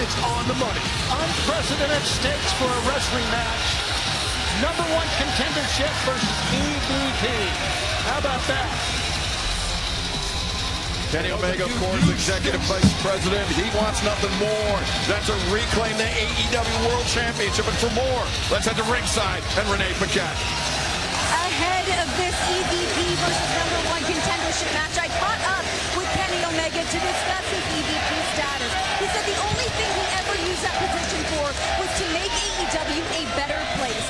is on the money. Unprecedented stakes for a wrestling match. Number one contendership versus EVP. How about that? Kenny Omega, of course, Executive Vice President. He wants nothing more than to reclaim the AEW World Championship. And for more, let's head to ringside and Renee Paquette. Ahead of this EVP versus number one contendership match, I caught up with Kenny Omega to discuss his EVP status. He said the only thing he ever used that position for was to make AEW a better place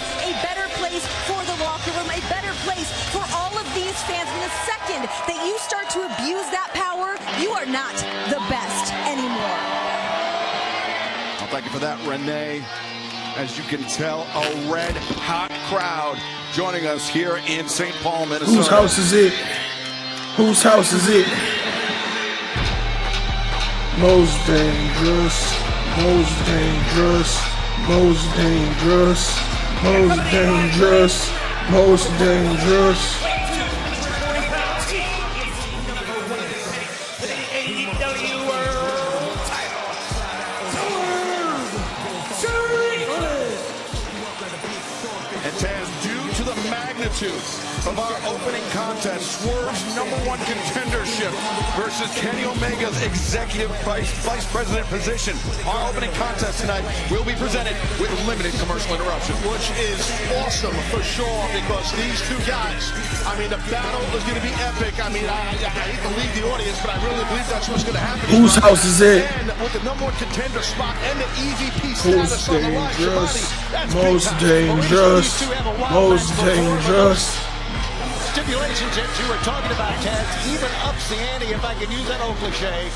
for the locker room, a better place for all of these fans. And the second that you start to abuse that power, you are not the best anymore. Well, thank you for that, Renee. As you can tell, a red hot crowd joining us here in St. Paul, Minnesota. Whose house is it? Whose house is it? Most dangerous, most dangerous, most dangerous, most dangerous, most dangerous. Of our opening contest, Swerve's number one contendership versus Kenny Omega's executive vice president position. Our opening contest tonight will be presented with limited commercial interruption. Which is awesome for sure, because these two guys, I mean, the battle is going to be epic. I mean, I hate to leave the audience, but I really believe that's what's going to happen. Whose house is it? And with the number one contender spot and the EVP status on the line, most dangerous, most dangerous. Stipulations that you were talking about, Ted, even ups the ante, if I can use that old cliche.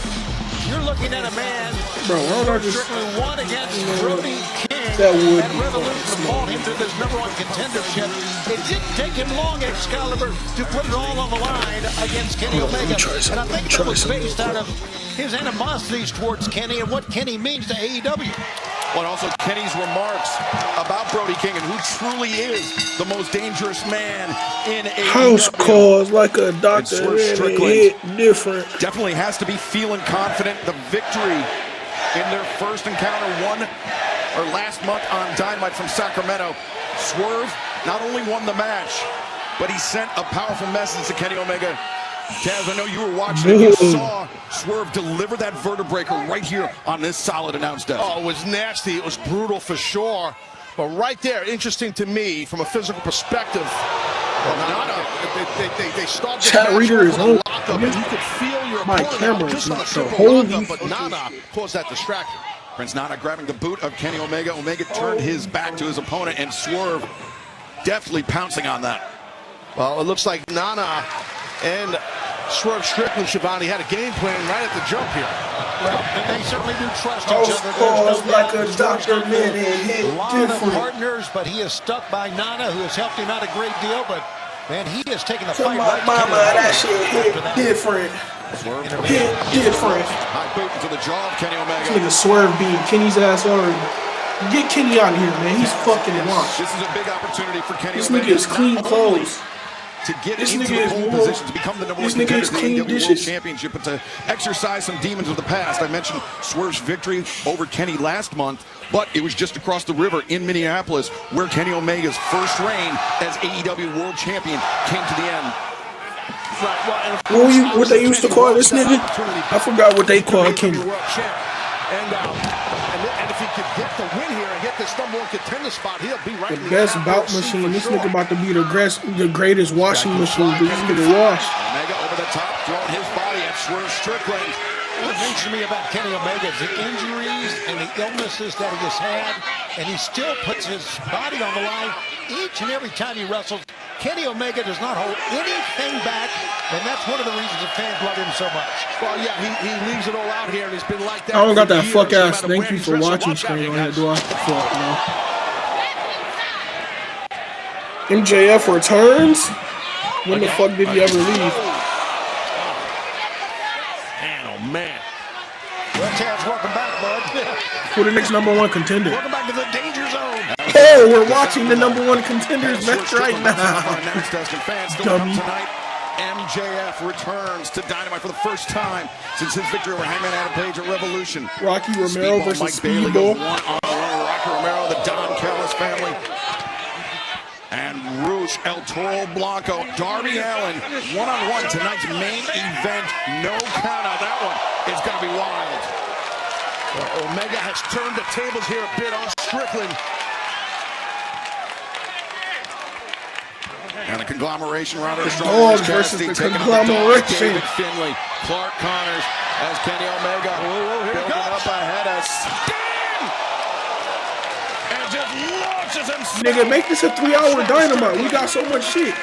You're looking at a man who strictly won against Brody King at Revolution to fall him to this number one contendership. It didn't take him long, Excalibur, to put it all on the line against Kenny Omega. And I think that was based out of his animosities towards Kenny and what Kenny means to AEW. But also Kenny's remarks about Brody King and who truly is the most dangerous man in AEW. House calls like a doctor hit different. Definitely has to be feeling confident. The victory in their first encounter last month on Dynamite from Sacramento. Swerve not only won the match, but he sent a powerful message to Kenny Omega. Taz, I know you were watching and you saw Swerve deliver that vertebrae right here on this solid announce desk. Oh, it was nasty. It was brutal for sure. But right there, interesting to me from a physical perspective. They started chat reader is on. You could feel your my camera is just not on a so simple holy. lockup, but Nana caused that distraction. Prince Nana grabbing the boot of Kenny Omega. Omega turned his back to his opponent, and Swerve definitely pouncing on that. Well, it looks like Nana and Swerve Strickland, Shivani, had a game plan right at the jump here. Well, they certainly do trust House each other. calls like a doctor man hit A lot of different. partners, but he is stuck by Nana, who has helped him out a great deal. But man, he has taken the Tell fight my right to mama Kenny that shit hit different. Hit different. High boot into the jaw of Kenny Omega. This nigga Swerve beat Kenny's ass already. Get Kenny out of here, man. He's fucking washed. This is a big opportunity for Kenny This Omega. nigga is clean clothes. To get This into nigga the pole is position to become the number one this nigga contender is to the clean AEW World dishes. Championship, but to exercise some demons of the past. I mentioned Swerve's victory over Kenny last month, but it was just across the river in Minneapolis where Kenny Omega's first reign as AEW World Champion came to the end. What they used to call this nigga? I forgot what they called Kenny. And if he could get the win here and get this number one contender spot, he'll be right The in the best top bout seat machine. for This sure. nigga about to be the greatest washing machine. This nigga washed. Omega over the top, throwing his body at Swerve Strickland. What amazes me about Kenny Omega is the injuries and the illnesses that he has had, and he still puts his body on the line each and every time he wrestles. Kenny Omega does not hold anything back, and that's one of the reasons the fans love him so much. Well, yeah, he leaves it all out here, and he's been like that. I don't got for that years, fuck no ass matter thank where you he's for wrestled. watching Watch out screen here, on here, guys. do I? Fuck no. MJF returns? When the fuck did he ever leave? Man, oh man. Well, Taz, welcome back, bud. Who the next number one contender? Welcome back to the danger zone. Oh, we're watching the number one contenders match right now. Dummy. Dummy. MJF returns to Dynamite for the first time since his victory over Hangman Adam Page at Revolution. Rocky Romero Speedball versus Mike Bailey Speedball. goes one-on-one with Rocky Romero, the Don Callis family. And Rouge El Toro Blanco, Darby Allin, one-on-one, tonight's main event. No count out. That one is going to be wild. Omega has turned the tables here a bit on Strickland. And the conglomeration, Robert Dogs versus the conglomeration. David Finlay, Clark Connors, as Kenny Omega building up ahead of Sting. And just launches himself. Nigga, make this a 3-hour Dynamite. We got so much shit.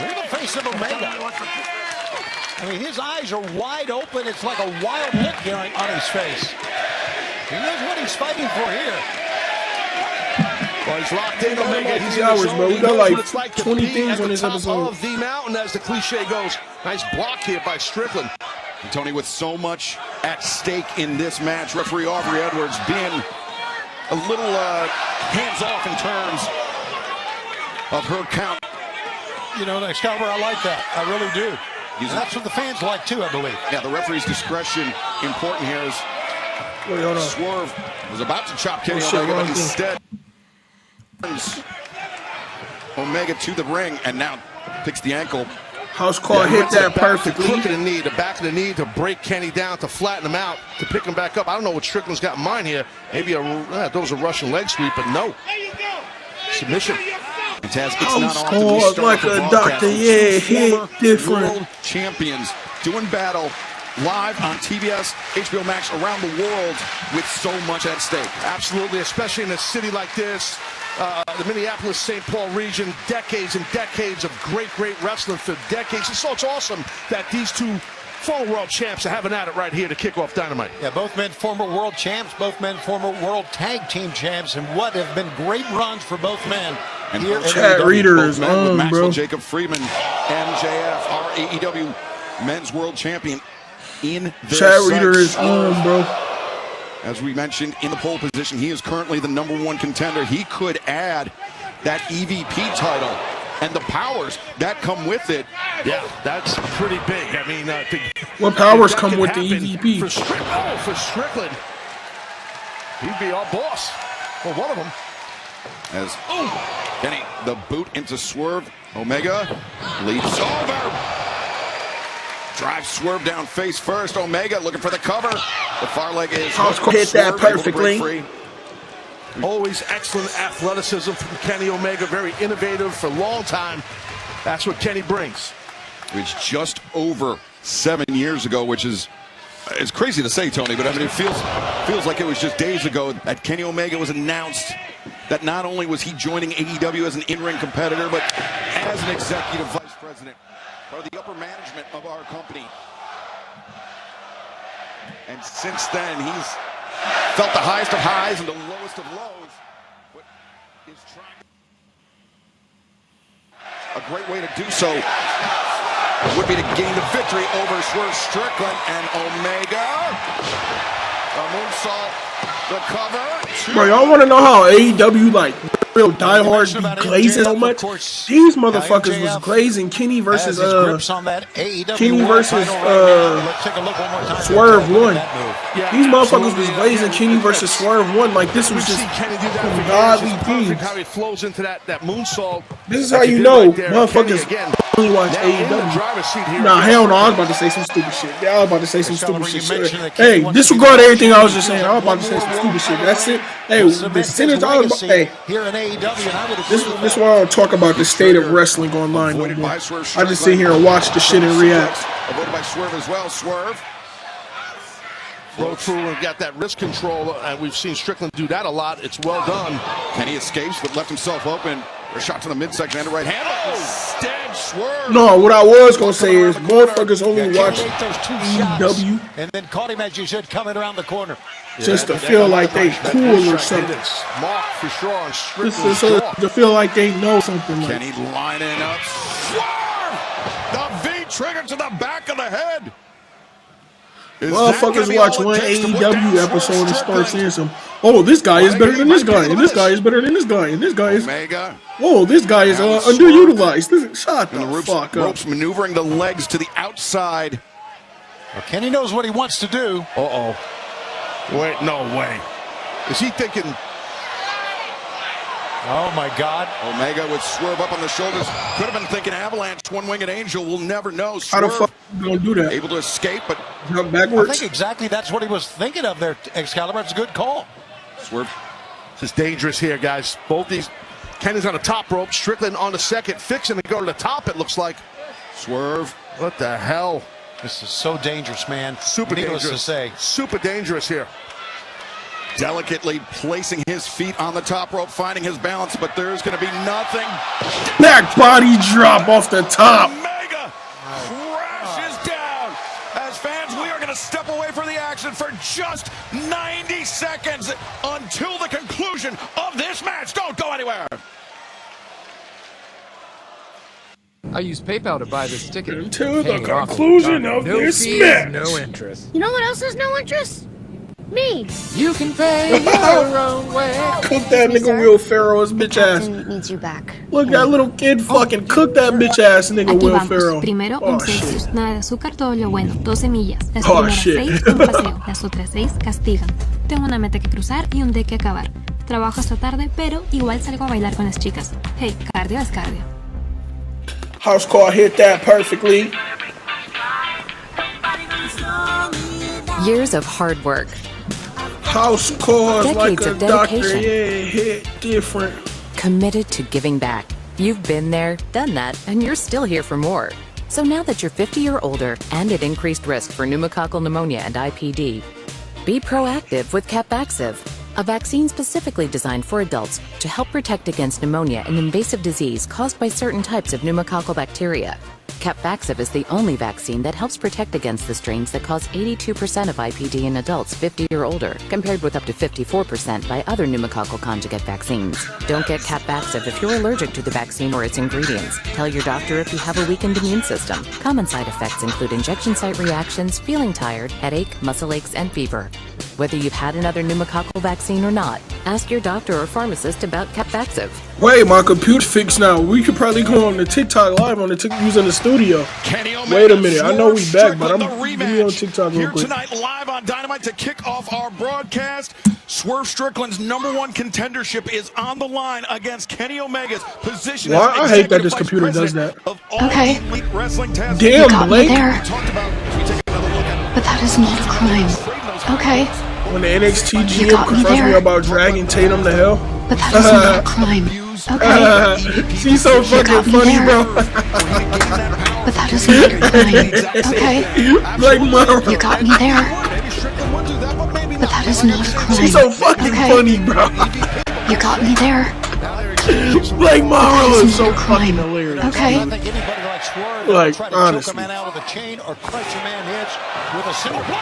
Look at the face of Omega. I mean, his eyes are wide open. It's like a wild look here on his face. He knows what he's fighting for here. Well, he's locked in Omega. He's 3 hours, bro. We got like 20 20 things on this episode. Of the mountain, as the cliche goes. Nice block here by Strickland. And Tony, with so much at stake in this match, referee Aubrey Edwards being a little hands-off in terms of her count. You know, Excalibur, I like that. I really do. And that's what the fans like too, I believe. Yeah, the referee's discretion important here as Wait, hold on. Swerve was about to chop Kenny shit, Omega, but wrong thing. instead Omega to the ring and now picks the ankle. House call hit that The perfectly. crook of the knee, the back of the knee to break Kenny down, to flatten him out, to pick him back up. I don't know what Strickland's got in mind here. Maybe that was a Russian leg sweep, but no. Submission. It's not House often we call start like the a broadcast doctor. with Yeah, former hit different. world champions doing battle live on TBS, HBO Max around the world with so much at stake. Absolutely, especially in a city like this. The Minneapolis-St. Paul region, decades and decades of great wrestling for decades. So it's awesome that these two former world champs are having at it right here to kick off Dynamite. Yeah, both men former world champs, both men former world tag team champs, and what have been great runs for both men. And here at Chat AEW. reader both is men with on, Maxwell bro. Jacob Friedman, MJF, our AEW men's world champion in their Chat reader sights. is on, bro. As we mentioned, in the pole position, he is currently the #1 contender. He could add that EVP title and the powers that come with it. Yeah, that's pretty big. I mean, What powers if that come can with the happen EVP? For Strickland, he'd be our boss. Well, one of them. As Kenny, the boot into Swerve. Omega leads over. Drives Swerve down face first. Omega looking for the cover. The far leg is House call hit that Swerve able to break perfectly. free. Always excellent athleticism from Kenny Omega. Very innovative for a long time. That's what Kenny brings. It's just over 7 years ago, which is it's crazy to say, Tony, but I mean it feels like it was just days ago that Kenny Omega was announced that not only was he joining AEW as an in-ring competitor, but as an executive vice president for the upper management of our company. And since then, he's felt the highest of highs and the lowest of lows. But is trying a great way to do so would be to gain the victory over Swerve Strickland and Omega. A moonsault, the cover. Bro, y'all want to know how AEW, like, real diehards be glazing so much? These motherfuckers was glazing Kenny versus, Kenny versus, Swerve 1. These motherfuckers was glazing Kenny versus Swerve 1. Like, this was just Kenny do that some godly perfect things. how he flows into that moonsault. This is Like how he you did know right there. motherfuckers Kenny again. only watch Now in the AEW. driver's seat here. Nah, hell no, I was about to say some stupid shit. Yeah, I was about to say some stupid shit. Hey, disregard everything I was just saying. I was about to say some stupid shit. That's it. Hey, the sentence I was about, hey, here in AEW, and I would this is why I don't talk about the state of wrestling online no more. I just sit here and watch the shit and react. Avoided by Swerve as well. Swerve. Go through and got that wrist control, and we've seen Strickland do that a lot. It's well done. Kenny escapes, but left himself open. A shot to the midsection and a right hand. Instead, Swerve. No, what I was gonna say is motherfuckers only watch those two AEW shots, and then caught him as you said coming around the corner. just to feel like they cool or something. Mark for sure on Just Strickland's so jaw. to feel like they know something. Like, Kenny lining up. Swerve! The V trigger to the back of the head. Motherfuckers watch one AEW episode and start saying some, oh, this guy is better than this guy, and this guy is better than this guy, and this guy is, whoa, this guy is underutilized. Shut the fuck up. Ropes maneuvering the legs to the outside. Well, Kenny knows what he wants to do. Uh-oh. Wait, no way. Is he thinking... Oh, my God. Omega would swerve up on the shoulders. Could have been thinking Avalanche, one-winged angel. We'll never know. Swerve, how the fuck you gonna do that? Able to escape, but... jump backwards? I think exactly that's what he was thinking of there, Excalibur. It's a good call. Swerve. This is dangerous here, guys. Both these... Kenny's on the top rope. Strickland on the second. Fixing to go to the top, it looks like. Swerve. What the hell? This is so dangerous, man. Super Needless dangerous. to say. Super dangerous here. Delicately placing his feet on the top rope, finding his balance, but there's going to be nothing. Back body drop off the top. Omega crashes down. As fans, we are going to step away from the action for just 90 seconds until the conclusion of this match. Don't go anywhere. I used PayPal to buy this ticket. Until the conclusion of this match. No interest. You know what else has no interest? Me. You can pay your own way. Cook that nigga Will Ferrell's bitch ass. Needs you back. Look, that little kid fucking cook that bitch ass nigga Aquí Will vamos. Ferrell. Primero Oh, un shit. Celsius, nada de azúcar, todo lo bueno, 12 millas. Las Oh, primeras shit. 6 un paseo, las otras 6 castigan. Tengo una meta que cruzar y un día que acabar. Trabajo hasta tarde, pero igual salgo a bailar con las chicas. Hey, cardio es cardio. House call hit that perfectly. Years of hard work. House calls like Decades a of doctor, dedication. yeah, hit different. Committed to giving back. You've been there, done that, and you're still here for more. So now that you're 50 or older and at increased risk for pneumococcal pneumonia and IPD, be proactive with Capvaxive, a vaccine specifically designed for adults to help protect against pneumonia, an invasive disease caused by certain types of pneumococcal bacteria. Capvaxive is the only vaccine that helps protect against the strains that cause 82% of IPD in adults 50 or older, compared with up to 54% by other pneumococcal conjugate vaccines. Don't get Capvaxive if you're allergic to the vaccine or its ingredients. Tell your doctor if you have a weakened immune system. Common side effects include injection site reactions, feeling tired, headache, muscle aches, and fever. Whether you've had another pneumococcal vaccine or not, ask your doctor or pharmacist about Capvaxive. Wait, my computer's fixed now. We could probably go on the TikTok live on the using the studio. Kenny Omega, Wait a minute, I know we back, but I'm the gonna be on TikTok real here quick. tonight live on Dynamite to kick off our broadcast. Swerve Strickland's #1 contendership is on the line against Kenny Omega's position. Well, as I hate that Executive this Vice computer does President that. of all Okay. Elite Wrestling Talent. Damn, Got me Blake. there. Talked about, as we take another look at But that is not a crime. Okay. When the NXT You GM got me confronts me there. about dragging Tatum to hell. But that is not a crime. Okay. She's so fucking got me funny, there. bro. But that is not a crime. Okay. Like, mom. You got me there. But that is not a crime. She's so fucking Okay. funny, bro. You got me there. Like, Morrow is so Not a crime. fucking hilarious. Okay. I don't think anybody like Swerve Like, try to honestly. choke a man out with a chain or crush a man hitch with a single blow.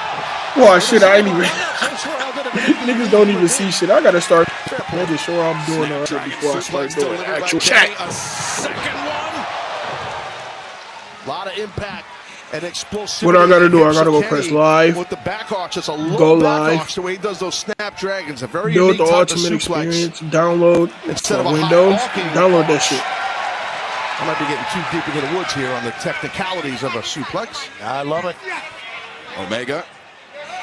Well, shit, I ain't even. Niggas don't even see shit. I gotta start making sure I'm doing all that before I start doing actual chat. A second one. A lot of impact and explosivity. What I gotta do? I So gotta go Kenny press live. With the back arch, it's a low Go back live. arch, the way he does those snapdragons. A very Build unique the type of ultimate suplex. experience. Download Instead for of a Windows. high arcing Download that arch. shit. I might be getting too deep into the woods here on the technicalities of a suplex. I love it. Omega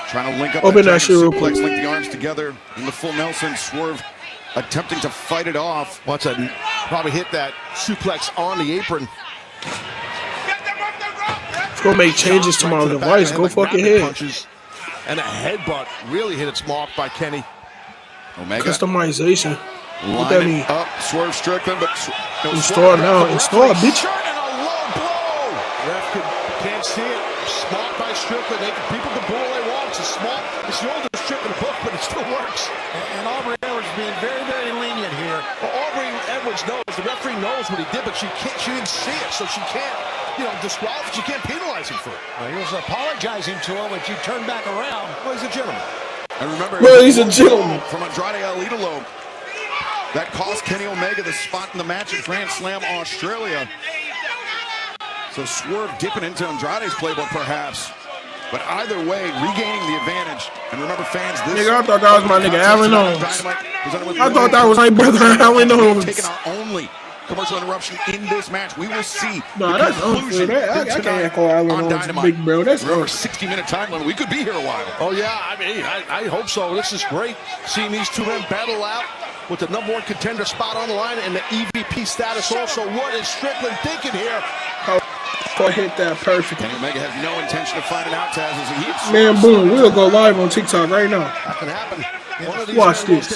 trying to link up Open that dragon shit real suplex, quick. link the arms together in the full Nelson. Swerve attempting to fight it off. Wants to probably hit that suplex on the apron. It's gonna make changes to my device. Go fucking ahead. Punches. And a headbutt really hit its mark by Kenny. Omega Customization. What that mean? lining up Swerve Strickland, but no, Install Swerve- now. the Install, referee bitch. turning a low blow. Can't see it. Smart by Strickland. People can boo all they want. It's a smart. It's the oldest trick in the book, but it still works. And Aubrey Edwards being very, very lenient here. Well, Aubrey Edwards knows. The referee knows what he did, but she can't. She didn't see it, so she can't. Disqualify. She can't penalize him for it. Well, he was apologizing to her when she turned back around. Well, he's a gentleman. And remember, Well, it was he's a low gentleman. blow from Andrade El Idolo. That cost Kenny Omega the spot in the match at Grand Slam Australia. So Swerve dipping into Andrade's playbook, perhaps. But either way, regaining the advantage. And remember, fans, this nigga, I thought that was my nigga Alan Owens. I thought that was my brother Alan Owens. Taking our only commercial interruption in this match. We will see. No, that's unfair. I can't call Alan Owens big bro. That's over 60-minute time limit. We could be here a while. Oh yeah, I mean, I hope so. This is great. Seeing these two men battle out with the #1 contender spot on the line and the EVP status also. What is Strickland thinking here? Go hit that perfect. Kenny Omega has no intention of finding out Taz as he hits. Man, boom, we'll go live on TikTok right now. That can happen. Watch this.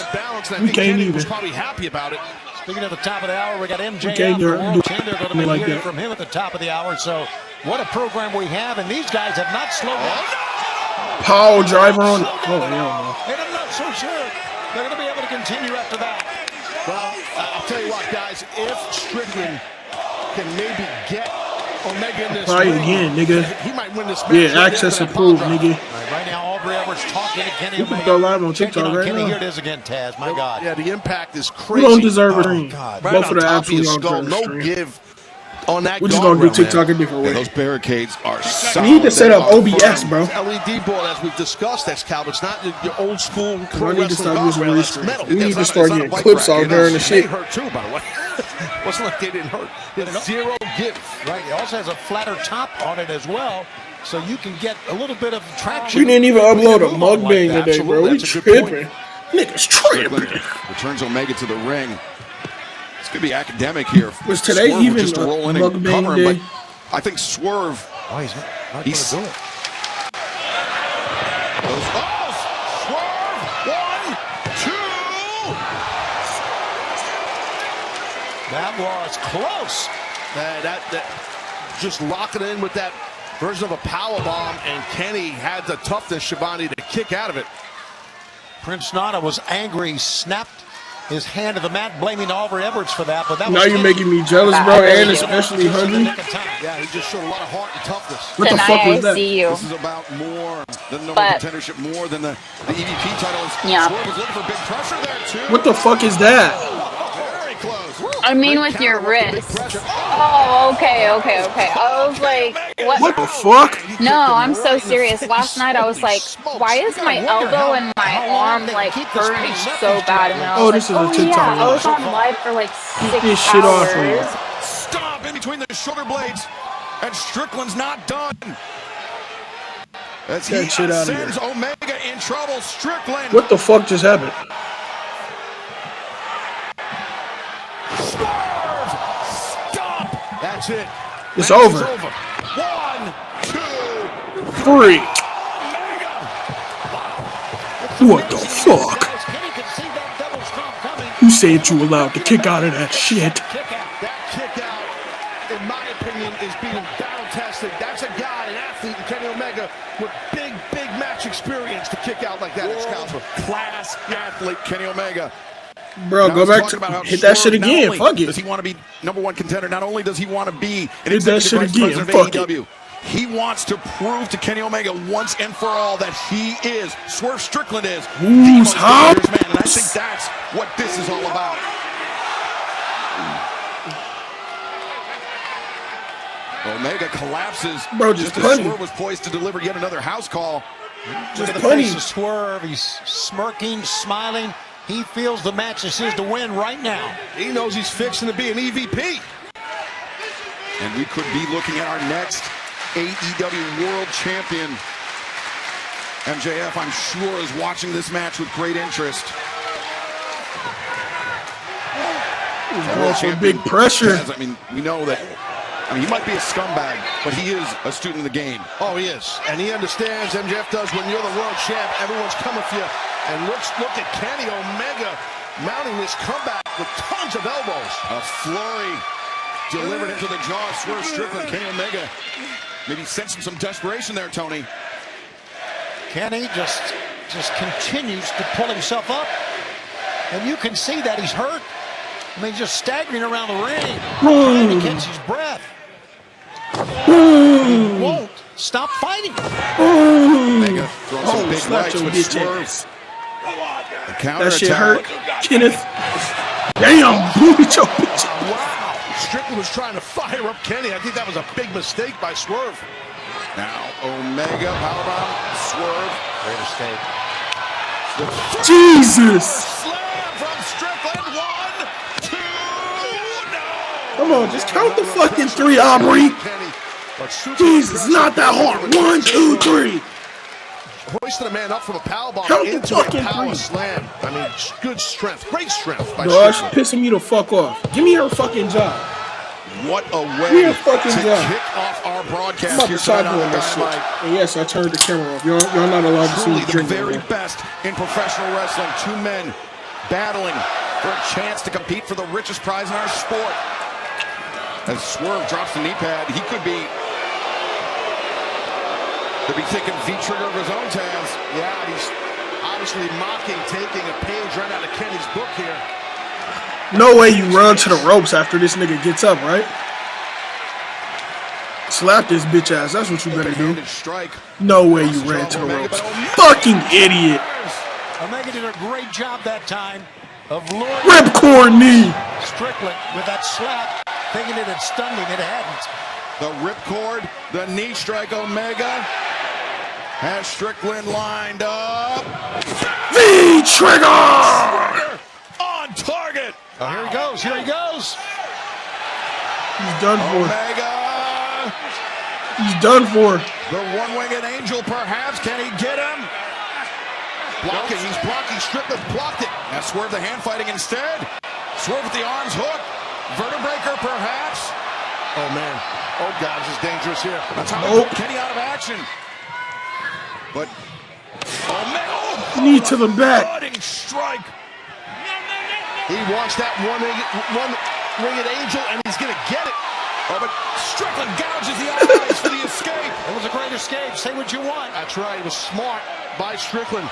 We can't even. Was probably happy about it. Speaking of the top of the hour, we got MJF, the world champion. They're going to be hearing from him at the top of the hour. So what a program we have, and these guys have not slowed down. Power driver on. Oh, hell no. And I'm not so sure they're going to be able to continue after that. Well, I'll tell you what, guys. If Strickland can maybe get Omega in this try ring, again, nigga. He might win this match. Yeah, access approved, nigga. Right now, Aubrey Edwards talking to Kenny Omega. You can go live on TikTok right Kenny, now. here it is again, Taz. My God. Yeah, the impact is We crazy. don't deserve a ring. Both of the absolute no give on that. We're just gonna do TikTok a different way. Those barricades are solid. We need to set up OBS, bro. LED board, as we've discussed, Excalibur. It's not your old school pro I need to start using guardrail. It's restream. metal. We need to start getting clips out there and the shit. They hurt too, by the way. Wasn't like they didn't hurt. It's zero give. Right. It also has a flatter top on it as well, so you can get a little bit of traction. We didn't even upload a mukbang today, bro. We tripping. Niggas tripping. Returns Omega to the ring. It's gonna be academic here. Was today Swerve even just to roll in and mukbang cover day? him, but I think Swerve. Oh, he's not going to do it. That was close. That just locking in with that version of a power bomb, and Kenny had the toughness, Shivani, to kick out of it. Prince Nana was angry. He snapped his hand to the mat, blaming Aubrey Edwards for that. But that now was you're making me jealous, bro, and especially hungry. Yeah, he just showed a lot of heart and toughness. What the fuck was that? This is about more than the contendership, more than the EVP title. Yeah. Swerve was looking for big pressure there too. What the fuck is that? Very close. I mean with your wrist. Oh, okay. I was like, What the fuck? No, I'm so serious. Last night I was like, why is my elbow and my arm like hurting so bad? And I was this is a TikTok. yeah, I was on live for like 6 this shit off of hours. you. Stomp in between the shoulder blades, and Strickland's not done. As he Shit out of sends here. Omega in trouble, Strickland. What the fuck just happened? Swerve! Stop! That's it. It's Match is over. 1, 2, 3. What the fuck? Kenny could see that double stomp coming. Who said you allowed to kick out of that shit? That kick out, in my opinion, is being battle tested. That's a guy, an athlete in Kenny Omega with big match experience to kick out like that. Excalibur. class athlete Kenny Omega. Bro, Now go let's back talk to about how hit that shit Swerve, not again. only Fuck Does it. he want to be #1 contender? Not only does he want to be an Hit that executive shit vice again. president Fuck of it. AEW, he wants to prove to Kenny Omega once and for all that he is, Swerve Strickland is, the most hot? dangerous man. And I think that's what this is all about. Omega collapses. Bro, just as punny. Swerve was poised to deliver yet another house call. Look at the funny. face of Swerve. He's smirking, smiling. He feels the match is his to win right now. He knows he's fixing to be an EVP. And we could be looking at our next AEW World Champion. MJF, I'm sure, is watching this match with great interest. Going for big pressure. I mean, we know that. I mean, he might be a scumbag, but he is a student of the game. Oh, he is. And he understands, MJF does, when you're the world champ, everyone's coming for you. And look at Kenny Omega mounting this comeback with tons of elbows. A flurry delivered into the jaw of Swerve Strickland. Kenny Omega maybe sensing some desperation there, Tony. Kenny just continues to pull himself up. And you can see that he's hurt. I mean, just staggering around the ring, trying to catch his breath. He won't stop fighting. Omega throwing some big slap rights your with bitch Swerve. ass. The counter That shit attack. hurt. Kenneth. Damn, beat your bitch. Wow. Strickland was trying to fire up Kenny. I think that was a big mistake by Swerve. Now Omega powerbomb, swerve. Great escape. Jesus! Slam from Strickland. 1, 2, no! Come on, just count the fucking 3, Aubrey. Jesus, not that hard. 1, 2, 3. Hoisting a man up from a powerbomb Count the into a fucking power 3. slam. I mean, good strength, great strength. By No, she's Strickland. pissing me the fuck off. Give me her fucking job. What a way Give me her to fucking job. kick off our I'm broadcast about here to start tonight doing on that Dynamite. shit. And yes, I turned the camera off. Y'all not allowed to see Truly me the drink very right best in professional wrestling. 2 men battling for a chance to compete for the richest prize in our sport. As Swerve drops the knee pad, he could be thinking V-trigger of his own, Taz. Yeah, he's obviously mocking, taking a page right out of Kenny's book here. No way you run to the ropes after this nigga gets up, right? Slap this bitch ass. That's what you better do. Strike. No way you ran to the ropes. Fucking idiot. Omega did a great job that time of luring Ripcord knee. Strickland with that slap, thinking it had stunned him. It hadn't. The ripcord, the knee strike. Omega has Strickland lined up. V-trigger! On target. Oh, here he goes. Here he goes. He's done for. Omega. He's done for. The one-winged angel, perhaps. Can he get him? Blocking, he's blocking. Strickland blocked it. Now Swerve the hand fighting instead. Swerve with the arms hook. Vertebreaker, perhaps. Oh, man. Oh, God, this is dangerous here. That's how they put Kenny out of action. But Omega, Knee to the back. cutting strike. He wants that one-winged angel, and he's going to get it. Oh, but Strickland gouges the eyes for the escape. It was a great escape. Say what you want. That's right. It was smart by Strickland.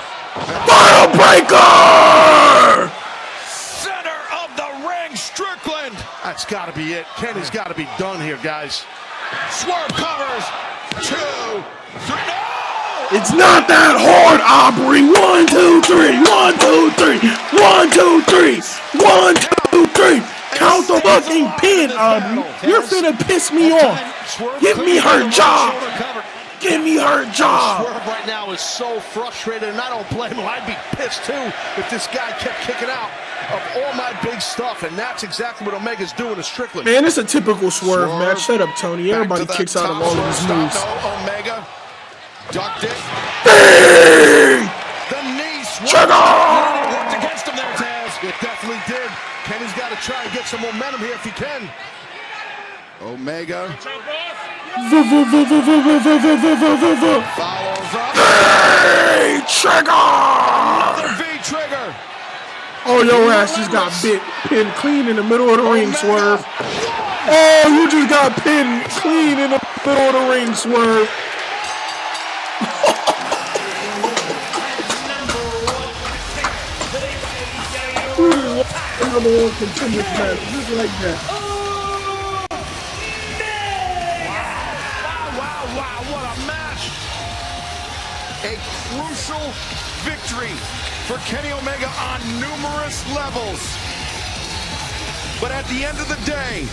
Vertebreaker! Center of the ring, Strickland. That's got to be it. Kenny's got to be done here, guys. Swerve covers. 2, 3. No! It's not that hard, Aubrey. 1, 2, 3. 1, 2, 3. 1, 2, 3. 1, 2, 3. Count the fucking pin, Aubrey. You're finna piss me off. Give me her job. Give me her job. Swerve right now is so frustrated, and I don't blame him. I'd be pissed too if this guy kept kicking out of all my big stuff, and that's exactly what Omega's doing to Strickland. Man, it's a typical Swerve match. Shut up, Tony. Everybody kicks out of all of his moves. Omega ducked it. Bang! The knee Trigger! It worked against him there, Taz. It definitely did. Kenny's got to try and get some momentum here if he can. Omega follows up. V-trigger! Another V-trigger. Oh, your ass just got pinned clean in the middle of the ring, Swerve. Oh, you just got pinned clean in the middle of the ring, Swerve. Number 1 contender match, just like that. Wow, what a match. A crucial victory for Kenny Omega on numerous levels. But at the end of the day,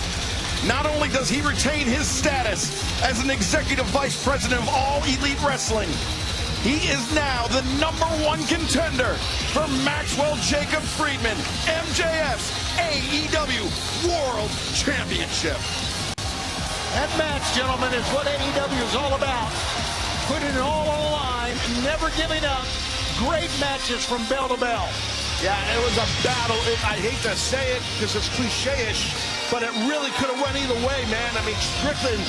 not only does he retain his status as an executive vice president of All Elite Wrestling, he is now the #1 contender for Maxwell Jacob Friedman, MJF's AEW World Championship. That match, gentlemen, is what AEW is all about. Putting it all on the line, never giving up. Great matches from bell to bell. Yeah, it was a battle. I hate to say it because it's cliche-ish, but it really could have went either way, man. I mean, Strickland,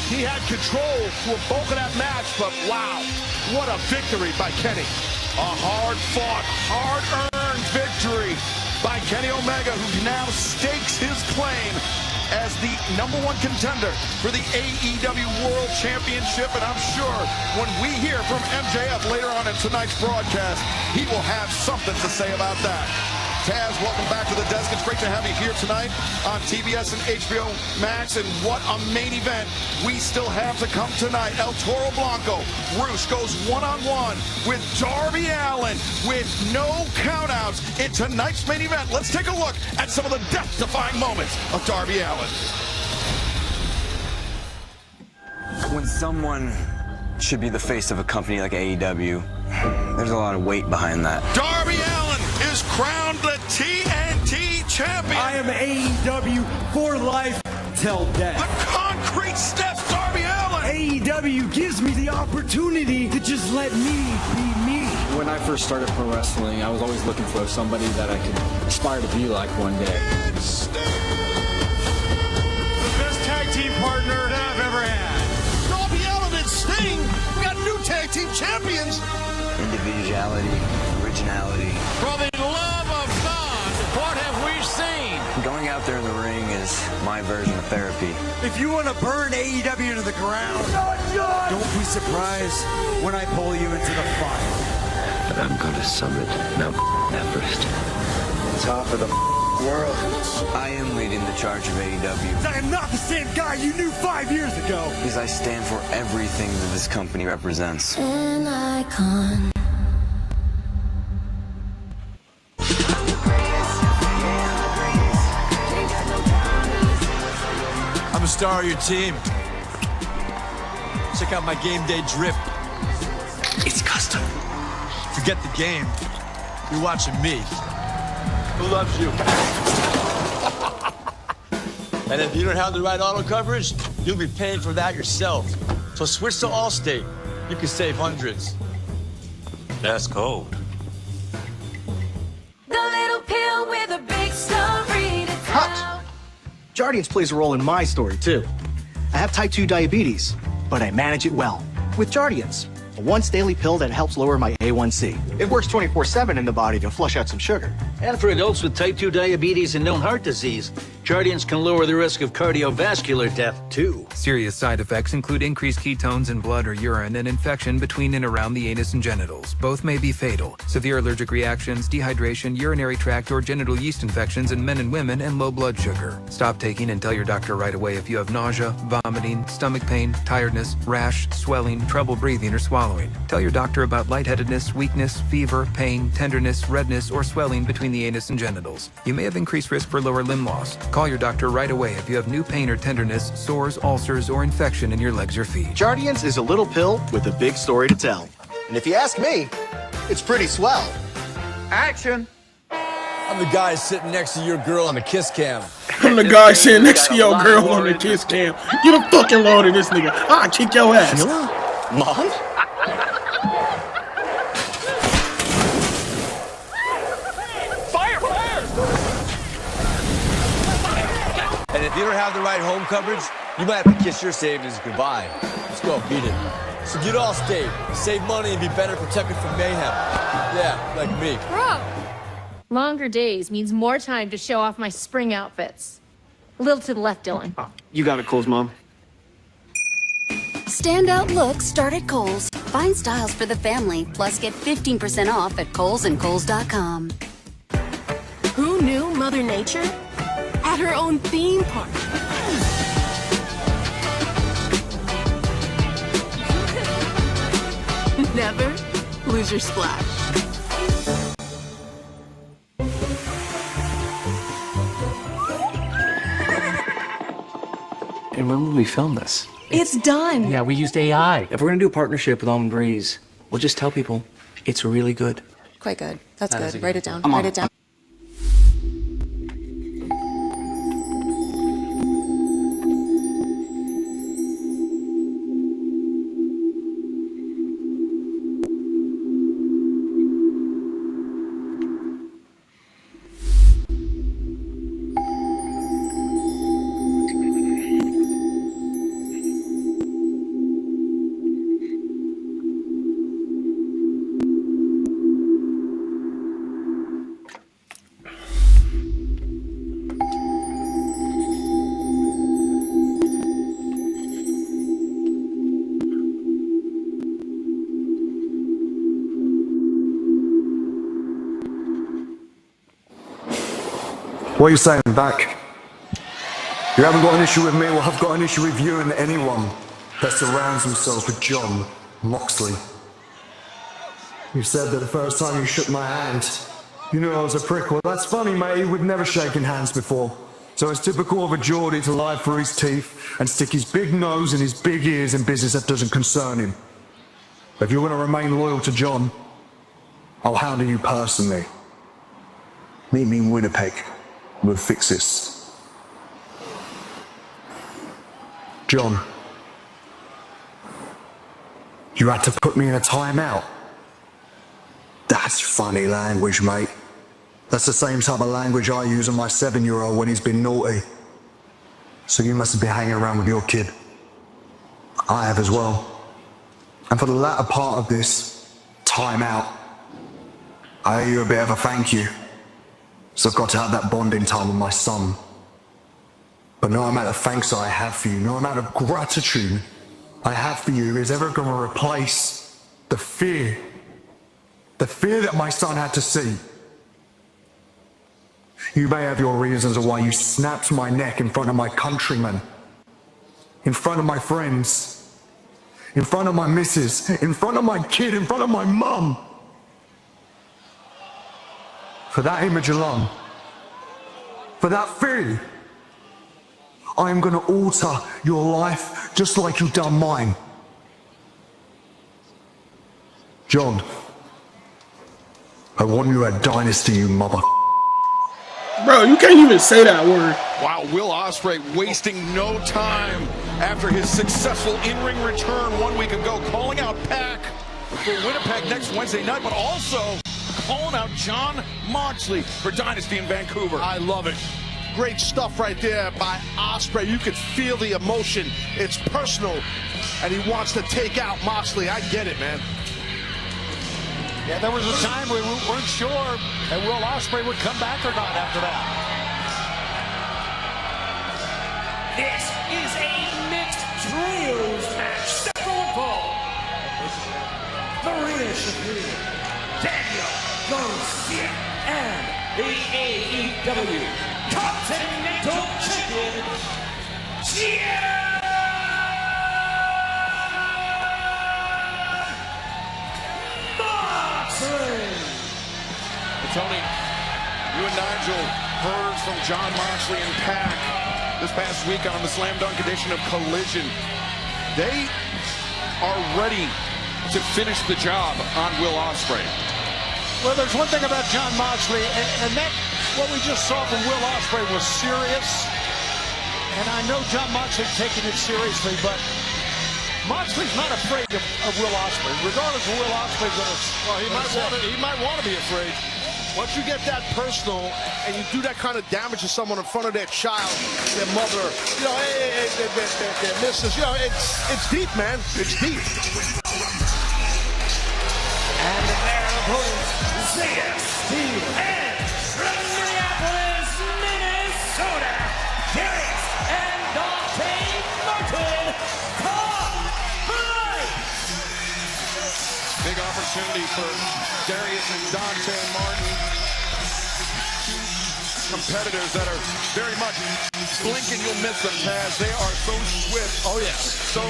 he had control for a bulk of that match, but wow, what a victory by Kenny. A hard-fought, hard-earned victory by Kenny Omega, who now stakes his claim as the #1 contender for the AEW World Championship. And I'm sure when we hear from MJF later on in tonight's broadcast, he will have something to say about that. Taz, welcome back to the desk. It's great to have you here tonight on TBS and HBO Max. And what a main event we still have to come tonight. El Toro Blanco, Roosh goes one-on-one with Darby Allin with no countouts in tonight's main event. Let's take a look at some of the death-defying moments of Darby Allin. When someone should be the face of a company like AEW, there's a lot of weight behind that. Darby Allin is crowned the TNT champion. I am AEW for life till death. The concrete steps, Darby Allin. AEW gives me the opportunity to just let me be me. When I first started pro wrestling, I was always looking for somebody that I could aspire to be like one day. The best tag team partner that I've ever had. Darby Allin and Sting. We got new tag team champions. Individuality, originality. For the love of God, what have we seen? Going out there in the ring is my version of therapy. If you want to burn AEW to the ground, don't be surprised when I pull you into the fire. But I'm gonna summit Mount Everest. Top of the world. I am leading the charge of AEW. I am not the same guy you knew 5 years ago. Because I stand for everything that this company represents. An icon. I'm a star of your team. Check out my game day drip. It's custom. Forget the game. You're watching me. Who loves you? And if you don't have the right auto coverage, you'll be paying for that yourself. So switch to Allstate. You can save hundreds. That's cold. The little pill with a big story to tell. Jardiance plays a role in my story, too. I have type 2 diabetes, but I manage it well with Jardiance, a once-daily pill that helps lower my A1C. It works 24/7 in the body to flush out some sugar. And for adults with type 2 diabetes and known heart disease, Jardiance can lower the risk of cardiovascular death, too. Serious side effects include increased ketones in blood or urine and infection between and around the anus and genitals. Both may be fatal. Severe allergic reactions, dehydration, urinary tract or genital yeast infections in men and women, and low blood sugar. Stop taking and tell your doctor right away if you have nausea, vomiting, stomach pain, tiredness, rash, swelling, trouble breathing or swallowing. Tell your doctor about lightheadedness, weakness, fever, pain, tenderness, redness, or swelling between the anus and genitals. You may have increased risk for lower limb loss. Call your doctor right away if you have new pain or tenderness, sores, ulcers, or infection in your legs or feet. Jardiance is a little pill with a big story to tell. And if you ask me, it's pretty swell. Action! I'm the guy sitting next to your girl on the kiss cam. I'm the guy sitting next to your girl on the kiss cam. You the fucking lord of this nigga. I'll kick your ass. Mom? And if you don't have the right home coverage, you might have to kiss your savings goodbye. Let's go, beat it. So get Allstate, save money, and be better protected from mayhem. Yeah, like me. Bro! Longer days means more time to show off my spring outfits. A little to the left, Dylan. You got it, Cole's mom. Standout looks start at Kohl's. Find styles for the family, plus get 15% off at KohlsandKohls.com. Who knew Mother Nature had her own theme park? Never lose your splash. And when will we film this? It's done. Yeah, we used AI. If we're gonna do a partnership with Almond Breeze, we'll just tell people it's really good. Quite good. That's That is good. a Write good it down. one. Write it down. What are you saying back? You haven't got an issue with me, well I've got an issue with you and anyone that surrounds themselves with John Moxley. You said that the first time you shook my hand, you knew I was a prick. Well that's funny mate, we've never shaken hands before. So it's typical of a Geordie to lie through his teeth and stick his big nose and his big ears in business that doesn't concern him. But if you're going to remain loyal to John, I'll handle you personally. Meet me in Winnipeg. We'll fix this. John, you had to put me in a timeout. That's funny language, mate. That's the same type of language I use on my 7-year-old when he's been naughty. So you must have been hanging around with your kid. I have as well. And for the latter part of this timeout, I owe you a bit of a thank you. So I've got to have that bonding time with my son. But no amount of thanks I have for you, no amount of gratitude I have for you is ever going to replace the fear that my son had to see. You may have your reasons of why you snapped my neck in front of my countrymen, in front of my friends, in front of my missus, in front of my kid, in front of my mum. For that image alone, for that fear, I am going to alter your life just like you've done mine. John, I want you at Dynasty, you mother. Bro, you can't even say that word. Wow, Will Ospreay wasting no time after his successful in-ring return 1 week ago, calling out Pac for Winnipeg next Wednesday night, but also calling out Jon Moxley for Dynasty in Vancouver. I love it. Great stuff right there by Ospreay. You could feel the emotion. It's personal, and he wants to take out Moxley. I get it, man. Yeah, there was a time we weren't sure that Will Ospreay would come back or not after that. This is a mixed trios match. Second ball. The Rhea Shafir, Daniel Garcia, and the AEW Continental Champion, Tony, you and Nigel heard from Jon Moxley and Pac this past week on the Slam Dunk edition of Collision. They are ready to finish the job on Will Ospreay. Well, there's one thing about Jon Moxley, and that what we just saw from Will Ospreay was serious. And I know Jon Moxley taking it seriously, but Moxley's not afraid of Will Ospreay, regardless of Will Ospreay's going to. Well, he might want to be afraid. Once you get that personal and you do that kind of damage to someone in front of their child, their mother, you know, their missus, you know, it's deep, man. It's deep. And their opponents, Zeta Steve and from Minneapolis, Minnesota, Darius and Dante Martin. Big opportunity for Darius and Dante Martin. Two competitors that are very much blink and you'll miss them, Taz. They are so swift. Oh, yeah. So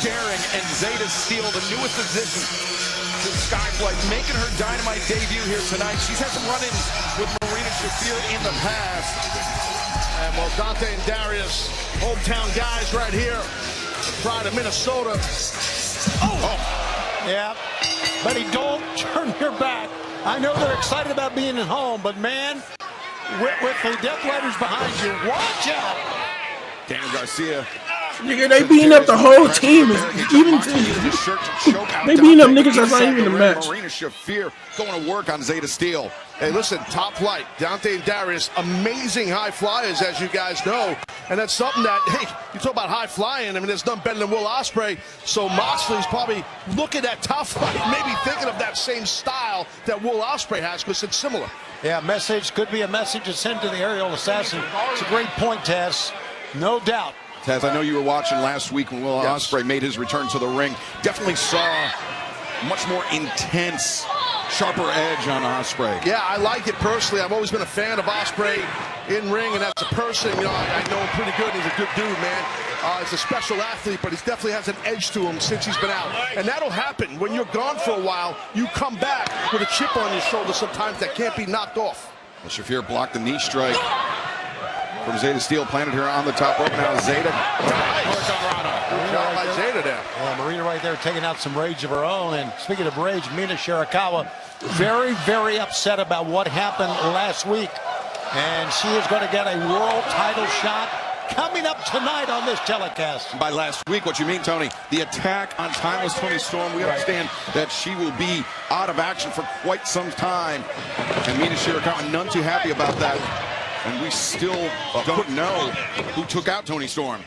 daring. And Zeta Steel, the newest addition to Skyflight, making her Dynamite debut here tonight. She's had some run-ins with Marina Shafir in the past. And well, Dante and Darius, hometown guys right here. Pride of Minnesota. Yeah, buddy, don't turn your back. I know they're excited about being at home, but man, with the Death Riders behind you, watch out. Daniel Garcia. Nigga, they beating up the whole team. Even they beating up niggas that's not even in the match. Marina Shafir going to work on Zeta Steel. Hey, listen, top flight. Dante and Darius, amazing high flyers, as you guys know. And that's something that, hey, you talk about high flying. I mean, there's none better than Will Ospreay. So Moxley's probably looking at top flight, maybe thinking of that same style that Will Ospreay has, because it's similar. Yeah, message could be a message to send to the aerial assassin. It's a great point, Taz. No doubt. Taz, I know you were watching last week when Will Ospreay made his return to the ring. Definitely saw much more intense, sharper edge on Ospreay. Yeah, I like it personally. I've always been a fan of Ospreay in ring, and as a person, you know, I know him pretty good. He's a good dude, man. He's a special athlete, but he definitely has an edge to him since he's been out. And that'll happen. When you're gone for a while, you come back with a chip on your shoulder sometimes that can't be knocked off. Shafir blocked the knee strike. from Zeta Steel, planted her on the top rope. Now Zeta. Good job by Zeta there. Yeah, Marina right there taking out some rage of her own. And speaking of rage, Mina Shirakawa very, very upset about what happened last week. And she is going to get a world title shot coming up tonight on this telecast. By last week, what you mean, Tony? The attack on Timeless Tony Storm. We understand that she will be out of action for quite some time. And Mina Shirakawa, none too happy about that. And we still don't know who took out Tony Storm.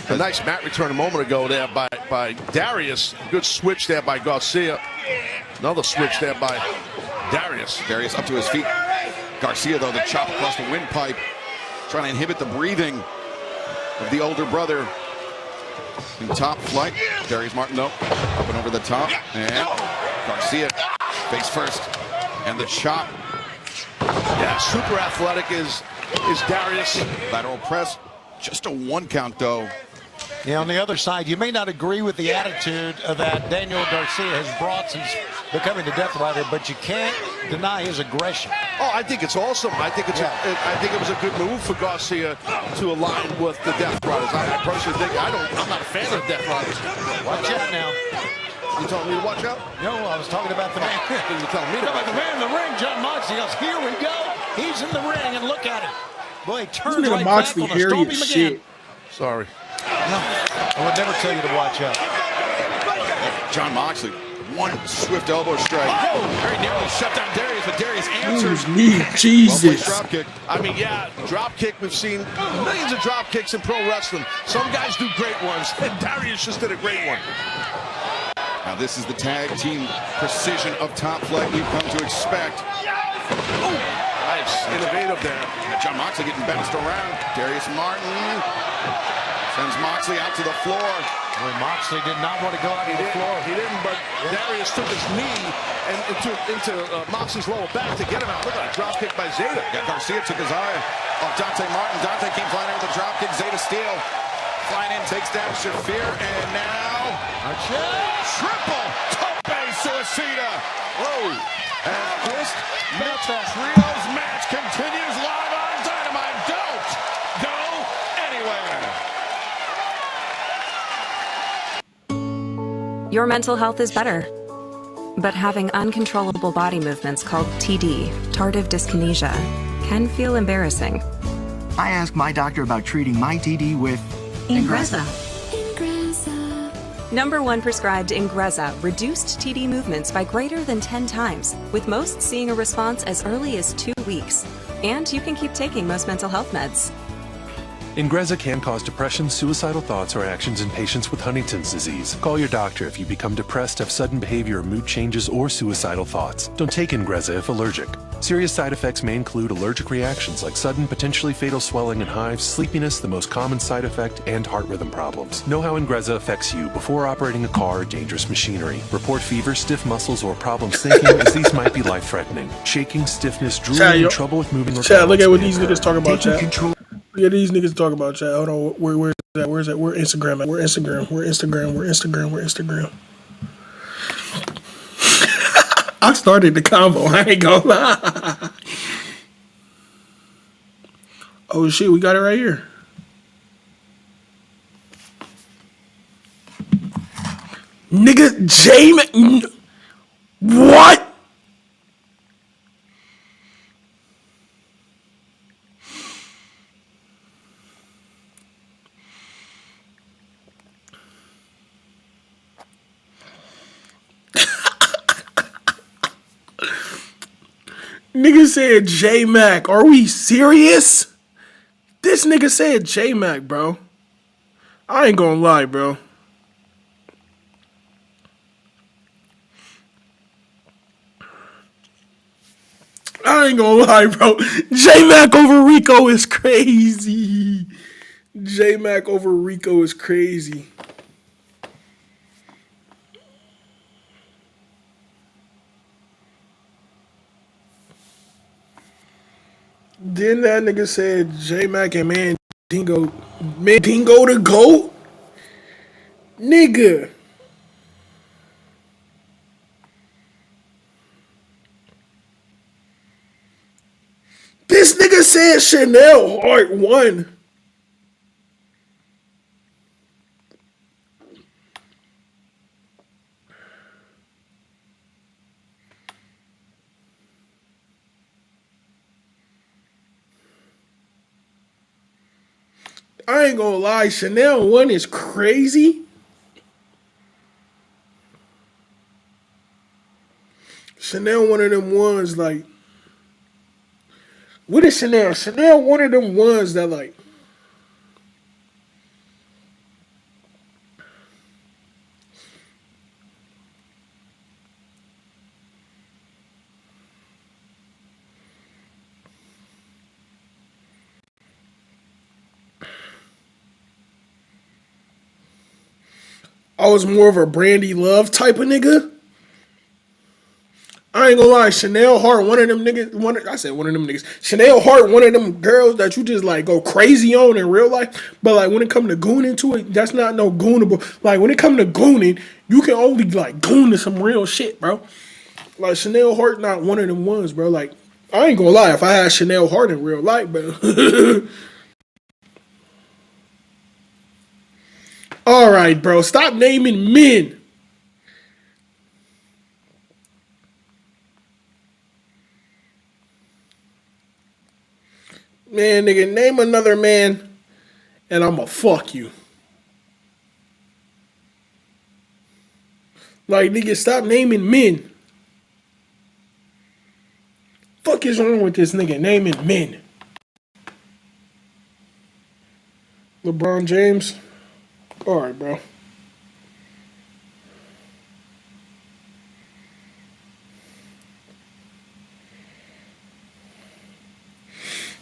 A nice mat return a moment ago there by Darius. Good switch there by Garcia. Another switch there by Darius. Darius up to his feet. Garcia, though, the chop across the windpipe, trying to inhibit the breathing of the older brother. In top flight, Darius Martin, though, up and over the top. And Garcia, face first. And the chop. Yeah, super athletic is Darius. Lateral press, just a 1 count, though. Yeah, on the other side, you may not agree with the attitude that Daniel Garcia has brought since becoming the Death Rider, but you can't deny his aggression. Oh, I think it's awesome. I think it's I think it was a good move for Garcia to align with the Death Riders. I personally think I'm not a fan of Death Riders. Watch out now. You telling me to watch out? No, I was talking about the man. You were telling me about the man in the ring, John Moxley. Goes, here we go. He's in the ring, and look at him. Boy, he turns right back on the stomp him again. Sorry. No, I would never tell you to watch out. John Moxley, one swift elbow strike. Oh, very nearly shut down Darius, but Darius answers. Jesus. Drop kick. I mean, yeah, drop kick. We've seen millions of drop kicks in pro wrestling. Some guys do great ones, and Darius just did a great one. Now this is the tag team precision of Top Flight we've come to expect. Oh, nice, innovative there. John Moxley getting bounced around. Darius Martin sends Moxley out to the floor. Well, Moxley did not want to go out to the floor. He didn't, but Darius took his knee and into Moxley's lower back to get him out. Look at that drop kick by Zeta. Yeah, Garcia took his eye off Dante Martin. Dante came flying in with a drop kick. Zeta Steel flying in, takes down Shafir, and now a triple tope suicida. Whoa! And this Trios match continues live on Dynamite. Don't go anywhere. Your mental health is better. But having uncontrollable body movements called TD, tardive dyskinesia, can feel embarrassing. I asked my doctor about treating my TD with Ingrezza. #1 prescribed Ingrezza reduced TD movements by greater than 10 times, with most seeing a response as early as 2 weeks. And you can keep taking most mental health meds. Ingrezza can cause depression, suicidal thoughts, or actions in patients with Huntington's disease. Call your doctor if you become depressed, have sudden behavior or mood changes, or suicidal thoughts. Don't take Ingrezza if allergic. Serious side effects may include allergic reactions like sudden, potentially fatal swelling and hives, sleepiness, the most common side effect, and heart rhythm problems. Know how Ingrezza affects you before operating a car or dangerous machinery. Report fever, stiff muscles, or problems thinking, as these might be life-threatening. Shaking, stiffness, drooling, and trouble with moving or Chad, look at what these balance may niggas talk about, occur. Chad. Look at these niggas talk about, Chad. Hold on, where's that? Where's that? We're Instagram. We're Instagram. We're Instagram. We're Instagram. We're Instagram. I started the combo. I ain't gonna lie. Oh shit, we got it right here. Nigga, J-Man. What? Nigga said J-Mac. Are we serious? This nigga said J-Mac, bro. I ain't gonna lie, bro. I ain't gonna lie, bro. J-Mac over Rico is crazy. J-Mac over Rico is crazy. Then that nigga said J-Mac and Mandingo to GOAT? Nigga. This nigga said Chanel Hart won. I ain't gonna lie, Chanel 1 is crazy. Chanel one of them ones like, what is Chanel? Chanel one of them ones that like, I was more of a Brandy Love type of nigga. I ain't gonna lie, Chanel Hart, one of them niggas, I said one of them niggas. Chanel Hart, one of them girls that you just like go crazy on in real life. But like when it come to gooning to it, that's not no goonable. Like when it come to gooning, you can only like goon to some real shit, bro. Like Chanel Hart not one of them ones, bro. Like, I ain't gonna lie, if I had Chanel Hart in real life, but all right, bro. Stop naming men. Man, nigga, name another man and I'ma fuck you. Like, nigga, stop naming men. Fuck is wrong with this nigga naming men? LeBron James? Alright, bro.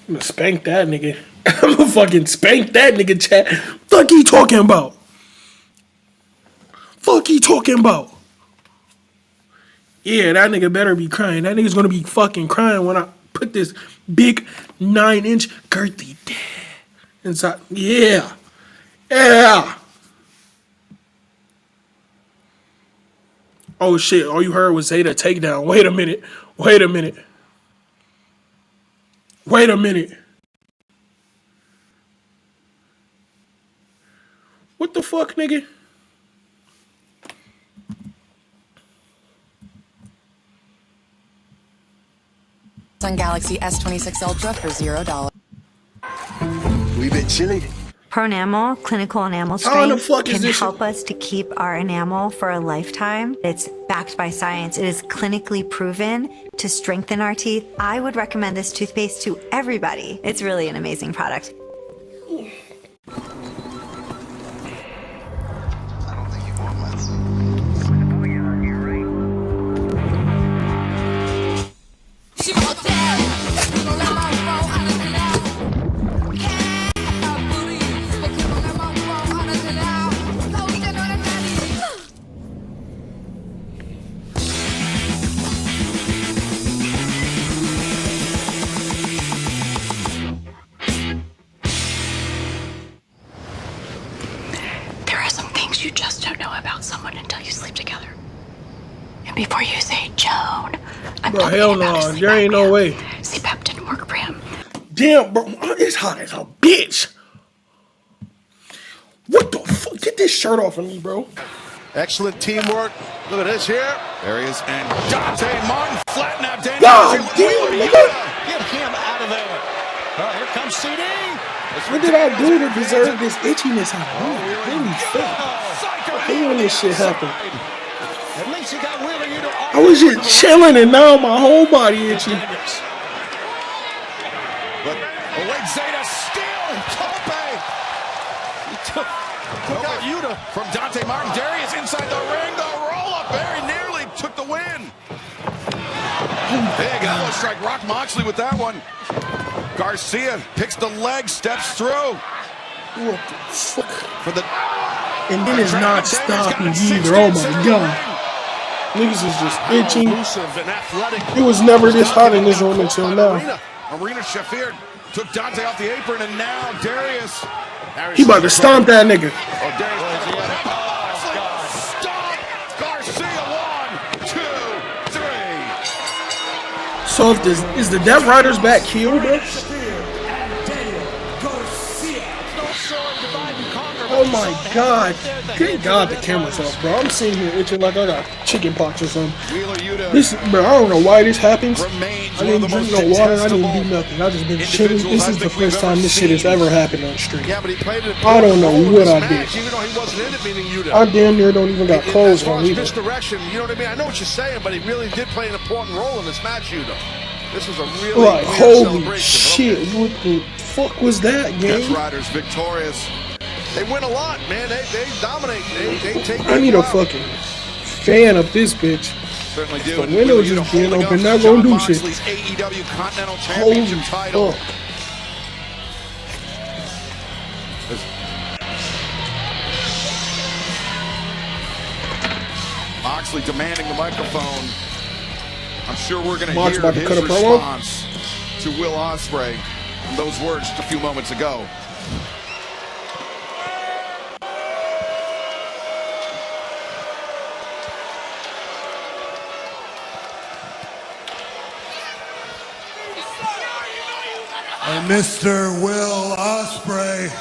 I'm gonna spank that nigga. I'm gonna fucking spank that nigga, chat. Fuck he talking about? Fuck he talking about? Yeah, that nigga better be crying. That nigga's gonna be fucking crying when I put this big 9-inch girthy inside. Yeah. Yeah. Oh shit, all you heard was Zeta takedown. Wait a minute. Wait a minute. Wait a minute. What the fuck, nigga? On Galaxy S26 Ultra for $0. We bit chilly. Pronamel, clinical enamel strain, can help us to keep our enamel for a lifetime. It's backed by science. It is clinically proven to strengthen our teeth. I would recommend this toothpaste to everybody. It's really an amazing product. You just don't know about someone until you sleep together. And before you say, Joan, I'm bro, hell no, there ain't no way. CPAP didn't work for him. Damn, bro, it's hot as a bitch. What the fuck? Get this shirt off of me, bro. Excellent teamwork. Look at this here. There he is, and Dante Martin flattened out Daniel. God damn, nigga. Get him out of there. Oh, here comes CD. What did I do to deserve this itchiness? Holy fuck. I hate when this shit happen. At least he got Wheeler you to I was just chilling and now my whole body itchy. But away Zeta still. Tope. He took out Yuta from Dante Martin. Darius inside the ring. The roll up very nearly took the win. Big elbow strike. Rock Moxley with that one. Garcia picks the leg, steps through. What the fuck? For the and then it's not stopping either. Oh my god. Niggas is just itching. It was never this hot in this room until now. Arena Shafir took Dante off the apron, and now Darius. He about to stomp that nigga. Oh, Darius. Stomp. Garcia 1, 2, 3. So if this is the Death Riders back heel, bro? Oh my god. Thank God the camera's off, bro. I'm sitting here itching like I got chicken pox or something. This, bro, I don't know why this happens. I didn't drink no water, I didn't do nothing. I just been chilling. This is the first time this shit has ever happened on stream. Yeah, but he played it. I don't know what I did. Even though he wasn't in it, meaning Yuta. I damn near don't even got clothes on either. Misdirection, you know what I mean? I know what you're saying, but he really did play an important role in this match, Yuta. This was a really like, weird holy celebration. shit, what the fuck was that, gang? Death Riders victorious. They win a lot, man. They dominate. They take. I need a fucking fan up this bitch. Certainly do. The window just being open, not gonna do shit. AEW Continental Holy Championship title. fuck. Moxley demanding the microphone. I'm sure we're going to Mox hear about to his cut a promo. response to Will Ospreay from those words just a few moments ago. Mr. Will Ospreay.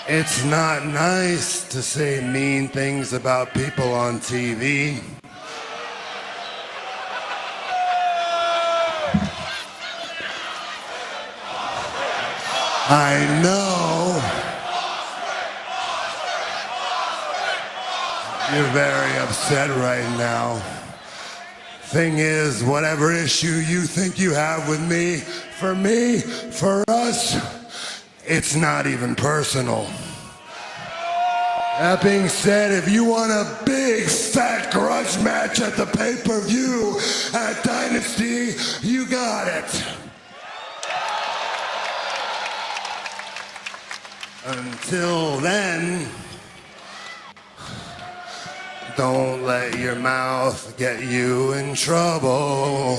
It's not nice to say mean things about people on TV. I know you're very upset right now. Thing is, whatever issue you think you have with me, for us, it's not even personal. That being said, if you want a big fat grudge match at the pay-per-view at Dynasty, you got it. Until then, don't let your mouth get you in trouble.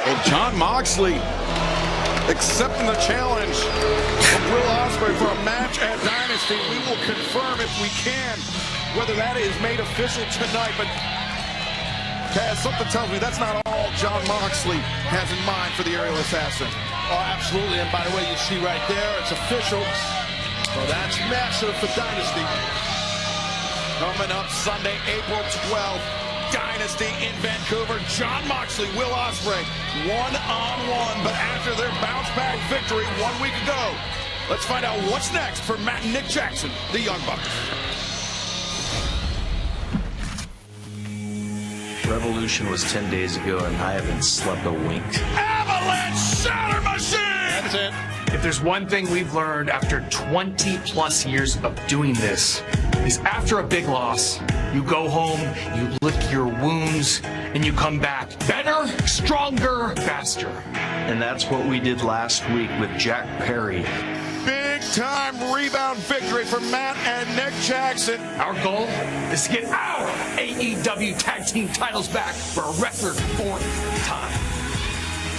Well, Jon Moxley accepting the challenge from Will Ospreay for a match at Dynasty. We will confirm if we can whether that is made official tonight. But Kaz, something tells me that's not all Jon Moxley has in mind for the Aerial Assassin. Oh, absolutely. And by the way, you see right there, it's official. So that's massive for Dynasty. Coming up Sunday, April 12th, Dynasty in Vancouver. Jon Moxley, Will Ospreay, one-on-one. But after their bounce-back victory 1 week ago, let's find out what's next for Matt and Nick Jackson, the Young Bucks. Revolution was 10 days ago, and I haven't slept a wink. Avalanche Shatter Machine! That's it. If there's one thing we've learned after 20 plus years of doing this, is after a big loss, you go home, you lick your wounds, and you come back better, stronger, faster. And that's what we did last week with Jack Perry. Big-time rebound victory for Matt and Nick Jackson. Our goal is to get our AEW Tag Team titles back for a record 4th time.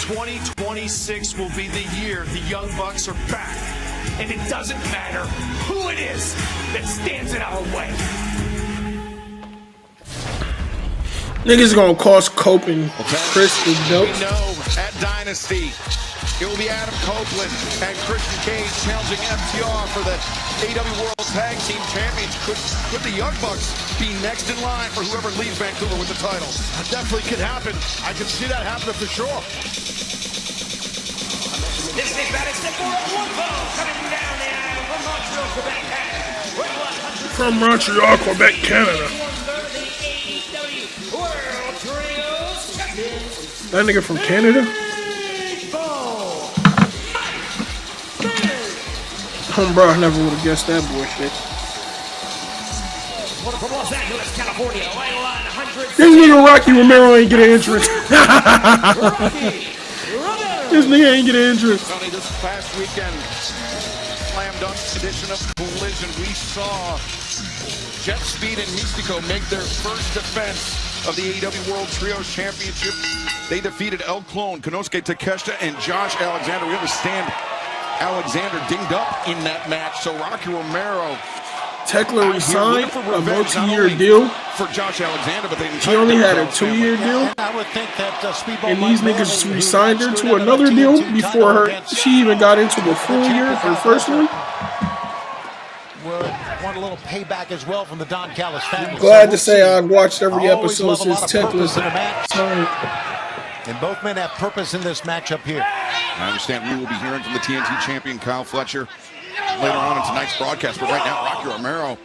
2026 will be the year the Young Bucks are back. And it doesn't matter who it is that stands in our way. Niggas gonna cost Cope and Chris the dope. We know at Dynasty, it will be Adam Copeland and Christian Cage challenging FTR for the AEW World Tag Team Championship. Could the Young Bucks be next in line for whoever leaves Vancouver with the title? That definitely could happen. I can see that happening for sure. This is batting step for one ball coming down the aisle from Montreal, Quebec, Canada. From Montreal, Quebec, Canada. That nigga from Canada? Bro, I never would have guessed that bullshit. From Los Angeles, California, This nigga Rocky Romero ain't get an entrance. This nigga ain't get an entrance. Tony, this past weekend, slam dunk edition of Collision, we saw Jet Speed and Mystico make their first defense of the AEW World Trios Championship. They defeated El Clone, Konosuke Takeshita, and Josh Alexander. We understand Alexander dinged up in that match, so Rocky Romero Tekla resigned a multi-year deal. For Josh Alexander, but he only had a 2-year deal. And I would think that And these niggas resigned her to another deal before she even got into a full year, her first one. Want a little payback as well from the Don Callis family. Glad to say I've watched every episode since Tekla's time. And both men have purpose in this matchup here. I understand we will be hearing from the TNT champion Kyle Fletcher later on in tonight's broadcast, but right now Rocky Romero,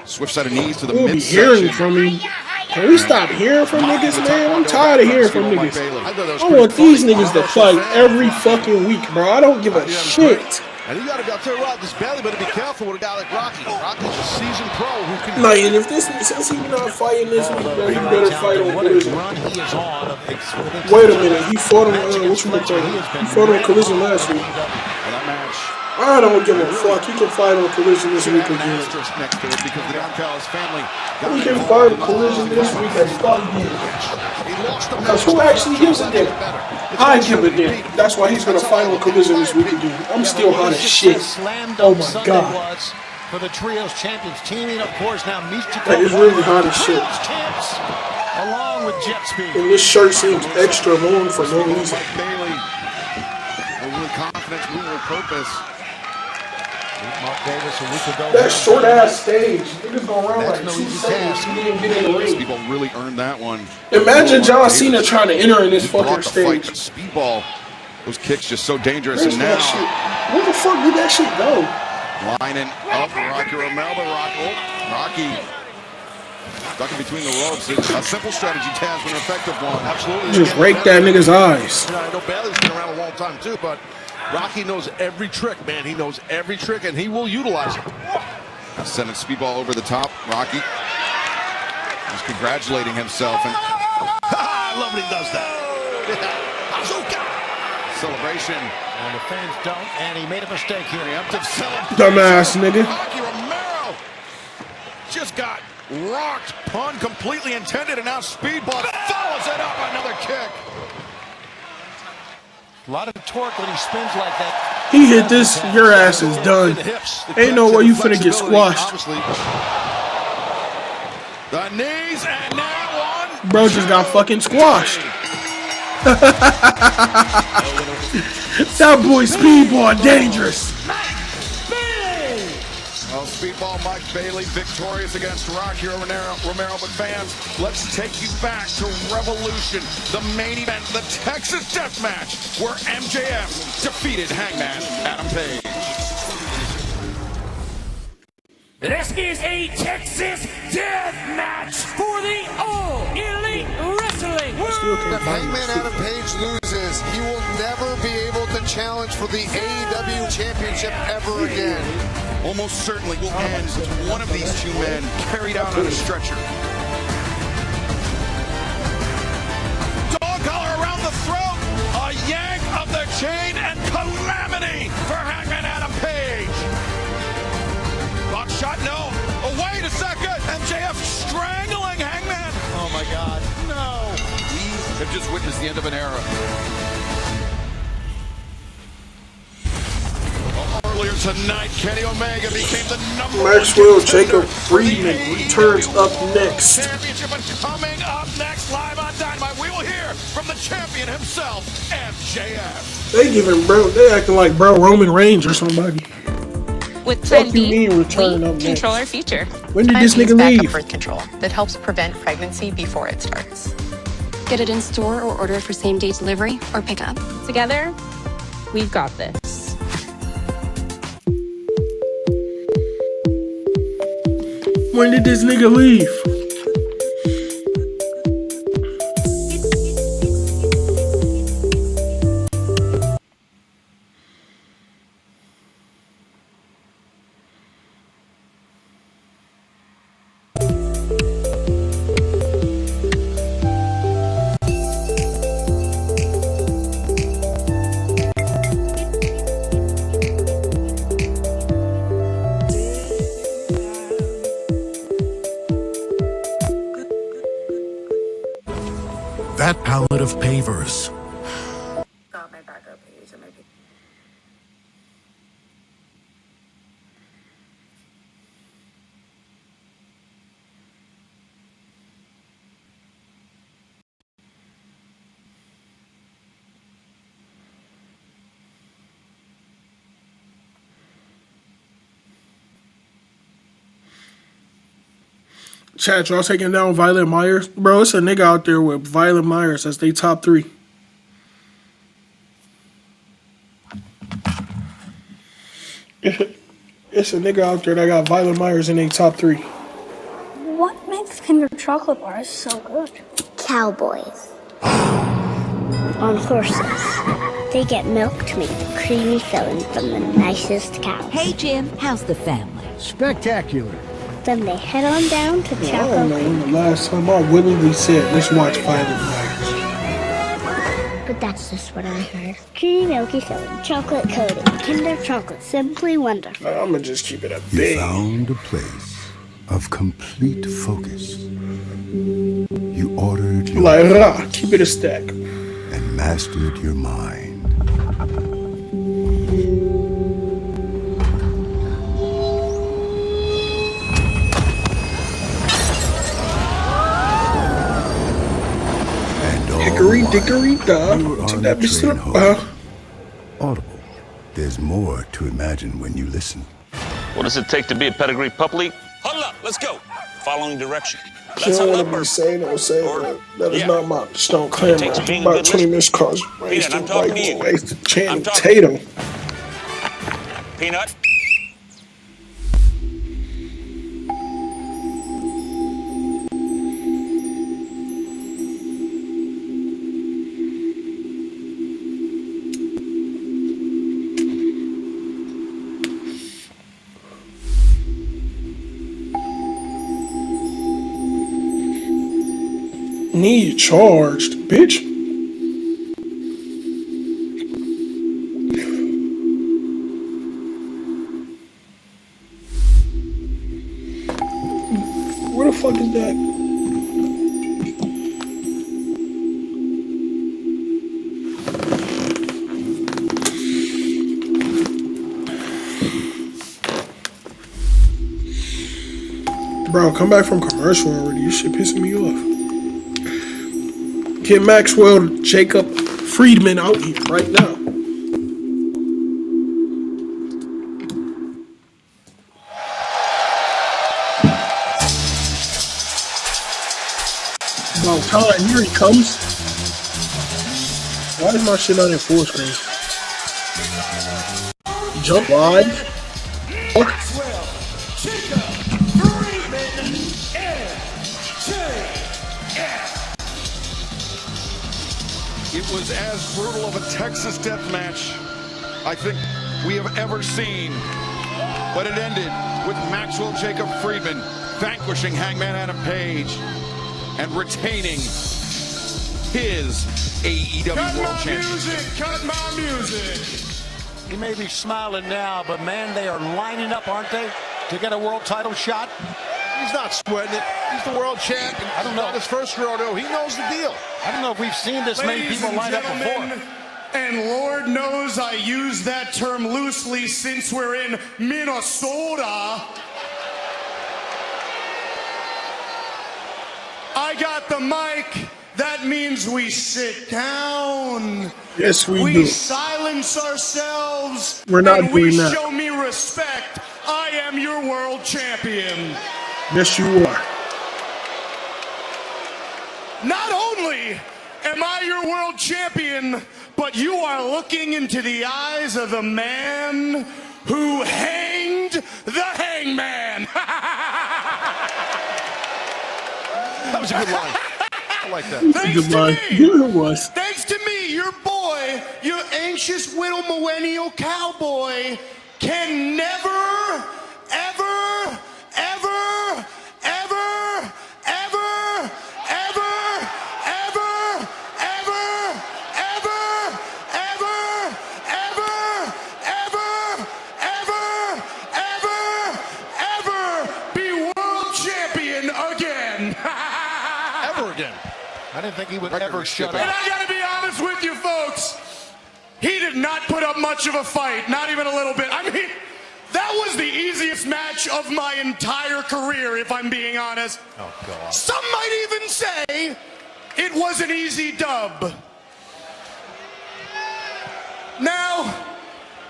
swift set of knees to the midsection. We'll be hearing from him. Can we stop hearing from niggas, man? I'm tired of hearing from niggas. I want these niggas to fight every fucking week, bro. I don't give a shit. And you gotta tell you what, this Bailey better be careful with a guy like Rocky. Rocky's a seasoned pro who can. Like, and if this, since he's not fighting this week, bro, he better fight on Collision. Wait a minute, he fought on he fought on Collision last week. I don't give a fuck. He can fight on Collision this week again. He can fight on Collision this week and fuck him. Because who actually gives a damn? I give a damn. That's why he's gonna fight on Collision this week again. I'm still hot as shit. Oh my god. For the trios champions teaming, of course, now Michiko. That is really hot as shit. Along with Jet Speed. And this shirt seems extra long for no reason. Bailey, with confidence, moving with purpose. Mark Davis a week ago. That short ass stage. Niggas go around like 2 seconds. He didn't get in the ring. Speedball really earned that one. Imagine John Cena trying to enter in this fucking stage. Speedball, those kicks just so dangerous. And now, where the fuck did that shit go? Lining up Rocky Romero, but Rocky stuck in between the ropes. It's a simple strategy, Taz, but an effective one. Absolutely. Just rake that nigga's eyes. I know Bailey's been around a long time too, but Rocky knows every trick, man. He knows every trick, and he will utilize it. Sending Speedball over the top. Rocky is congratulating himself. And I love when he does that. Celebration. And the fans don't, and he made a mistake here. Dumbass nigga. Rocky Romero just got rocked. Pun completely intended, and now Speedball follows it up. Another kick. A lot of torque when he spins like that. He hit this, your ass is done. Ain't no way you finna get squashed. The knees, and now one. Bro just got fucking squashed. That boy Speedball dangerous. Well, Speedball Mike Bailey victorious against Rocky Romero. But fans, let's take you back to Revolution, the main event, the Texas Death Match, where MJF defeated Hangman Adam Page. This is a Texas Death Match for the All Elite Wrestling World. If Hangman Adam Page loses, he will never be able to challenge for the AEW Championship ever again. Almost certainly will end with one of these two men carried out on a stretcher. Dog collar around the throat, a yank of the chain, and calamity for Hangman Adam Page. Buckshot, no. Oh, wait a second. MJF strangling Hangman. Oh, my God. No. We have just witnessed the end of an era. Earlier tonight, Kenny Omega became the #1 Maxwell Jacob Friedman returns up next. Championship, and coming up next live on Dynamite, we will hear from the champion himself, MJF. They acting like bro Roman Reigns or somebody. With Plan B, we control our future. When did this nigga backup leave? Birth control that helps prevent pregnancy before it starts. Get it in store or order it for same-day delivery or pickup. Together, we've got this. When did this nigga leave? That palette of pavers. Got my backup page and my Chat, y'all taking down Violet Myers? Bro, it's a nigga out there with Violet Myers as they top 3. It's a nigga out there that got Violet Myers in their top 3. What makes Kinder chocolate bars so good? Cowboys. On horses. They get milk to make the creamy filling from the nicest cows. Hey, Jim, how's the family? Spectacular. Then they head on down to I don't Choco. know when the last time I willingly said, let's watch Violet Myers. But that's just what I heard. Creamy, milky filling, chocolate coating, Kinder chocolate, simply wonderful. I'm gonna just keep it a You big. found a place of complete focus. You ordered your Like, keep it a stack. and mastered your mind. Hickory dickory dock. Take that bitch to the Audible. There's more to imagine when you listen. What does it take to be a pedigree pup league? Huddle up, let's go. Following direction. She don't want to be saying or saying that is not my stone claim. About 20 missed calls. Raised I'm to talking white to you. boys to Channing I'm talking- Tatum. Peanut. Need charged, bitch. Where the fuck is that? Bro, come back from commercial already. This shit pissing me off. Get Maxwell Jacob Friedman out here right now. About time, here he comes. Why is my shit not in full screen? Jump live. It was as brutal of a Texas death match I think we have ever seen. But it ended with Maxwell Jacob Friedman vanquishing Hangman Adam Page and retaining his AEW World Championship. Cut my music. He may be smiling now, but man, they are lining up, aren't they, to get a world title shot? He's not sweating it. He's the world champ. I don't know. Not his first rodeo. He knows the deal. I don't know if we've seen this many people line up before. And Lord knows I use that term loosely since we're in Minnesota. I got the mic. That means we sit down. Yes, we do. We silence ourselves. We're not and we doing that. show me respect. I am your world champion. Yes, you are. Not only am I your world champion, but you are looking into the eyes of the man who hanged the hangman. That was a good line. I like that. Thanks to me. It was. Thanks to me, your boy, your anxious little millennial cowboy, can never, ever, ever, ever, ever, ever, ever, ever, ever, ever, ever, ever, ever, ever be world champion again. Ever again. I didn't think he would ever shut And up. I gotta be honest with you folks, he did not put up much of a fight, not even a little bit. I mean, that was the easiest match of my entire career, if I'm being honest. Oh, God. Some might even say it was an easy dub. Now,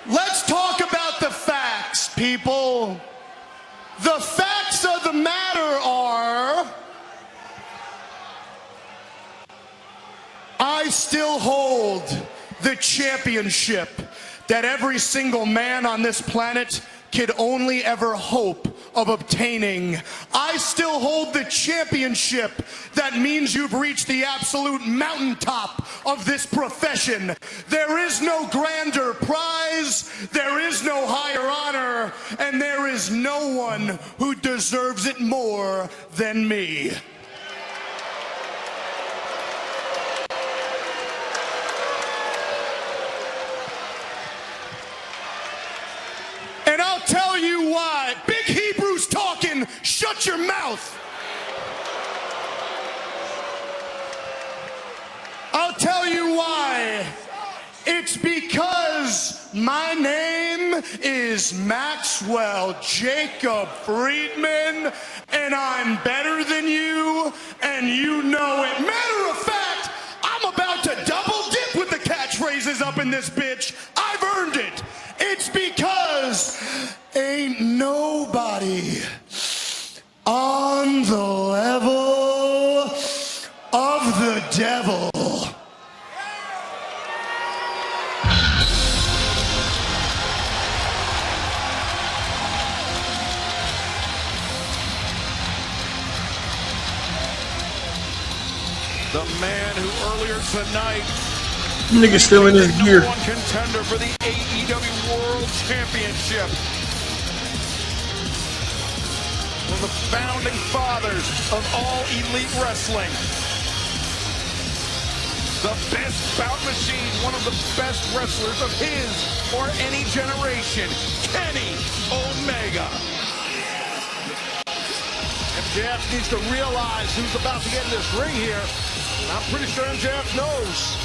let's talk about the facts, people. The facts of the matter are still hold the championship that every single man on this planet could only ever hope of obtaining. I still hold the championship that means you've reached the absolute mountaintop of this profession. There is no grander prize, there is no higher honor, and there is no one who deserves it more than me. And I'll tell you why. Big Hebrew's talking. Shut your mouth. I'll tell you why. It's because my name is Maxwell Jacob Friedman, and I'm better than you, and you know it. Matter of fact, I'm about to double dip with the catchphrases up in this bitch. I've earned it. It's because ain't nobody on the level of the devil. The man who earlier tonight nigga still in his gear. One contender for the AEW World Championship. One of the founding fathers of all elite wrestling. The best bout machine, one of the best wrestlers of his or any generation, Kenny Omega. MJF needs to realize who's about to get in this ring here. And I'm pretty sure MJF knows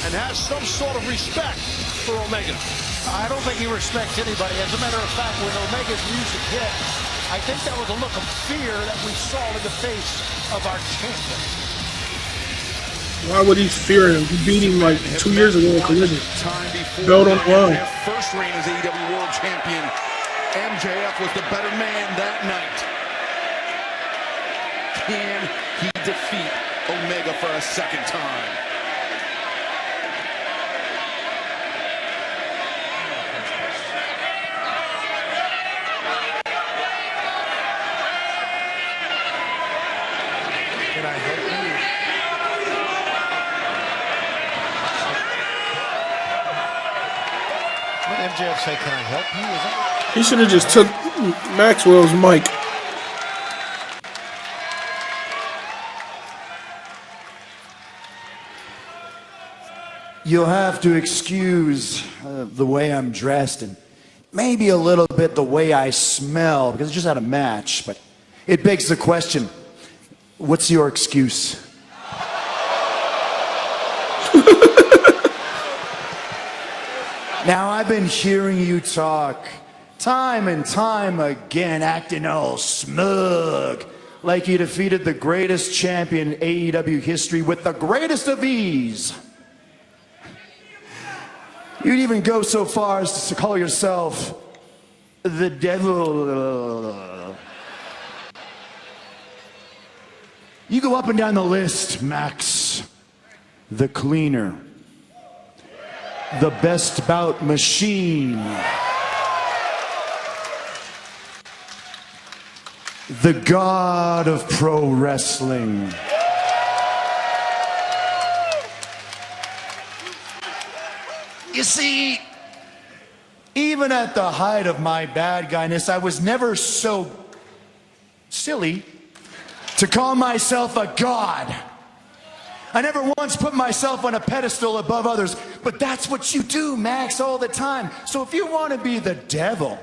and has some sort of respect for Omega. I don't think he respects anybody. As a matter of fact, when Omega's music hit, I think that was a look of fear that we saw in the face of our champion. Why would he fear him? He beat him like 2 years ago in Collision. Belt on the line. First reign as AEW World Champion. MJF was the better man that night. Can he defeat Omega for a second time? Can I help you? What did MJF say? Can I help you? Is that... He should have just took Maxwell's mic. You'll have to excuse the way I'm dressed and maybe a little bit the way I smell because I just had a match, but it begs the question, what's your excuse? Now, I've been hearing you talk time and time again, acting all smug, like you defeated the greatest champion in AEW history with the greatest of ease. You'd even go so far as to call yourself the devil. You go up and down the list, Max. The cleaner. The best bout machine. The god of pro wrestling. You see, even at the height of my bad guyness, I was never so silly to call myself a god. I never once put myself on a pedestal above others, but that's what you do, Max, all the time. So if you want to be the devil,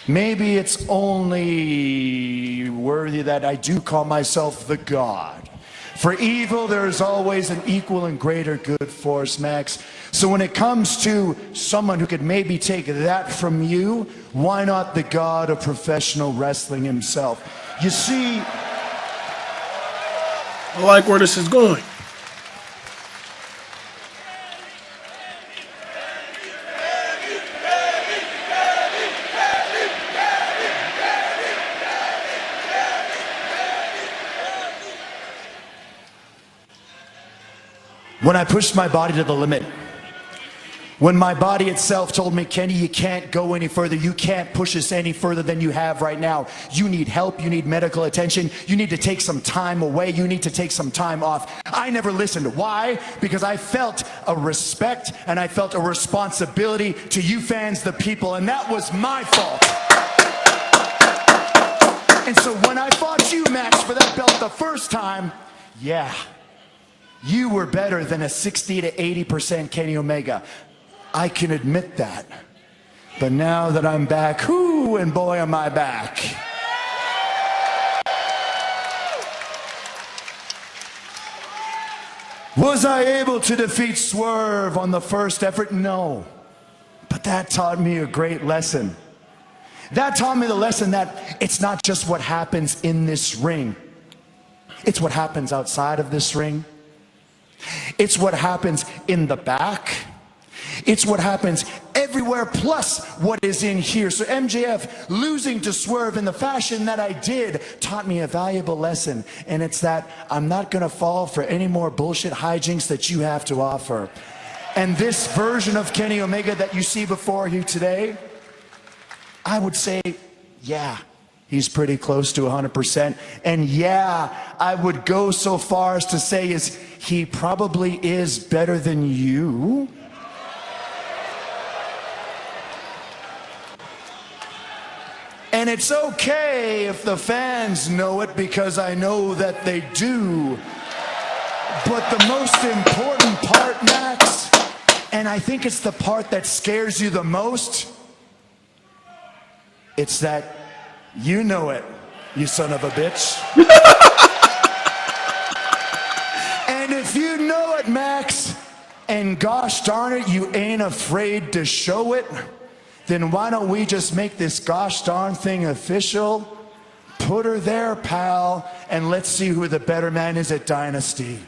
maybe it's only worthy that I do call myself the god. For evil, there is always an equal and greater good force, Max. So when it comes to someone who could maybe take that from you, why not the god of professional wrestling himself? You see, I like where this is going. When I pushed my body to the limit. When my body itself told me, Kenny, you can't go any further. You can't push us any further than you have right now. You need help. You need medical attention. You need to take some time away. You need to take some time off. I never listened. Why? Because I felt a respect and I felt a responsibility to you fans, the people, and that was my fault. And so when I fought you, Max, for that belt the first time, yeah, you were better than a 60 to 80% Kenny Omega. I can admit that. But now that I'm back, whoo, and boy am I back. Was I able to defeat Swerve on the first effort? No. But that taught me a great lesson. That taught me the lesson that it's not just what happens in this ring. It's what happens outside of this ring. It's what happens in the back. It's what happens everywhere, plus what is in here. So MJF losing to Swerve in the fashion that I did taught me a valuable lesson. And it's that I'm not going to fall for any more bullshit hijinks that you have to offer. And this version of Kenny Omega that you see before you today, I would say, yeah, he's pretty close to 100%. And yeah, I would go so far as to say he probably is better than you. And it's okay if the fans know it, because I know that they do. But the most important part, Max, and I think it's the part that scares you the most, it's that you know it, you son of a bitch. And if you know it, Max, and gosh darn it, you ain't afraid to show it, then why don't we just make this gosh darn thing official? Put her there, pal, and let's see who the better man is at Dynasty.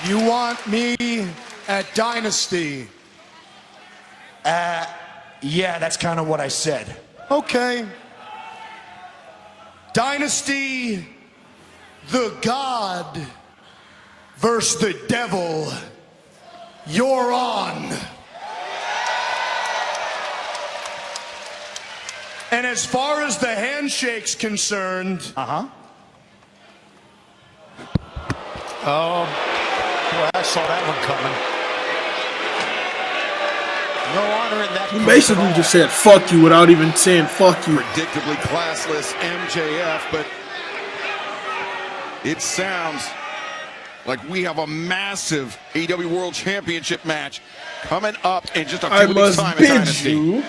You want me at Dynasty? Yeah, that's kind of what I said. Okay. Dynasty, the God versus the devil. You're on. And as far as the handshake's concerned, Oh, boy, I saw that one coming. No honor in that. He basically just said fuck you without even saying fuck you. Predictably classless MJF, but it sounds like we have a massive AEW World Championship match coming up in just a few weeks' time at Dynasty.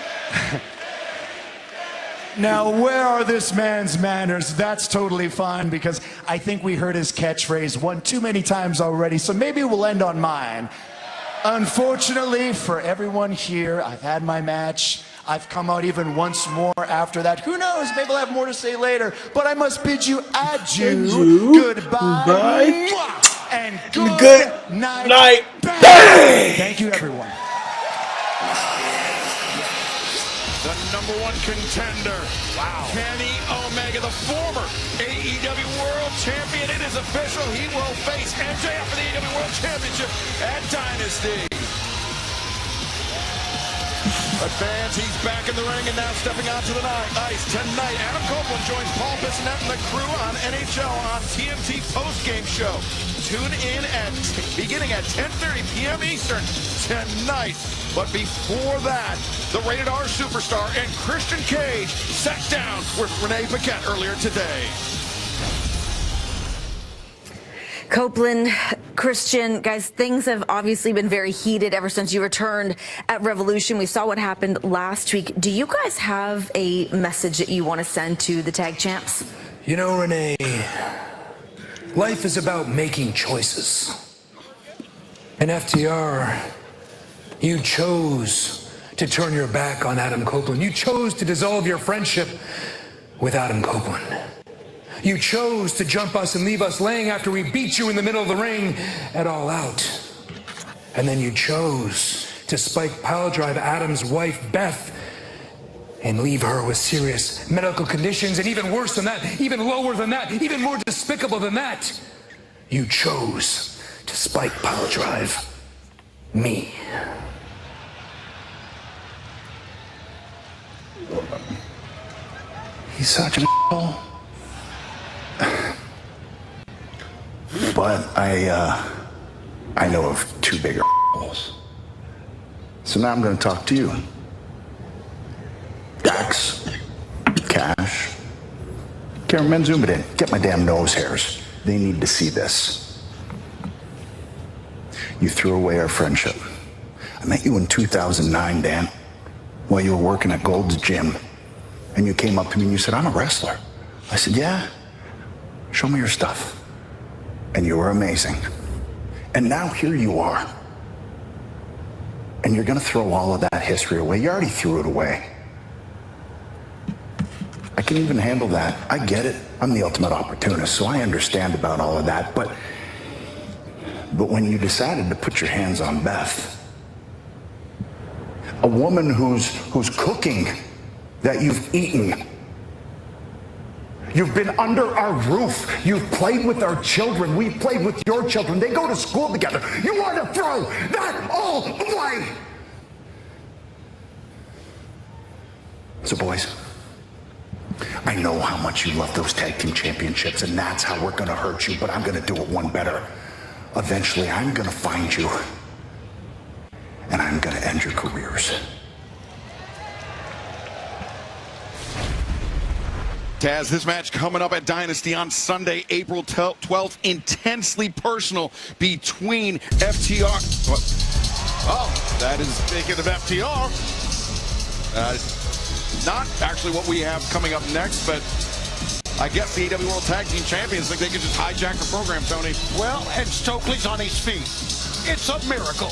Now, where are this man's manners? That's totally fine, because I think we heard his catchphrase one too many times already, so maybe we'll end on mine. Unfortunately for everyone here, I've had my match. I've come out even once more after that. Who knows? Maybe we'll have more to say later. But I must bid you adieu. Goodbye. And good night. Bang. Thank you, everyone. The #1 contender, Kenny Omega, the former AEW World Champion. It is official. He will face MJF for the AEW World Championship at Dynasty. But fans, he's back in the ring and now stepping onto the ice. Tonight, Adam Copeland joins Paul Bissonnette and the crew on NHL on TNT postgame show. Tune in beginning at 10:30 p.m. Eastern tonight. But before that, the Rated R superstar and Christian Cage sat down with Renee Paquette earlier today. Copeland, Christian, guys, things have obviously been very heated ever since you returned at Revolution. We saw what happened last week. Do you guys have a message that you want to send to the tag champs? You know, Renee, life is about making choices. And FTR, you chose to turn your back on Adam Copeland. You chose to dissolve your friendship with Adam Copeland. You chose to jump us and leave us laying after we beat you in the middle of the ring at All Out. And then you chose to spike piledrive Adam's wife, Beth, and leave her with serious medical conditions, and even worse than that, even lower than that, even more despicable than that, You chose to spike pile drive me. He's such an asshole. But I know of two bigger assholes. So now I'm going to talk to you. Dax, Cash, cameraman, zoom it in. Get my damn nose hairs. They need to see this. You threw away our friendship. I met you in 2009, Dan, while you were working at Gold's Gym. And you came up to me and you said, I'm a wrestler. I said, yeah? Show me your stuff. And you were amazing. And now here you are. And you're going to throw all of that history away. You already threw it away. I can even handle that. I get it. I'm the ultimate opportunist, so I understand about all of that. But when you decided to put your hands on Beth, a woman who's cooking that you've eaten, you've been under our roof, you've played with our children, we played with your children, they go to school together, you want to throw that all away! So boys, I know how much you love those tag team championships, and that's how we're going to hurt you, but I'm going to do it one better. Eventually, I'm going to find you, and I'm going to end your careers. Taz, this match coming up at Dynasty on Sunday, April 12th, intensely personal between FTR. Oh, that is speaking of FTR. Not actually what we have coming up next, but I guess the AEW World Tag Team Champions think they could just hijack the program, Tony. Well, and Stokely's on his feet. It's a miracle.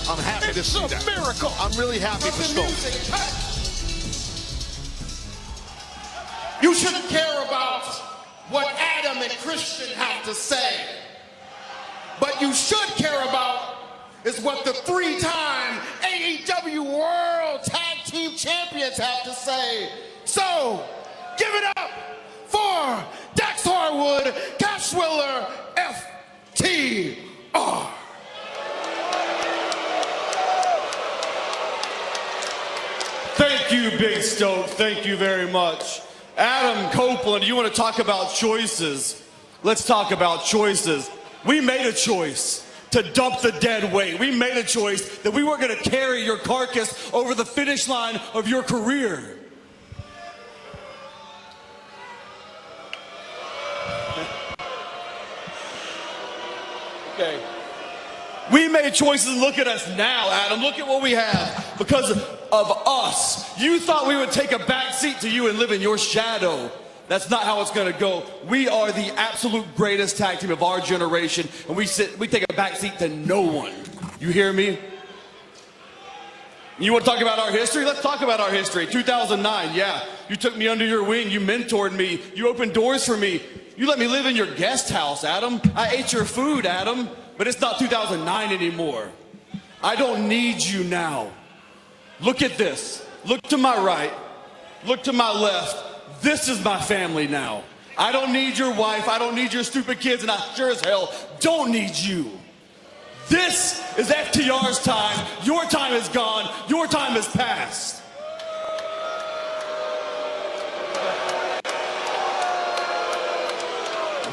I'm happy to see that. It's a miracle. I'm really happy for Stokely. You shouldn't care about what Adam and Christian have to say. But you should care about is what the three-time AEW World Tag Team Champions have to say. So, give it up for Dax Harwood, Cash Wheeler, FTR. Thank you, Big Stoke. Thank you very much. Adam Copeland, you want to talk about choices? Let's talk about choices. We made a choice to dump the dead weight. We made a choice that we weren't going to carry your carcass over the finish line of your career. Okay. We made choices, and look at us now, Adam. Look at what we have. Because of us, you thought we would take a back seat to you and live in your shadow. That's not how it's going to go. We are the absolute greatest tag team of our generation, and we take a back seat to no one. You hear me? You want to talk about our history? Let's talk about our history. 2009, yeah. You took me under your wing. You mentored me. You opened doors for me. You let me live in your guest house, Adam. I ate your food, Adam. But it's not 2009 anymore. I don't need you now. Look at this. Look to my right. Look to my left. This is my family now. I don't need your wife. I don't need your stupid kids. And I sure as hell don't need you. This is FTR's time. Your time is gone. Your time is past.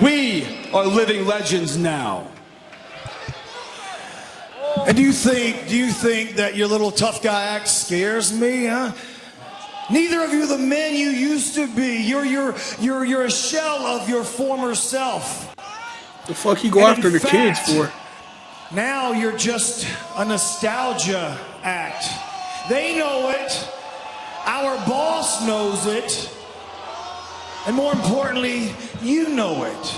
We are living legends now. And do you think that your little tough guy act scares me, huh? Neither of you the men you used to be. You're a shell of your former self. The fuck you go after the kids for? Now you're just a nostalgia act. They know it. Our boss knows it. And more importantly, you know it.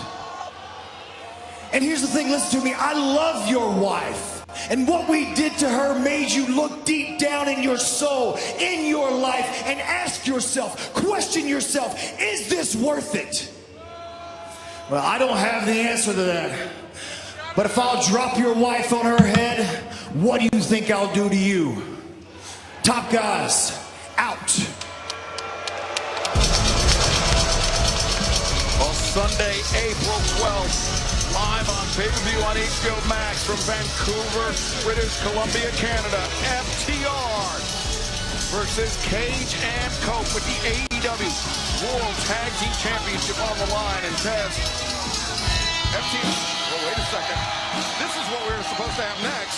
And here's the thing, listen to me. I love your wife. And what we did to her made you look deep down in your soul, in your life, and ask yourself, question yourself, is this worth it? Well, I don't have the answer to that. But if I'll drop your wife on her head, what do you think I'll do to you? Top guys, out. On Sunday, April 12th, Live on pay-per-view on HBO Max from Vancouver, British Columbia, Canada. FTR versus Cage and Cope with the AEW World Tag Team Championship on the line. And Taz, FTR, well, wait a second. This is what we were supposed to have next.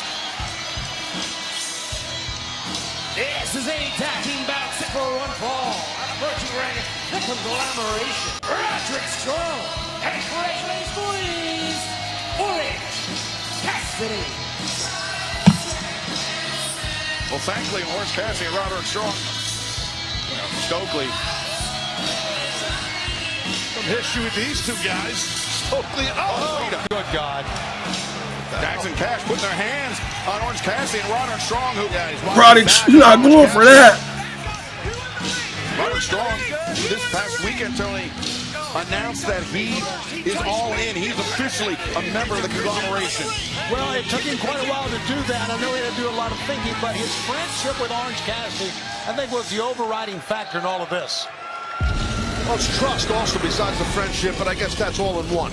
This is a tag team bout set for one fall. Approaching ring, the conglomeration. Roderick Strong and freshly squeezed Orange Cassidy. Well, thankfully, Orange Cassidy and Roderick Strong. Stokely. Some history with these two guys. Stokely. Oh, good God. Dax and Cash putting their hands on Orange Cassidy and Roderick Strong, who Roderick's not going for that. Roderick Strong this past weekend, Tony, announced that he is all in. He's officially a member of the conglomeration. Well, it took him quite a while to do that. I know he had to do a lot of thinking, but his friendship with Orange Cassidy, I think, was the overriding factor in all of this. Well, it's trust also besides the friendship, but I guess that's all in one.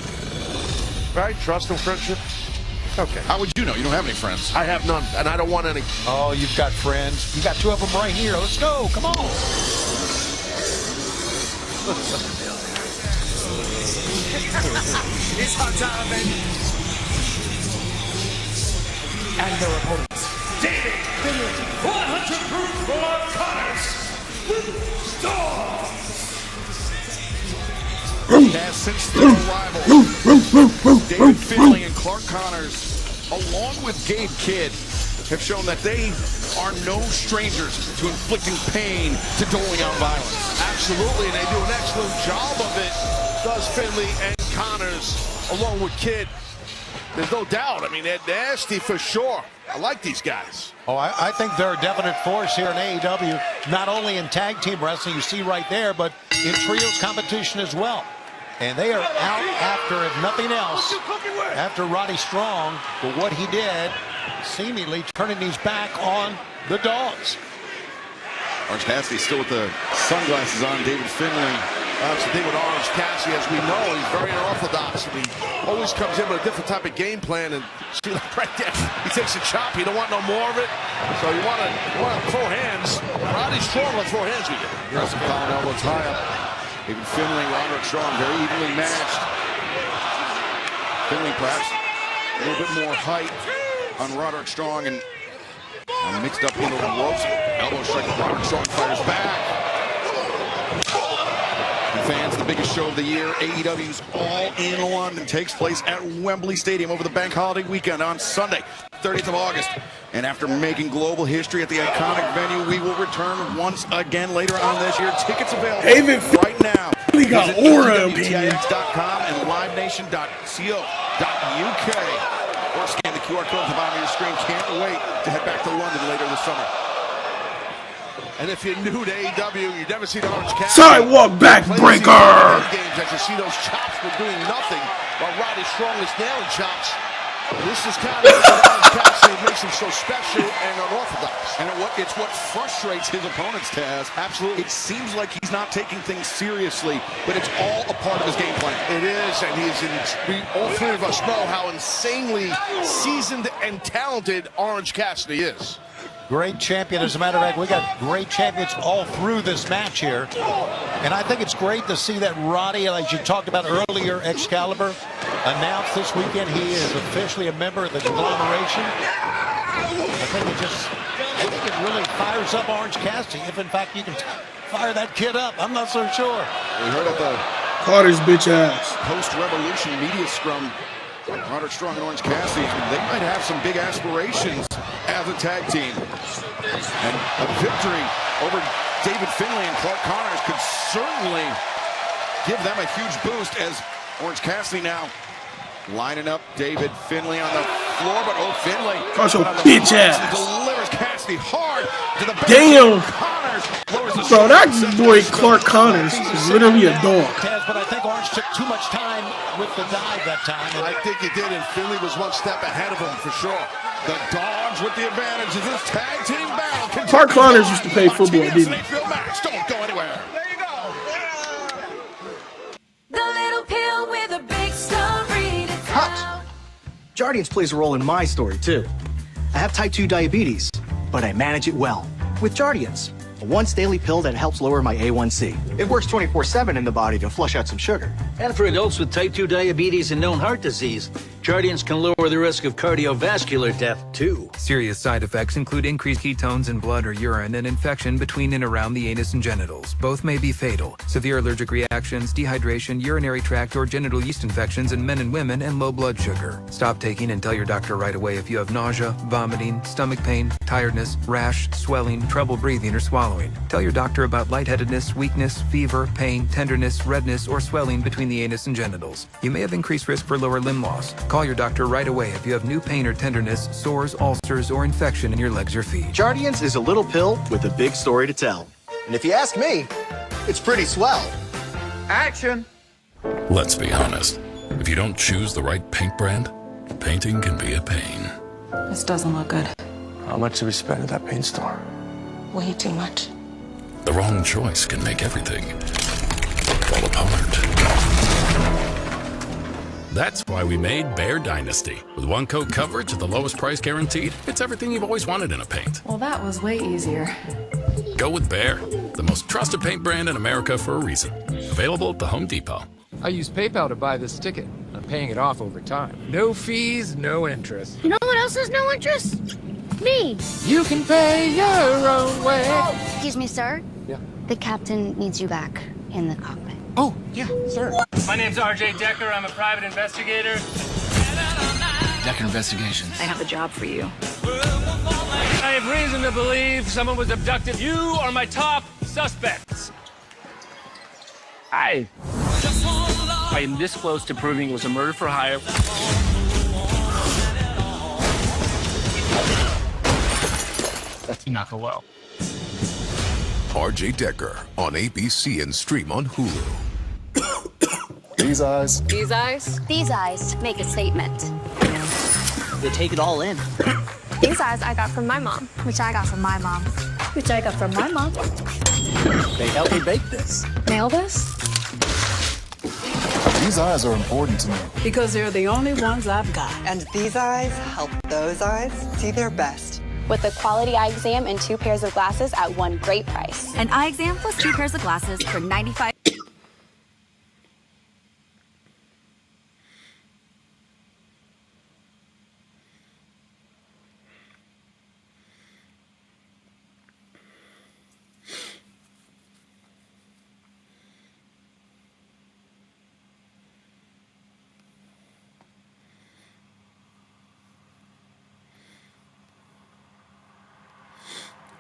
Right? Trust and friendship? Okay. How would you know? You don't have any friends. I have none, and I don't want any. Oh, you've got friends. You got two of them right here. Let's go. Come on. It's hot time, baby. And their opponents, David Finley, 100 proof blood Connors, As since their arrival, David Finley and Clark Connors, along with Gabe Kidd, have shown that they are no strangers to inflicting pain, to doling out violence. Absolutely, and they do an excellent job of it, does Finley and Connors, along with Kidd. There's no doubt. I mean, they're nasty for sure. I like these guys. Oh, I think they're a definite force here in AEW, not only in tag team wrestling, you see right there, but in trios competition as well. And they are out after, if nothing else, after Roddy Strong for what he did, seemingly turning his back on the Dogs. Orange Cassidy still with the sunglasses on. David Finley. That's the thing with Orange Cassidy, as we know, he's very unorthodox. And he always comes in with a different type of game plan. And see, like right there, he takes a chop. You don't want no more of it. So you want to throw hands. Roddy Strong will throw hands with you. Here's some collar elbows high up. David Finley, Roderick Strong, very evenly matched. Finley perhaps a little bit more height on Roderick Strong and mixed up into the ropes. Elbow strike. Roderick Strong fires back. And fans, the biggest show of the year, AEW's All in London, takes place at Wembley Stadium over the bank holiday weekend on Sunday, 30th of August. And after making global history at the iconic venue, we will return once again later on this year. Tickets available right now. We got aura up here. TIX.com and liveNation.co.uk. Or scan the QR code at the bottom of your screen. Can't wait to head back to London later this summer. And if you're new to AEW, you've never seen Orange Cassidy. Sidewalk backbreaker. Games that you see those chops were doing nothing while Roddy Strong is nailing chops. This is kind of what Orange Cassidy makes him so special and unorthodox. And it's what frustrates his opponents, Taz. Absolutely. It seems like he's not taking things seriously, but it's all a part of his game plan. It is, and all three of us know how insanely seasoned and talented Orange Cassidy is. Great champion. As a matter of fact, we got great champions all through this match here. And I think it's great to see that Roddy, like you talked about earlier, Excalibur, announced this weekend he is officially a member of the conglomeration. I think it really fires up Orange Cassidy, if in fact you can fire that kid up. I'm not so sure. We heard at the Carter's bitch ass post-revolution media scrum, Roderick Strong and Orange Cassidy, they might have some big aspirations as a tag team. And a victory over David Finley and Clark Connors could certainly give them a huge boost, as Orange Cassidy now lining up David Finley on the floor, but Finley bitch ass delivers Cassidy hard to the back. Damn. Connors lowers the bro, that boy Clark Connors is literally a dog. But I think Orange took too much time with the dive that time. I think he did, and Finley was one step ahead of him for sure. The Dogs with the advantage in this tag team battle. Clark Connors used to play football, didn't he? Don't go anywhere. There you go. The little pill with a big story to tell. Jardiance plays a role in my story, too. I have type 2 diabetes, but I manage it well with Jardiance, a once daily pill that helps lower my A1C. It works 24/7 in the body to flush out some sugar. And for adults with type 2 diabetes and known heart disease, Jardiance can lower the risk of cardiovascular death, too. Serious side effects include increased ketones in blood or urine and infection between and around the anus and genitals. Both may be fatal. Severe allergic reactions, dehydration, urinary tract or genital yeast infections in men and women, and low blood sugar. Stop taking and tell your doctor right away if you have nausea, vomiting, stomach pain, tiredness, rash, swelling, trouble breathing or swallowing. Tell your doctor about lightheadedness, weakness, fever, pain, tenderness, redness, or swelling between the anus and genitals. You may have increased risk for lower limb loss. Call your doctor right away if you have new pain or tenderness, sores, ulcers, or infection in your legs or feet. Jardiance is a little pill with a big story to tell. And if you ask me, it's pretty swell. Action! Let's be honest. If you don't choose the right paint brand, painting can be a pain. This doesn't look good. How much did we spend at that paint store? Way too much. The wrong choice can make everything fall apart. That's why we made Bear Dynasty. With one coat coverage at the lowest price guaranteed, it's everything you've always wanted in a paint. Well, that was way easier. Go with Bear, the most trusted paint brand in America for a reason. Available at the Home Depot. I used PayPal to buy this ticket. I'm paying it off over time. No fees, no interest. You know what else has no interest? Me. You can pay your own way. Excuse me, sir. Yeah. The captain needs you back in the cockpit. Oh, yeah, sir. My name's RJ Decker. I'm a private investigator. Decker Investigations. I have a job for you. I have reason to believe someone was abducted. You are my top suspects. I am this close to proving it was a murder for hire. That's not go well. RJ Decker on ABC and stream on Hulu. These eyes. These eyes? These eyes make a statement. They take it all in. These eyes I got from my mom, which I got from my mom, which I got from my mom. They helped me bake this. Mail this? These eyes are important to me. Because they're the only ones I've got. And these eyes help those eyes see their best. With a quality eye exam and 2 pairs of glasses at one great price. An eye exam plus 2 pairs of glasses for $95.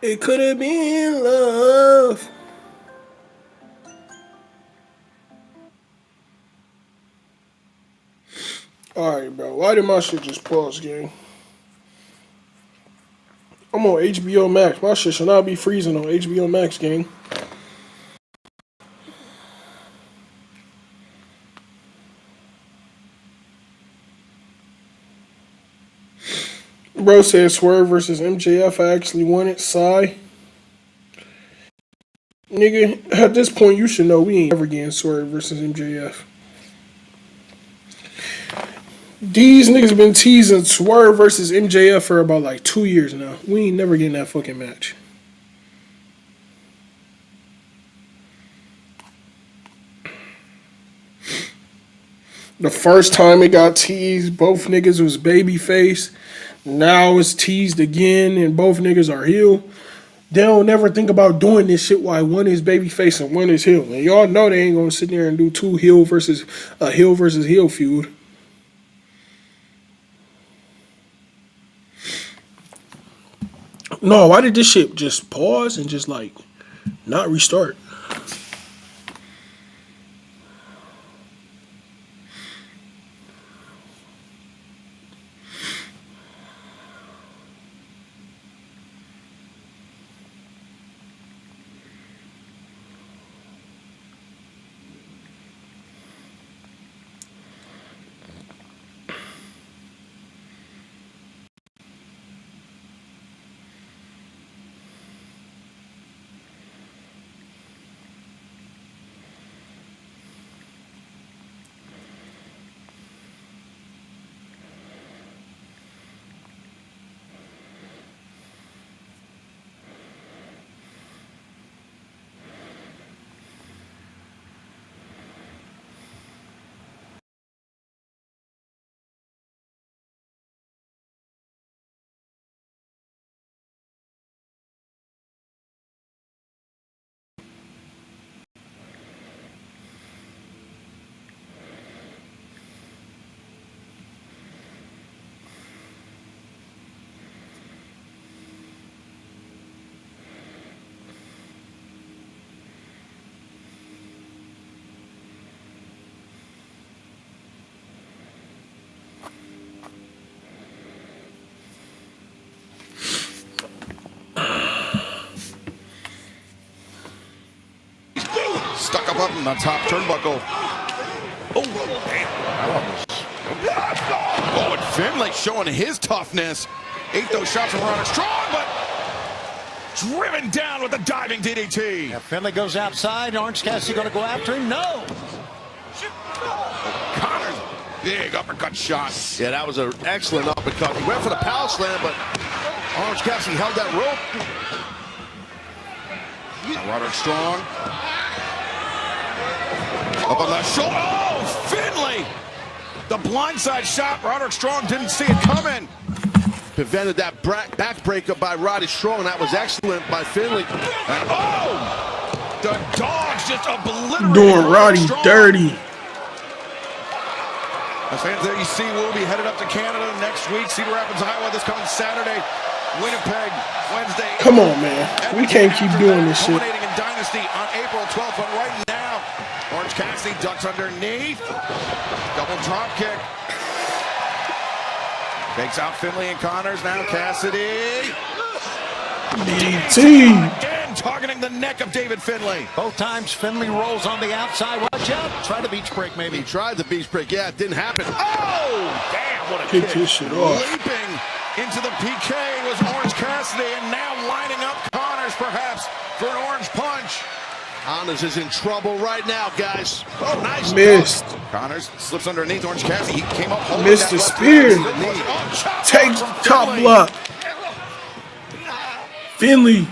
It could have been love. Alright, bro. Why did my shit just pause, gang? I'm on HBO Max. My shit should not be freezing on HBO Max, gang. Bro said Swerve versus MJF. I actually won it. Sigh. Nigga, at this point, you should know we ain't ever getting Swerve versus MJF. These niggas been teasing Swerve versus MJF for about like 2 years now. We ain't never getting that fucking match. The first time it got teased, both niggas was babyface. Now it's teased again, and both niggas are heel. They don't never think about doing this shit while one is babyface and one is heel. And y'all know they ain't gonna sit there and do two heel versus heel feud. No, why did this shit just pause and just like not restart? up in the top turnbuckle. Oh, damn. Oh, and Finlay showing his toughness. Ate those shots from Roderick Strong, but driven down with the diving DDT. Yeah, Finlay goes outside. Orange Cassidy going to go after him? No. Connors, big uppercut shot. Yeah, that was an excellent uppercut. He went for the power slam, but Orange Cassidy held that rope. Now Roderick Strong. Up on the shoulder. Oh, Finlay! The blindside shot. Roderick Strong didn't see it coming. Prevented that backbreaker by Roddy Strong. That was excellent by Finlay. And oh! The Dogs just obliterated Doing Roddy dirty. The fans there you see will be headed up to Canada next week. Cedar Rapids, Iowa this coming Saturday. Winnipeg, Wednesday. Come on, man. We can't keep doing this shit. Dominating in Dynasty on April 12th, but right now, Orange Cassidy ducks underneath. Double drop kick. Takes out Finlay and Connors. Now Cassidy. DDT. Again, targeting the neck of David Finlay. Both times Finlay rolls on the outside. Watch out. Try the beach break, maybe. He tried the beach break. Yeah, it didn't happen. Oh, damn, what a Kick kick. this shit off. Leaping into the PK was Orange Cassidy, and now lining up Connors perhaps for an orange punch. Connors is in trouble right now, guys. Oh, nice. Missed. Connors slips underneath Orange Cassidy. He came up. Missed the spear. Take top block. Finlay.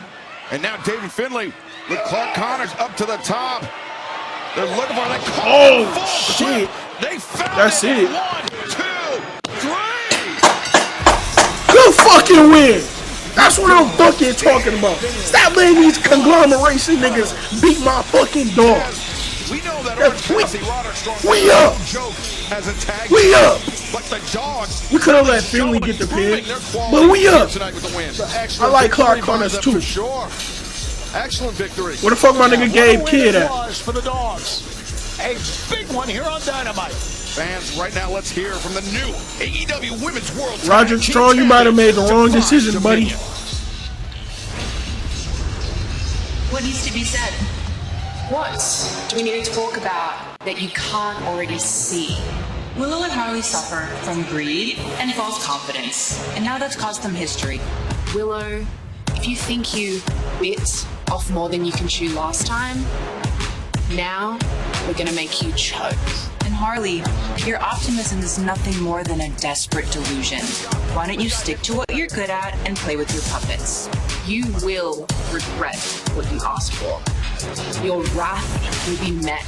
And now David Finlay with Clark Connors up to the top. They're looking for that. Oh, shit. They found That's it. 1, 2, 3. Good fucking win. That's what I'm fucking talking about. Stop letting these conglomeration niggas beat my fucking dog. We know that Orange Cassidy, Roderick Strong, we up. Joke as a tag. We up. But the Dogs. We could have let Finlay get the pin, but we up. I like Clark Connors too. Sure. Excellent victory. Where the fuck my nigga Gabe Kidd at? For the Dogs. A big one here on Dynamite. Fans, right now, let's hear from the new AEW Women's World Roderick Strong, you might have made the wrong decision, buddy. What needs to be said? What do we need to talk about that you can't already see? Willow and Harley suffer from greed and false confidence, and now that's caused them history. Willow, if you think you bit off more than you can chew last time, now we're gonna make you choke. And Harley, your optimism is nothing more than a desperate delusion. Why don't you stick to what you're good at and play with your puppets? You will regret what you asked for. Your wrath will be met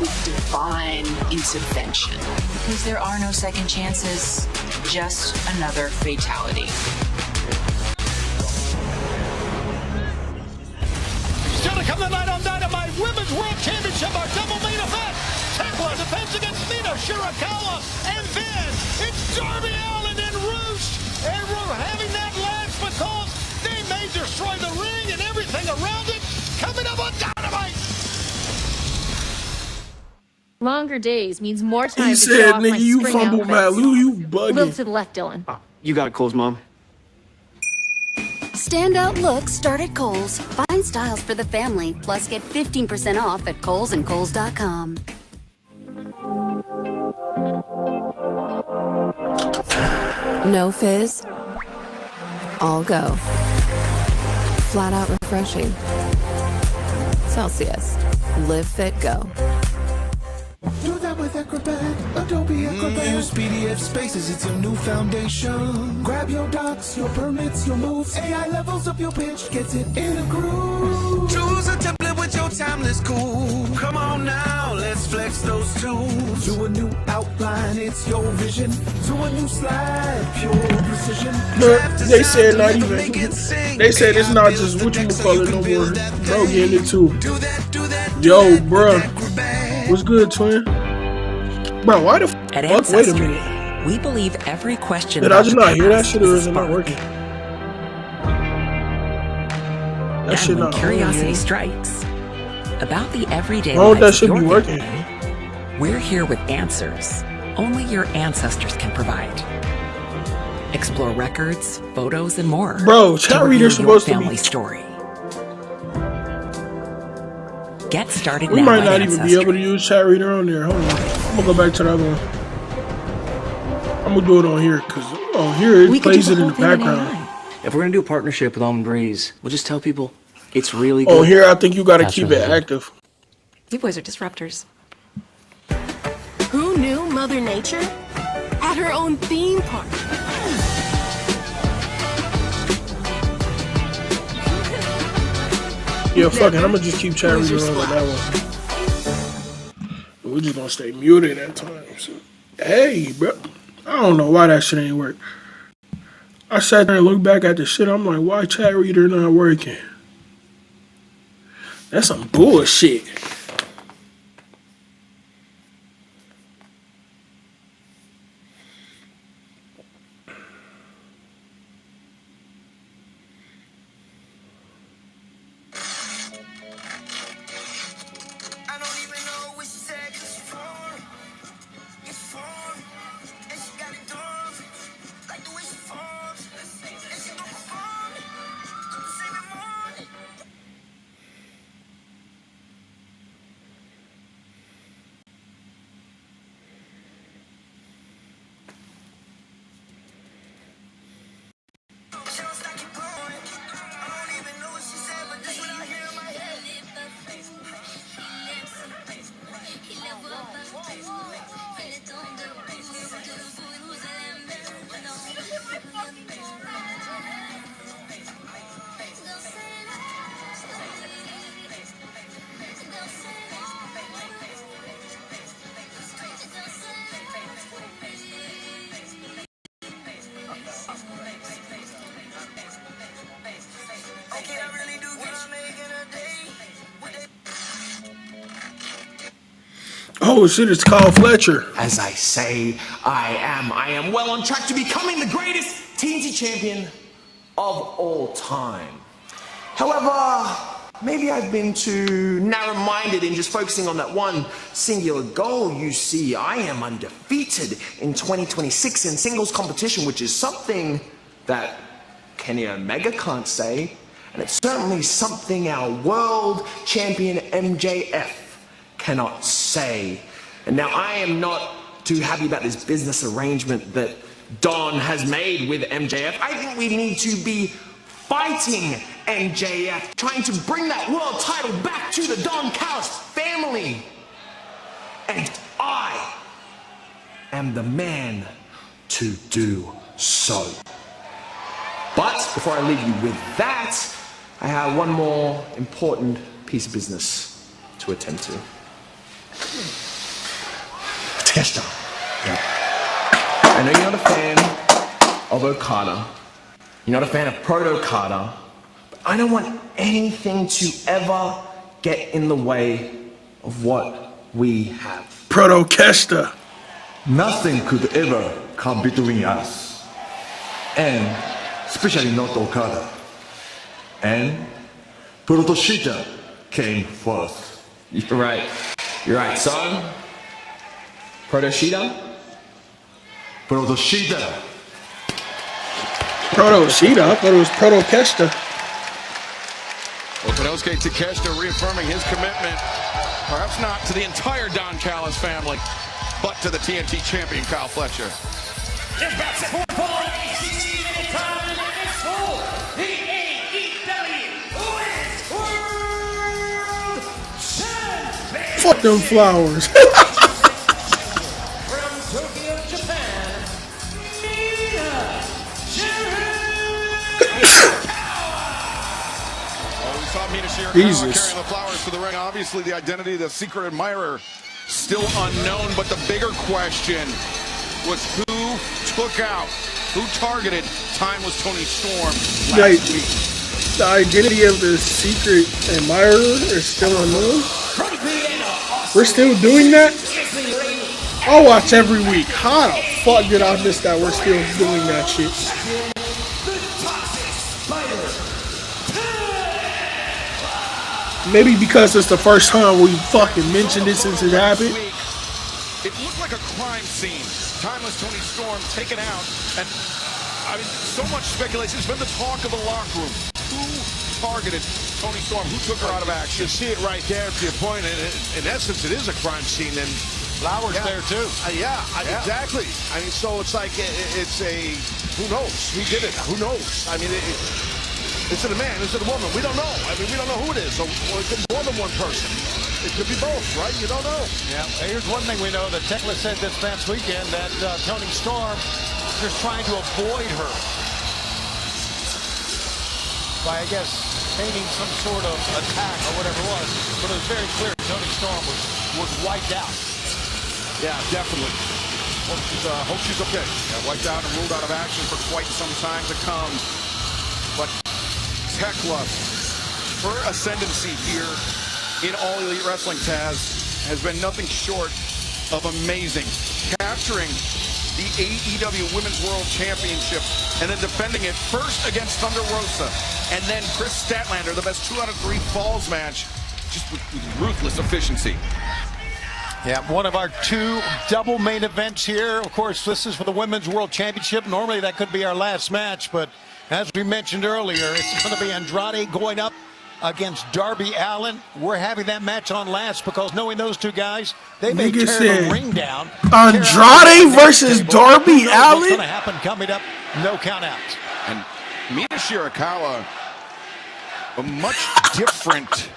with divine intervention. Because there are no second chances, just another fatality. Still to come tonight on Dynamite, Women's World Championship, our double main event. Tekla defense against Mina Shirakawa, and then it's Darby Allin and Roosh. And we're having that last because they may destroy the ring and everything around it. Coming up on Dynamite. Longer days means more time He to said, show off my nigga, you spring fumbled outfits. Matt Lou, you A little bugging. to the left, Dylan. You got it, Coles, Mom. Standout looks start at Kohl's. Find styles for the family, plus get 15% off at KohlsandKohls.com. No fizz. All go. Flat out refreshing. Celsius. Live fit, go. Do that with Acrobat, Adobe Acrobat. Use PDF Spaces, it's your new foundation. Grab your docs, your permits, your moves. AI levels up your pitch, gets it in a groove. Choose a template with your timeless cool. Come on now, let's flex those tools. To a new outline, it's your vision. To a new slide, pure precision. Look, they said not even. They said it's not just what you call it no more. Bro, getting it too. Yo, bruh. What's good, twin? Bro, why the fuck? Wait a minute. We believe every question. Did I just not hear that shit, or is it not working? That And shit when not curiosity working. strikes about the everyday Why would that lives shit of be your working? family, we're here with answers only your ancestors can provide. Explore records, photos, and more. Bro, to chat reveal reader's your supposed to be- family story. Get started We now might at not even be Ancestry. able to use chat reader on there. Hold on. I'm gonna go back to the other one. I'm gonna do it on here because on here it plays it in the background. If we're gonna do a partnership with Almond Breeze, we'll just tell people it's really good. On here, I think you gotta keep it active. You boys are disruptors. Who knew Mother Nature had her own theme park? Yeah, fuck it. I'm gonna just keep chat reader on that one. We're just gonna stay muted at times. Hey, bro. I don't know why that shit ain't work. I sat there and looked back at the shit. I'm like, why chat reader not working? That's some bullshit. Oh shit, it's Kyle Fletcher. As I say, I am well on track to becoming the greatest TNT champion of all time. However, maybe I've been too narrow-minded in just focusing on that one singular goal. You see, I am undefeated in 2026 in singles competition, which is something that Kenny Omega can't say, and it's certainly something our world champion MJF cannot say. And now I am not too happy about this business arrangement that Don has made with MJF. I think we need to be fighting MJF, trying to bring that world title back to the Don Callis family. And I am the man to do so. But before I leave you with that, I have one more important piece of business to attend to. Testa. Yeah. I know you're not a fan of Okada. You're not a fan of Proto-Okada. But I don't want anything to ever get in the way of what we have. Proto-Kesta. Nothing could ever come between us. And especially not Okada. And Proto-Shita came first. You're right. You're right. So, Proto-Shita? Proto-Shita. Proto-Shita? I thought it was Proto-Kesta. Well, Konosuke Takeshita reaffirming his commitment, perhaps not to the entire Don Callis family, but to the TNT champion, Kyle Fletcher. Fuck them flowers. Jesus. Carrying the flowers to the ring. Obviously, the identity of the secret admirer still unknown, but the bigger question was who took out, who targeted Timeless Tony Storm last week. The identity of the secret admirer is still unknown. We're still doing that? I watch every week. How the fuck did I miss that we're still doing that shit? Maybe because it's the first time we fucking mentioned it since it happened. It looked like a crime scene. Timeless Tony Storm taken out, and I mean, so much speculation. It's been the talk of the locker room. Who targeted Toni Storm. Who took her out of action? You see it right there to your point. In essence, it is a crime scene. And Flowers there, too. Exactly. I mean, so it's like, it's a, who knows? Who did it? Who knows? I mean, is it a man? Is it a woman? We don't know. I mean, we don't know who it is. So it could be more than one person. It could be both, right? You don't know. Yeah, here's one thing we know that Tekla said this past weekend, that Toni Storm just trying to avoid her by, I guess, feigning some sort of attack or whatever it was. But it was very clear Toni Storm was wiped out. Yeah, definitely. Hope she's okay. Yeah, wiped out and ruled out of action for quite some time to come. But Tekla, her ascendancy here in All Elite Wrestling, Taz, has been nothing short of amazing. Capturing the AEW Women's World Championship and then defending it first against Thunder Rosa and then Chris Statlander, the best 2 out of 3 falls match, just with ruthless efficiency. Yeah, one of our 2 double main events here. Of course, this is for the Women's World Championship. Normally that could be our last match, but as we mentioned earlier, it's going to be Andrade going up against Darby Allin. We're having that match on last because knowing those 2 guys, they may tear the ring down. Andrade versus Darby Allin? What's going to happen coming up? No countouts. And Mina Shirakawa, a much different...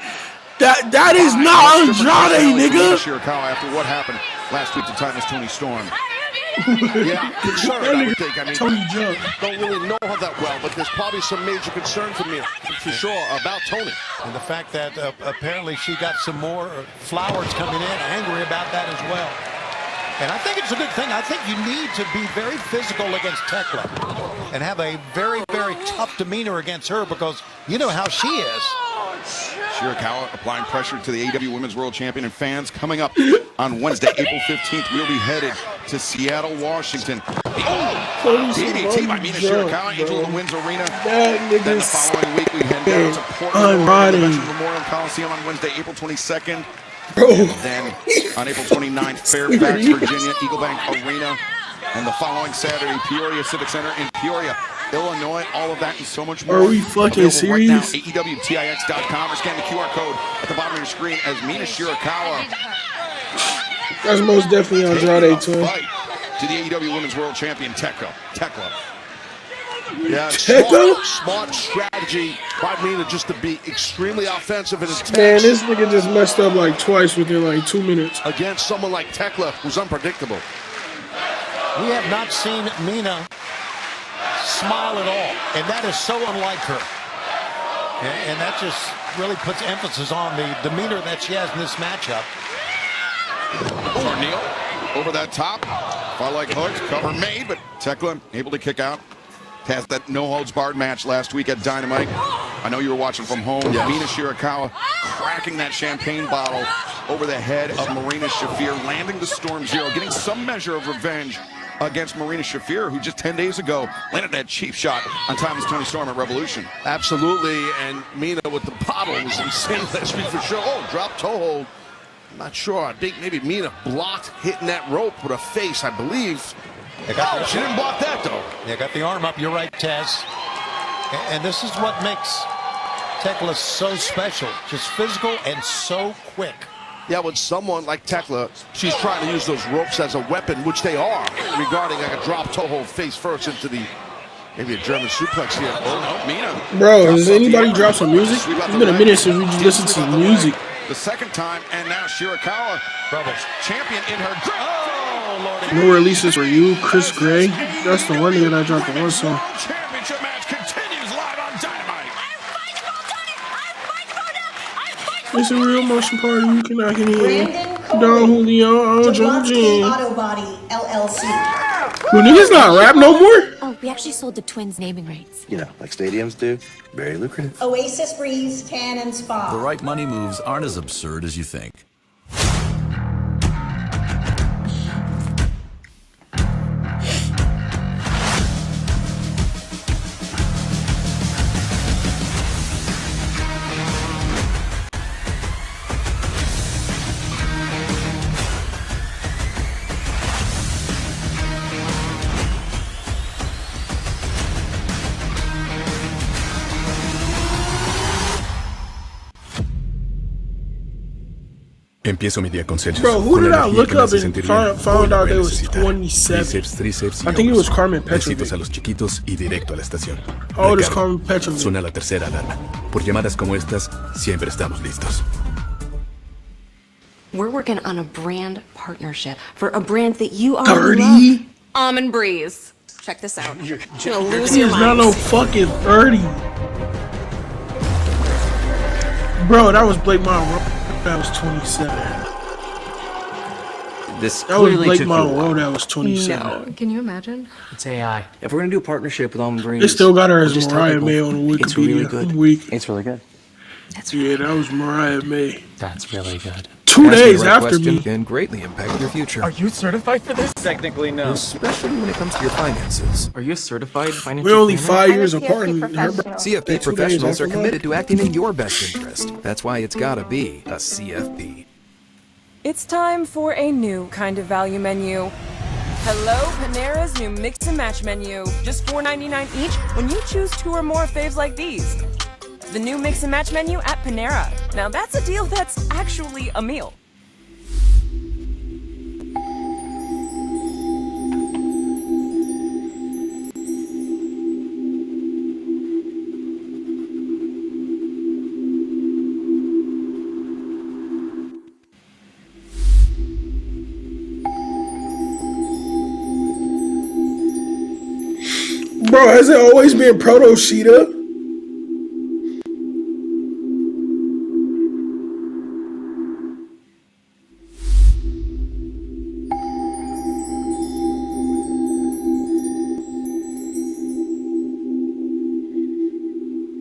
That is not Andrade, nigga. Shirakawa after what happened last week to Timeless Toni Storm. Yeah, concern, I would think. I mean, don't really know her that well, but there's probably some major concern for me, for sure, about Toni. And the fact that apparently she got some more flowers coming in, angry about that as well. And I think it's a good thing. I think you need to be very physical against Tekla and have a very, very tough demeanor against her because you know how she is. Shirakawa applying pressure to the AEW Women's World Champion and fans. Coming up on Wednesday, April 15th, we'll be headed to Seattle, Washington. DDT by Mina Shirakawa, Angel of the Winds Arena. Then the following week, we head down to Portland, Oregon, the Veterans Memorial Coliseum on Wednesday, April 22nd. And then on April 29th, Fairfax, Virginia, Eagle Bank Arena. And the following Saturday, Peoria Civic Center in Peoria, Illinois. All of that and so much more. Are we fucking serious? Right now, AEWTIX.com or scan the QR code at the bottom of your screen as Mina Shirakawa. That's most definitely Andrade, too. To the AEW Women's World Champion, Tekla. Yeah, smart strategy by Mina just to be extremely offensive and intense. Man, this nigga just messed up like twice within like 2 minutes. Against someone like Tekla, who's unpredictable. We have not seen Mina smile at all, and that is so unlike her. And that just really puts emphasis on the demeanor that she has in this matchup. O'Neal over that top. Far like hooks, cover made, but Tekla able to kick out. Has that no-holds-barred match last week at Dynamite. I know you were watching from home. Yes. Mina Shirakawa cracking that champagne bottle over the head of Marina Shafir, landing the Storm Zero, getting some measure of revenge against Marina Shafir, who just 10 days ago landed that cheap shot on Timeless Toni Storm at Revolution. Absolutely, and Mina with the bottle was insane last week for sure. Oh, drop toe hold. I'm not sure. I think maybe Mina blocked hitting that rope with her face, I believe. She didn't block that, though. They got the arm up. You're right, Taz. And this is what makes Tekla so special. Just physical and so quick. Yeah, with someone like Tekla, she's trying to use those ropes as a weapon, which they are, regarding like a drop toe hold face first into the, maybe a German suplex here. Oh, no, Mina. Bro, has anybody dropped some music? It's been a minute since we just listened to the music. The second time, and now Shirakawa, champion in her grip. No releases for you, Chris Gray. That's the one that I dropped the one song. Championship match continues live on Dynamite. It's a real motion party. You cannot get in. Don Julio, Jim. Auto Body LLC. Well, niggas not rap no more? Oh, we actually sold the Twins naming rights. You know, like stadiums do. Very lucrative. Oasis Breeze Tan and Spa. The right money moves aren't as absurd as you think. Empiezo mi día con Celsius. Bro, who Con did la I energía look que me up hace and sentir bien. found Hoy out voy a they was necesitar 27? bíceps, tríceps y I think it was hombros. Carmen Besitos Petrovic. a los chiquitos y directo a la estación. How old is Recargo. Carmen Petrovic? Suena la tercera alarma. Por llamadas como estas, siempre estamos listos. We're working on a brand partnership for a brand that you already love. Almond Breeze. Check this out. You're gonna lose your He's mind. not no fucking 30. Bro, that was Blake Monroe. That was 27. This That was clearly Blake took you a Monroe. while. That was 27. No, can you imagine? It's AI. If we're gonna do a partnership with Almond Breeze, They still got her as we'll just tell Mariah people May on Wikipedia. It's really good. Week. It's really good. Yeah, that was Mariah May. That's really good. 2 Ask me days the right after question me. can greatly impact your future. Are you certified for this? Technically, no. Especially when it comes to your finances. Are you a certified financial We're only planner? 5 years apart. And CFP professionals are committed to acting in your best interest. That's why it's gotta be a CFP. It's time for a new kind of value menu. Hello, Panera's new Mix and Match menu. Just $4.99 each when you choose 2 or more faves like these. The new Mix and Match menu at Panera. Now that's a deal that's actually a meal. Bro, has it always been Proto Sheeta?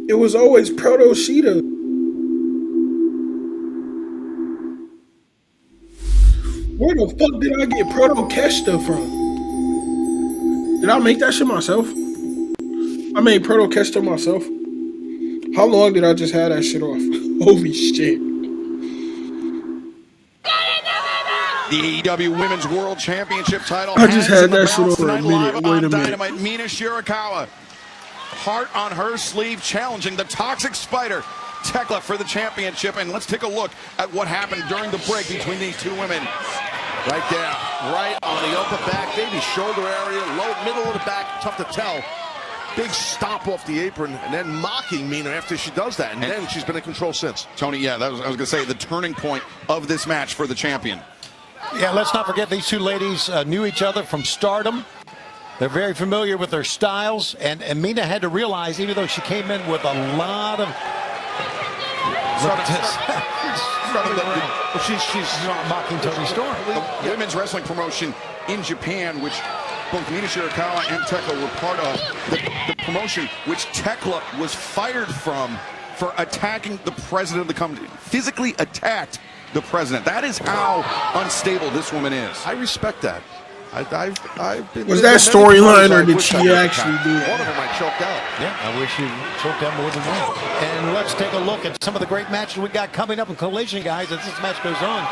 It was always Proto Sheeta. Where the fuck did I get Proto Keshta from? Did I make that shit myself? I made Proto Keshta myself. How long did I just have that shit off? Holy shit. The AEW Women's World Championship title. I just has had in the that shit balance over a tonight minute. live Wait on a minute. Dynamite. Mina Shirakawa, heart on her sleeve, challenging the Toxic Spider, Tekla, for the championship. And let's take a look at what happened during the break between these two women. Right there, right on the upper back, maybe shoulder area, low, middle of the back, tough to tell. Big stop off the apron, and then mocking Mina after she does that, and then she's been in control since. Tony, yeah, I was going to say the turning point of this match for the champion. Yeah, let's not forget these two ladies knew each other from Stardom. They're very familiar with their styles, and Mina had to realize, even though she came in with a lot of... She's not mocking Tony Storm. The women's wrestling promotion in Japan, which both Mina Shirakawa and Tekla were part of, the promotion which Tekla was fired from for attacking the president of the company, physically attacked the president. That is how unstable this woman is. I respect that. I've been. Was that storyline or did she actually do it? One of them I choked out. Yeah, I wish you choked out more than one. And let's take a look at some of the great matches we got coming up in Collision, guys, as this match goes on.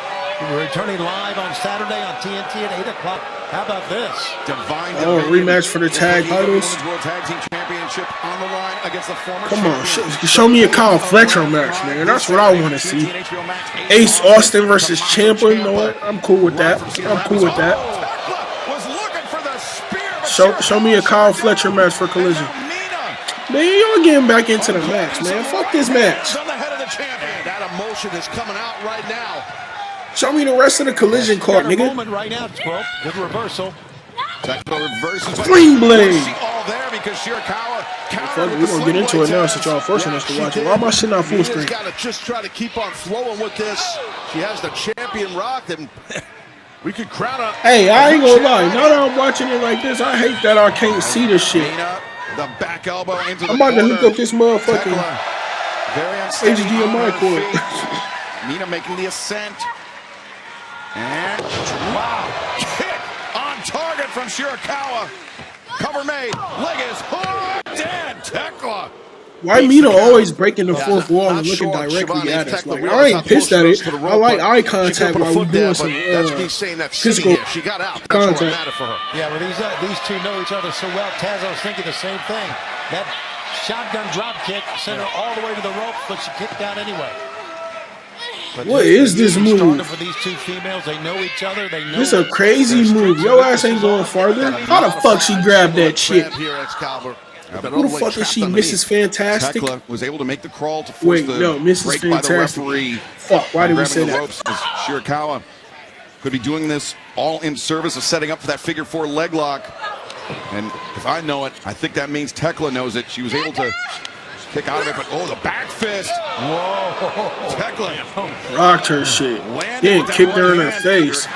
We're returning live on Saturday on TNT at 8 o'clock. How about this? Divine rematch for the tag titles. Women's World Tag Team Championship on the line against the former Come on, champion. show me a Kyle Fletcher match, man. That's what I want to see. Ace Austin versus Ciampa. You know what? I'm cool with that. I'm cool with that. Show me a Kyle Fletcher match for Collision. Man, y'all getting back into the match, man. Fuck this match. That emotion is coming out right now. Show me the rest of the Collision card, nigga. Moment right now, bro. Good reversal. Tekla reverses. Spring blade. All there because Shirakawa Fuck it, we're gonna get into it now since y'all forcing us to watch it. Why am I sitting on full screen? She's got to just try to keep on flowing with this. She has the champion rocked, and we could crown her. Hey, I ain't gonna lie. Now that I'm watching it like this, I hate that I can't see this shit. The back elbow into the I'm about to corner. hook up this motherfucking Very unsteady HDMI on her cord. feet. Mina making the ascent. And wow, kick on target from Shirakawa. Cover made. Leg is hooked and Tekla. Why Mina always breaking the fourth wall and looking directly at us? Like, I ain't pissed at it. I like eye contact while we doing some physical she got out. That's contact. what mattered for her. Yeah, well, these two know each other so well. Taz, I was thinking the same thing. That shotgun drop kick sent her all the way to the ropes, but she kicked out anyway. What is this move? For these two females, they know each other. They know This a crazy move. Your ass ain't going farther. How the fuck she grabbed that shit? Who the fuck is she, Mrs. Fantastic? Tekla was able to make the crawl to force the Mrs. break by the Fantastic. referee. Fuck, why did we say the that? ropes as Shirakawa could be doing this all in service of setting up for that figure 4 leg lock. And if I know it, I think that means Tekla knows it. She was able to kick out of it, but the back fist. Whoa. Tekla rocked her shit. Then kicked her in her face.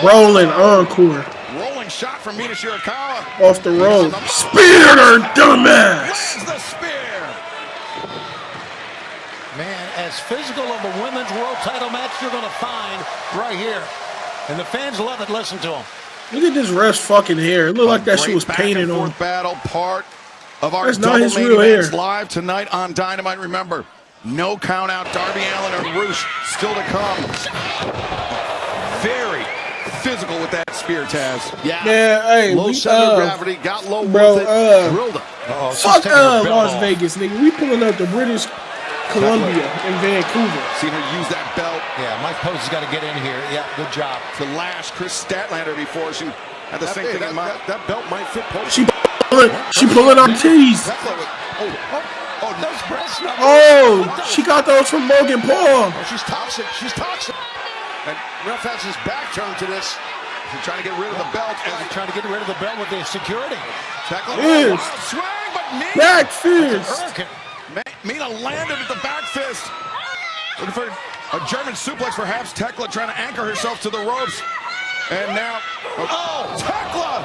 Rolling encore. Rolling shot from Mina Shirakawa. Off the rope. Speared her, dumbass. Lands the spear. Man, as physical of a women's world title match you're going to find right here. And the fans love it. Listen to them. Look at this ref's fucking hair. It looked like that shit was painted on. Battle part of our That's not double his main real hair. events live tonight on Dynamite. Remember, no count out. Darby Allin and Roosh still to come. Very physical with that spear, Taz. Yeah, hey, low center of gravity, got low bro, with it, drilled him. Fuck Las Vegas, nigga. We pulling up to British Columbia in Vancouver. Seen her use that belt. Yeah, Mike Post has got to get in here. Yeah, good job. To lash Chris Statlander before she had the same thing in mind. That belt might fit Post. She pulling on titties. Those breasts. Oh, she got those from Logan Paul. Oh, she's toxic. She's toxic. And ref has his back turned to this. She's trying to get rid of the belt. And trying to get rid of the belt with the security. Tekla. Swing, but knee. Back fist. Mina landed at the back fist. Looking for a German suplex, perhaps. Tekla trying to anchor herself to the ropes. And now, Tekla!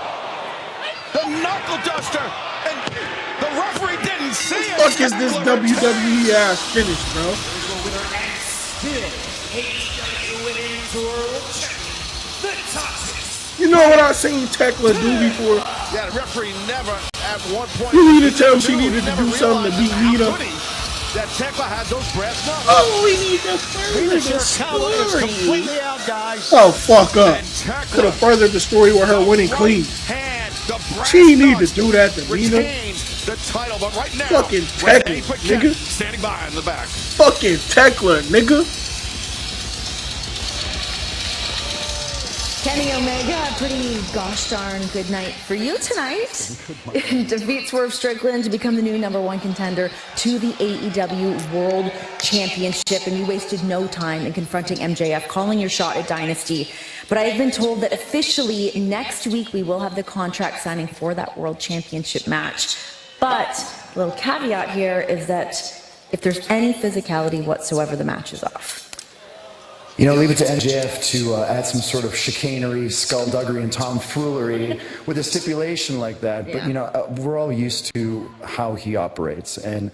The knuckle duster! And the referee didn't see it! What the fuck is this WWE ass finish, bro? You know what I seen Tekla do before? Yeah, the referee never at one point. You need to tell him she needed to do something to beat Nita. That Tekla had those brass knuckles. Oh, we need to further the story. Completely out, guys. Oh, fuck up. Could have furthered the story with her winning clean. She need to do that to Nina. The title, but right now, fucking Tekla, nigga. Standing by in the back. Fucking Tekla, nigga. Kenny Omega, a pretty gosh darn good night for you tonight. Defeat Swerve Strickland to become the new #1 contender to the AEW World Championship. And you wasted no time in confronting MJF, calling your shot at Dynasty. But I have been told that officially next week we will have the contract signing for that World Championship match. But a little caveat here is that if there's any physicality whatsoever, the match is off. You know, leave it to MJF to add some sort of chicanery, skullduggery, and tomfoolery with a stipulation like that. But, you know, we're all used to how he operates. And,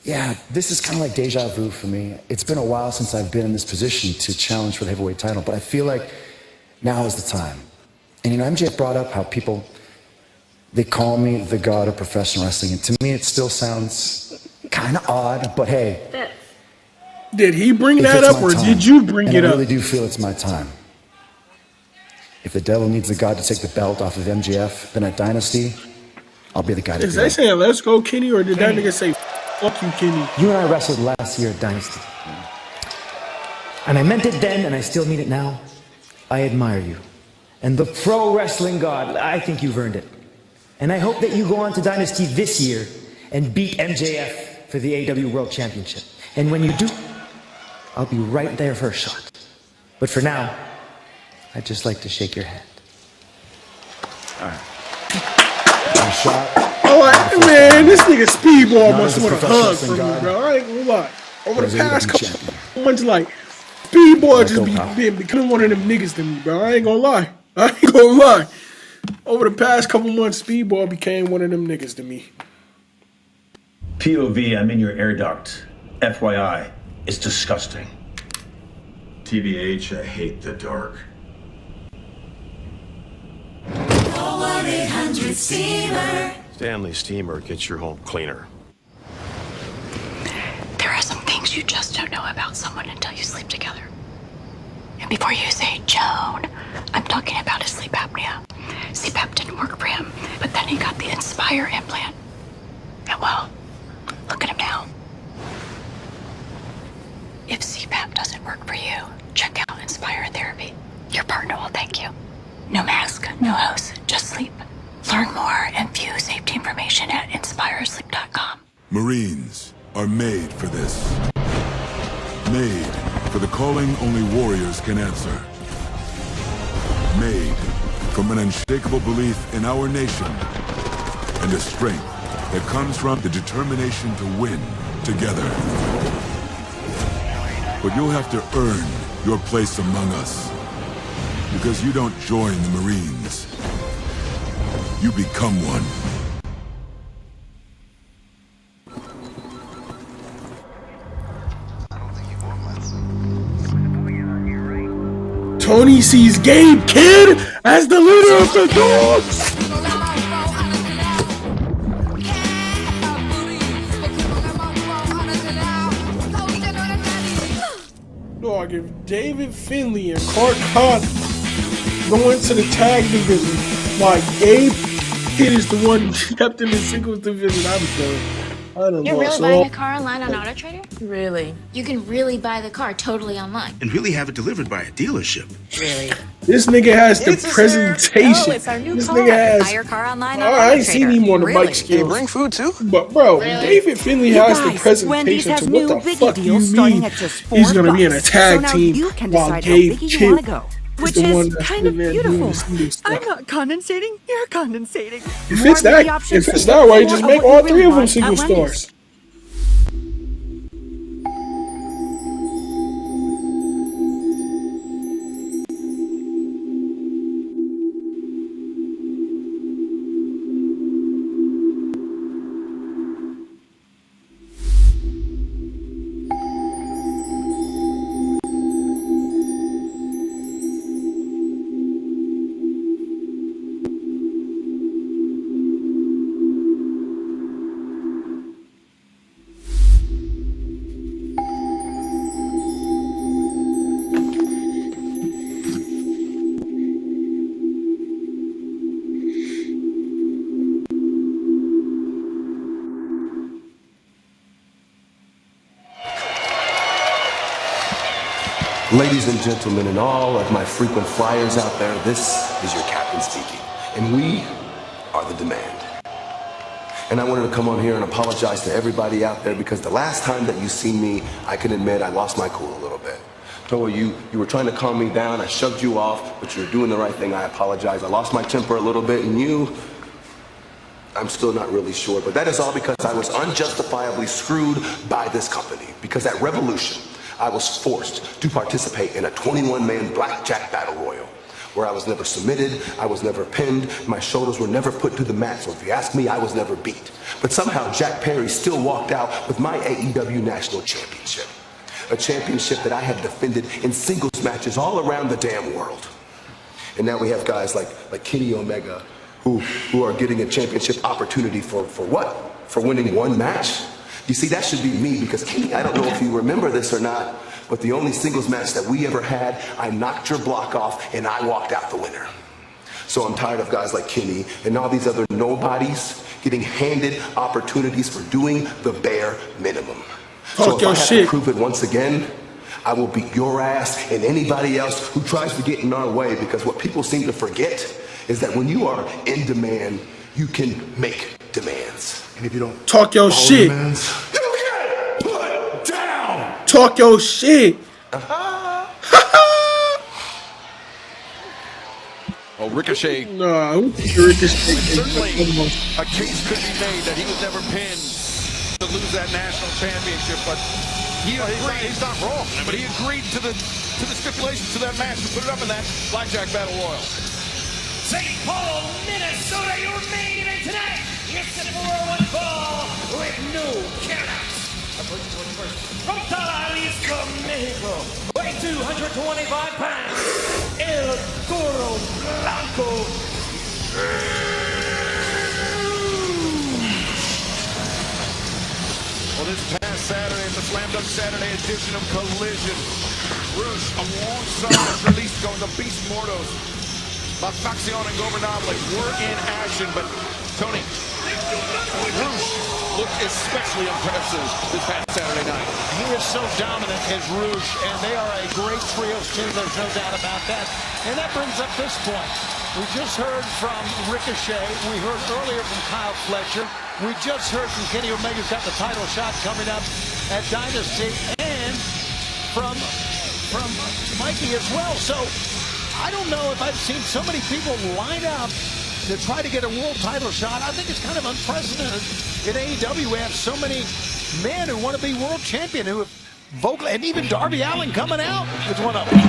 yeah, this is kind of like deja vu for me. It's been a while since I've been in this position to challenge for the heavyweight title. But I feel like now is the time. And, you know, MJF brought up how people, they call me the god of professional wrestling. And to me, it still sounds kind of odd. But, hey. Did he bring that up, or did you bring it up? I really do feel it's my time. If the devil needs a god to take the belt off of MJF, then at Dynasty, I'll be the guy to do it. Is they saying let's go, Kenny, or did that nigga say fuck you, Kenny? You and I wrestled last year at Dynasty. And I meant it then, and I still mean it now. I admire you. And the pro wrestling god, I think you've earned it. And I hope that you go on to Dynasty this year and beat MJF for the AEW World Championship. And when you do, I'll be right there for a shot. But for now, I'd just like to shake your hand. All right. One shot. Oh, man, this nigga Speedball must want a hug from me, bro. I ain't gonna lie. Over the past couple months, like, Speedball just been becoming one of them niggas to me, bro. I ain't gonna lie. Over the past couple months, Speedball became one of them niggas to me. POV, I'm in your air duct. FYI, it's disgusting. TBH, I hate the dark. Stanley Steamer gets your home cleaner. There are some things you just don't know about someone until you sleep together. And before you say, Joan, I'm talking about his sleep apnea. CPAP didn't work for him, but then he got the Inspire implant. And well, look at him now. If CPAP doesn't work for you, thank you. No mask, no hose, just sleep. Learn more and view safety information at inspiresleep.com. Marines are made for this. Made for the calling only warriors can answer. Made from an unshakable belief in our nation and a strength that comes from the determination to win together. But you'll have to earn your place among us. Because you don't join the Marines. You become one. Tony sees Gabe Kidd as the leader of the Dogs. Dog, if David Finlay and Clark Hunt go into the tag division, like Gabe Kidd is the one who kept him in singles division, I'm done. You're really buying a car online on AutoTrader? Really? You can really buy the car totally online. And really have it delivered by a dealership. Really? This nigga has the presentation. Oh, it's our new this car. nigga has. Buy your car online Oh, on I ain't seen AutoTrader. him on the Really? mic skills. They bring food too? But bro, David Finlay has the presentation to what the fuck you mean he's gonna be in a tag team while Gabe Kidd Which is kind of beautiful. I'm not condensating, you're condensating. If it's that way, just make all three of them single stars. Ladies and gentlemen, and all of my frequent flyers out there, this is your captain speaking, and we are the Demand. And I wanted to come on here and apologize to everybody out there because the last time that you seen me, I can admit I lost my cool a little bit. Toa, you were trying to calm me down, I shoved you off, but you were doing the right thing, I apologize. I lost my temper a little bit, and I'm still not really sure, but that is all because I was unjustifiably screwed by this company. Because at Revolution, I was forced to participate in a 21-man blackjack battle royal, where I was never submitted, I was never pinned, my shoulders were never put to the mat, so if you ask me, I was never beat. But somehow Jack Perry still walked out with my AEW National Championship. A championship that I had defended in singles matches all around the damn world. And now we have guys like Kenny Omega, who are getting a championship opportunity for what? For winning one match? You see, that should be me, because Kenny, I don't know if you remember this or not, but the only singles match that we ever had, I knocked your block off and I walked out the winner. So I'm tired of guys like Kenny and all these other nobodies getting handed opportunities for doing the bare minimum. So if I have to prove it once again, I will beat your ass and anybody else who tries to get in our way, because what people seem to forget is that when you are in demand, you can make demands. And if you don't talk your shit, demands, you get put down. Talk your shit. Oh, Ricochet. No, Ricochet. Certainly, a case could be made that he was never pinned to lose that national championship, but he agreed. He's not wrong, but he agreed to the stipulations to that match to put it up in that blackjack battle royal. St. Paul, Minnesota, your main event tonight. It's a 401 ball with no countouts. From Jalisco, Mexico, weighing 225 pounds, El Toro Blanco. Well, this past Saturday, the Slam Dunk Saturday edition of Collision, Rush alongside Jalisco and the Beast Mortos, La Facción and Gobernable were in action, but Tony, Roosh looked especially impressive this past Saturday night. He is so dominant as Roosh, and they are a great trios team. There's no doubt about that. And that brings up this point. We just heard from Ricochet. We heard earlier from Kyle Fletcher. We just heard from Kenny Omega's got the title shot coming up at Dynasty, and from Mikey as well. So I don't know if I've seen so many people line up to try to get a world title shot. I think it's kind of unprecedented. In AEW, we have so many men who want to be world champion, who have vocal, and even Darby Allin coming out is one of them.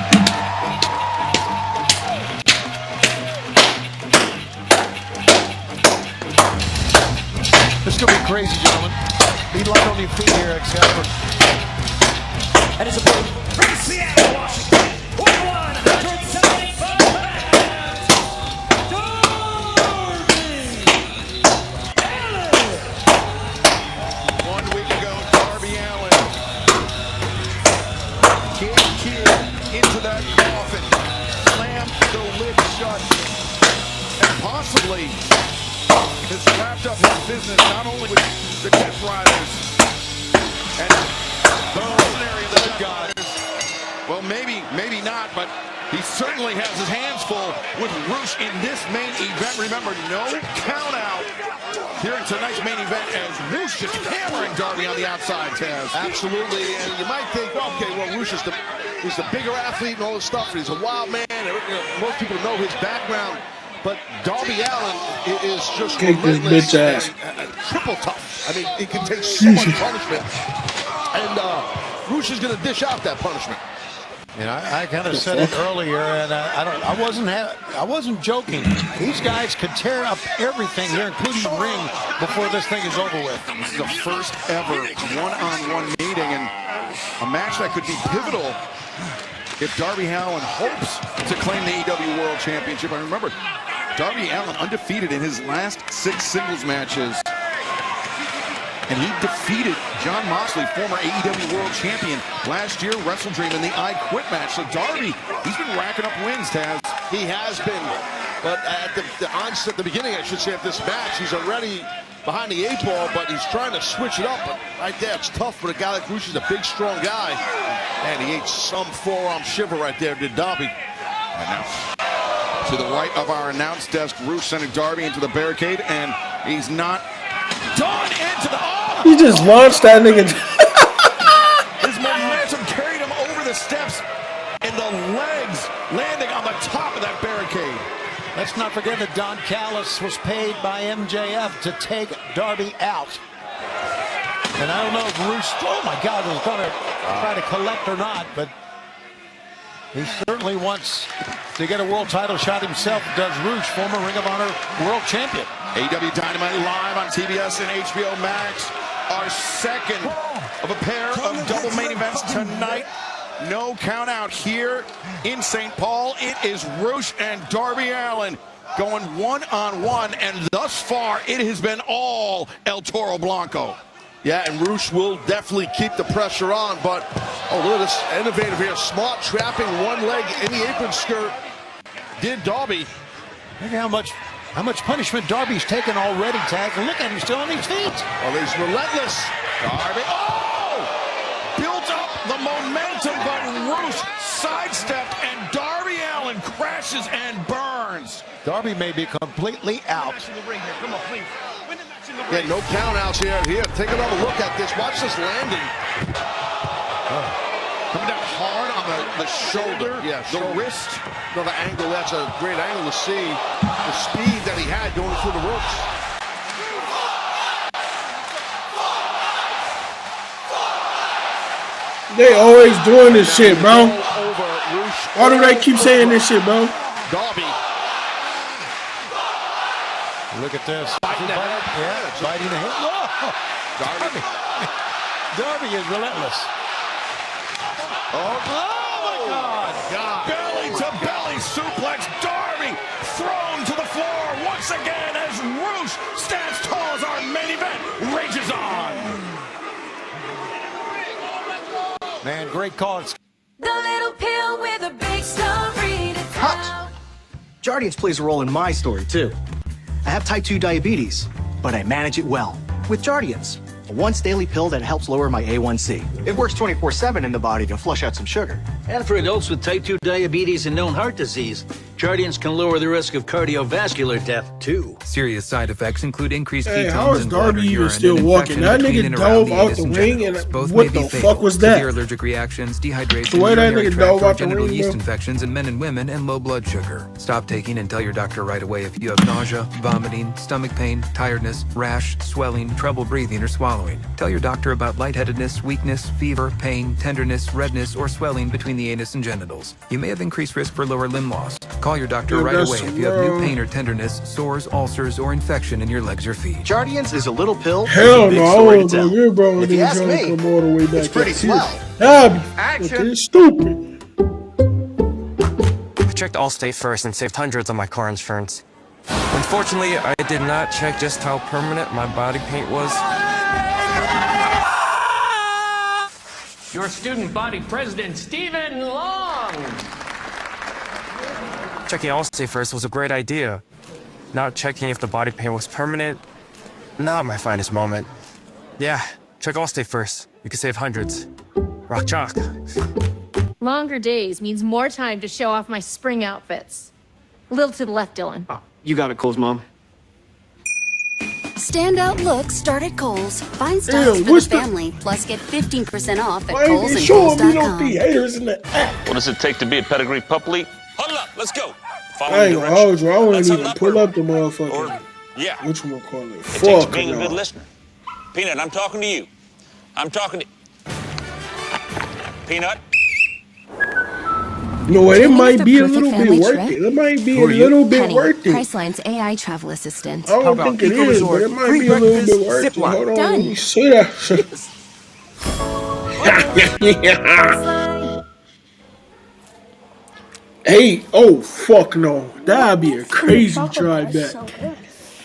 This is going to be crazy, gentlemen. Be light on your feet here, Excalibur. That is a point from Seattle, Washington. 175 pounds. Darby Allin. 1 week ago, Darby Allin kid into that coffin, slammed the lid shut, and possibly has wrapped up his business not only with the Death Riders and the mercenary of the Good Guys. Well, maybe not, but he certainly has his hands full with Roosh in this main event. Remember, no count out here in tonight's main event as Roosh just hammering Darby on the outside, Taz. Absolutely, and you might think, okay, well, Roosh is the bigger athlete and all this stuff, and he's a wild man. Most people know his background. But Darby Allin is just relentless and triple tough. I mean, he can take so much punishment. And Roosh is going to dish out that punishment. And I kind of said it earlier, and I wasn't joking. These guys could tear up everything here, including the ring, before this thing is over with. This is the first ever one-on-one meeting, and a match that could be pivotal if Darby Allin hopes to claim the AEW World Championship. I remember Darby Allin undefeated in his last 6 singles matches. And he defeated Jon Moxley, former AEW World Champion, last year, Wrestle Dream in the I Quit match. So Darby, he's been racking up wins, Taz. He has been. But at the onset, the beginning, I should say, of this match, he's already behind the 8 ball, but he's trying to switch it up. But right there, it's tough for a guy like Roosh. He's a big, strong guy. And he ate some forearm shiver right there, did Darby. And now, to the right of our announce desk, Roosh sending Darby into the barricade, and he's not done into the... He just launched that nigga. His momentum carried him over the steps, and the legs landing on the top of that barricade. Let's not forget that Don Callis was paid by MJF to take Darby out. And I don't know if Roosh, oh my God, is going to try to collect or not, but he certainly wants to get a world title shot himself, does Roosh, former Ring of Honor world champion. AEW Dynamite live on TBS and HBO Max. Our second of a pair of double main events tonight. No count out here in St. Paul. It is Roosh and Darby Allin going one-on-one, and thus far it has been all El Toro Blanco. Yeah, and Roosh will definitely keep the pressure on, but oh, look at this innovative here. Smart trapping one leg in the apron skirt. Did Darby. Look at how much punishment Darby's taken already, Tag. Look at him still on his feet. Well, he's relentless. Darby, oh! Built up the momentum, but Roosh sidestepped, and Darby Allin crashes and burns. Darby may be completely out. Yeah, no countouts here. Here, take another look at this. Watch this landing. Coming down hard on the shoulder, yeah, the wrist. Another angle. That's a great angle to see the speed that he had going through the ropes. They always doing this shit, bro. Why do they keep saying this shit, bro? Darby. Look at this. Biting the head. Yeah, biting the head. Oh, Darby is relentless. Oh my God. Belly to belly suplex. Darby thrown to the floor once again as Roosh stands tall as our main event rages on. Man, great call. The little pill with a big story to tell. Jardiance plays a role in my story, too. I have type 2 diabetes. but I manage it well with Jardiance, a once daily pill that helps lower my A1C. It works 24/7 in the body to flush out some sugar. And for adults with type 2 diabetes and known heart disease, Jardiance can lower the risk of cardiovascular death, too. Serious side effects include increased Hey, ketones how is and blood or Darby even urine still and walking? infection That between nigga and around dove the out anus the and ring genitals. and Both what may be the fatal. fuck was that? Severe allergic reactions, dehydration, The way that urinary nigga tract dove or out the genital ring, yeast bro. infections in men and women, and low blood sugar. Stop taking and tell your doctor right away if you have nausea, vomiting, stomach pain, tiredness, rash, swelling, trouble breathing or swallowing. Tell your doctor about lightheadedness, weakness, fever, pain, tenderness, redness, or swelling between the anus and genitals. You may have increased risk for lower limb loss. Call your doctor right away if you have new pain or tenderness, sores, ulcers, or infection in your legs or feet. Jardiance is a little pill. Hell with a big no, I story to wouldn't go tell. get bro. And if you Nigga ask trying to me, come all the way back it's pretty up here. swell. That'd be fucking stupid. I checked Allstate first and saved hundreds on my car insurance. Unfortunately, I did not check just how permanent my body paint was. Your student body president, Stephen Long! Checking Allstate first was a great idea. Not checking if the body paint was permanent, not my finest moment. Yeah, check Allstate first. You can save hundreds. Rock chalk. Longer days means more time to show off my spring outfits. A little to the left, Dylan. You got it, Cole's mom. Standout looks start at Kohl's. Find styles for the family. Plus get 15% off at Why ain't Kohl's they and showing me no Kohl's.com. theaters in the app? What does it take to be a pedigree pup league? Huddle up, let's go. Follow I ain't gonna hold you. I wouldn't even up pull up the motherfucker. Yeah. Which one call it? It takes Fuck being a no. good listener. Peanut, I'm talking to you. I'm talking to Peanut. No, it Dreaming of might the be a perfect little bit family worth trip? it. It might be Who a are you? little bit Penny, worth it. Priceline's AI travel assistant. I don't think it is, but it might be a little bit worth it. Hold on, let me see that shit. Hey, oh fuck no. That'd be a crazy try back.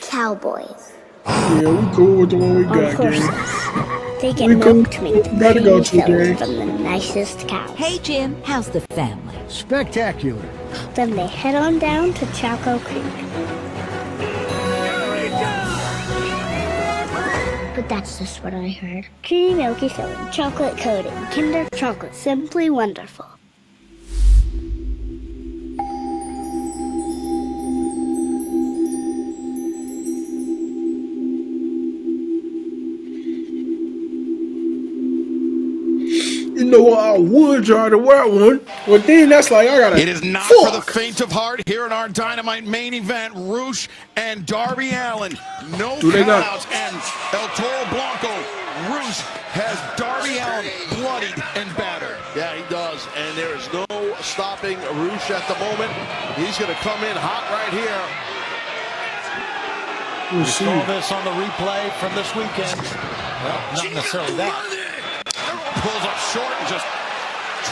Cowboys. Yeah, we cool with the one we got, gang. They get We milk cool. to make the Gotta go to creamy gang. filled from the nicest cows. Hey, Jim, how's the family? Spectacular. Then they head on down to Chaco Creek. But that's just what I heard. Creamy milky filling, chocolate coating, Kinder chocolate, simply wonderful. You know what? I would try to wear one, but then that's like I gotta. It is not for the faint of heart here in our Dynamite main event. Roosh and Darby Allin. No Do they got- countouts and El Toro Blanco. Roosh has Darby Allin bloodied and battered. Yeah, he does, and there is no stopping Roosh at the moment. He's going to come in hot right here. We saw this on the replay from this weekend. Well, not necessarily that. Pulls up short and just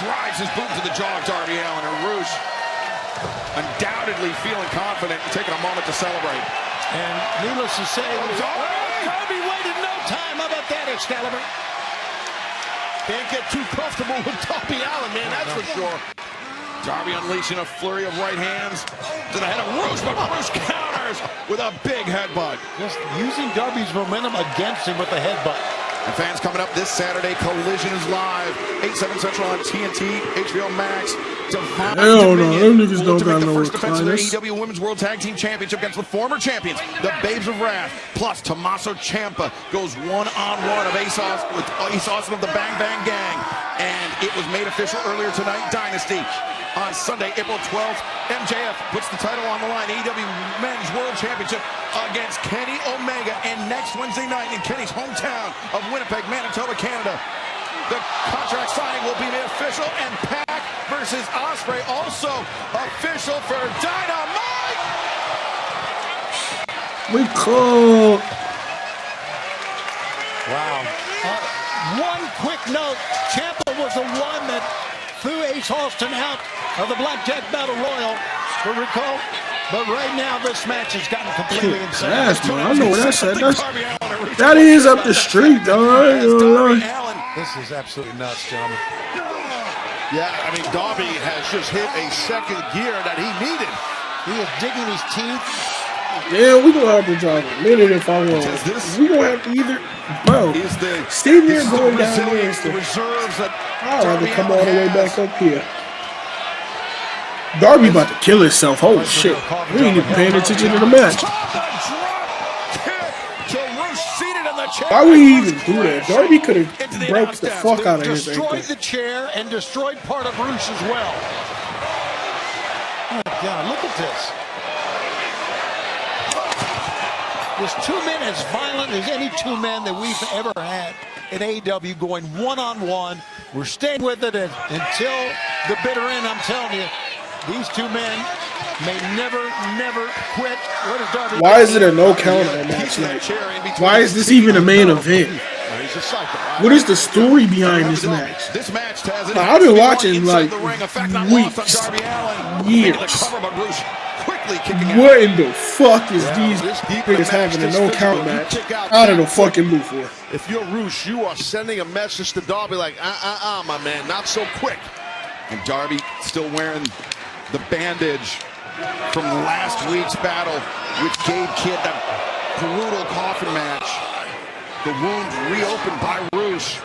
drives his boot to the jaw of Darby Allin. And Roosh undoubtedly feeling confident and taking a moment to celebrate. And needless to say, Darby waited no time. How about that, Excalibur? Can't get too comfortable with Darby Allin, man, that's for sure. Darby unleashing a flurry of right hands to the head of Roosh, but Roosh counters with a big headbutt. Just using Darby's momentum against him with the headbutt. And fans, coming up this Saturday, Collision is live. 8/7 Central on TNT, HBO Max. Divine Hell no, Dominion them niggas will don't look to make got the no first defense of their recliners. AEW Women's World Tag Team Championship against the former champions, the Babes of Wrath. Plus, Tommaso Ciampa goes one-on-one of Ace Austin of the Bang Bang Gang. And it was made official earlier tonight, Dynasty. On Sunday, April 12th, MJF puts the title on the line, AEW Men's World Championship against Kenny Omega. And next Wednesday night in Kenny's hometown of Winnipeg, Manitoba, Canada, the contract signing will be made official, and Pac versus Ospreay also official for Dynamite. We cool. Wow. One quick note. Ciampa was the one that threw Ace Austin out of the Blackjack Battle Royal, for recall. But right now, this match has gotten completely insane. Yes, man. I know what that's at. That is up the street, though. I ain't gonna lie. This is absolutely nuts, gentlemen. Yeah, I mean, Darby has just hit a second gear that he needed. He is digging his teeth Yeah, we gonna have to drop a minute if I want. We gonna have to either, bro. Stay there going down there. I'd rather come all the way back up here. Darby about to kill himself. Holy shit! We ain't even paying attention to the match. Why would he even do that? Darby could have broke the fuck out of his ankle. Destroyed the chair and destroyed part of Roosh as well. Oh God, look at this. This 2 men as violent as any 2 men that we've ever had in AEW going one-on-one. We're staying with it until the bitter end. I'm telling you, these 2 men may never quit. What is Darby? Why is it a no count on match night? Why is this even a main event? What is the story behind this match? I've been watching like weeks, years. What in the fuck is these niggas having a no count match out of the fucking blue for? If you're Roosh, you are sending a message to Darby like, my man, not so quick. And Darby still wearing the bandage from last week's battle with Gabe Kidd, that brutal coffin match. The wound reopened by Roosh.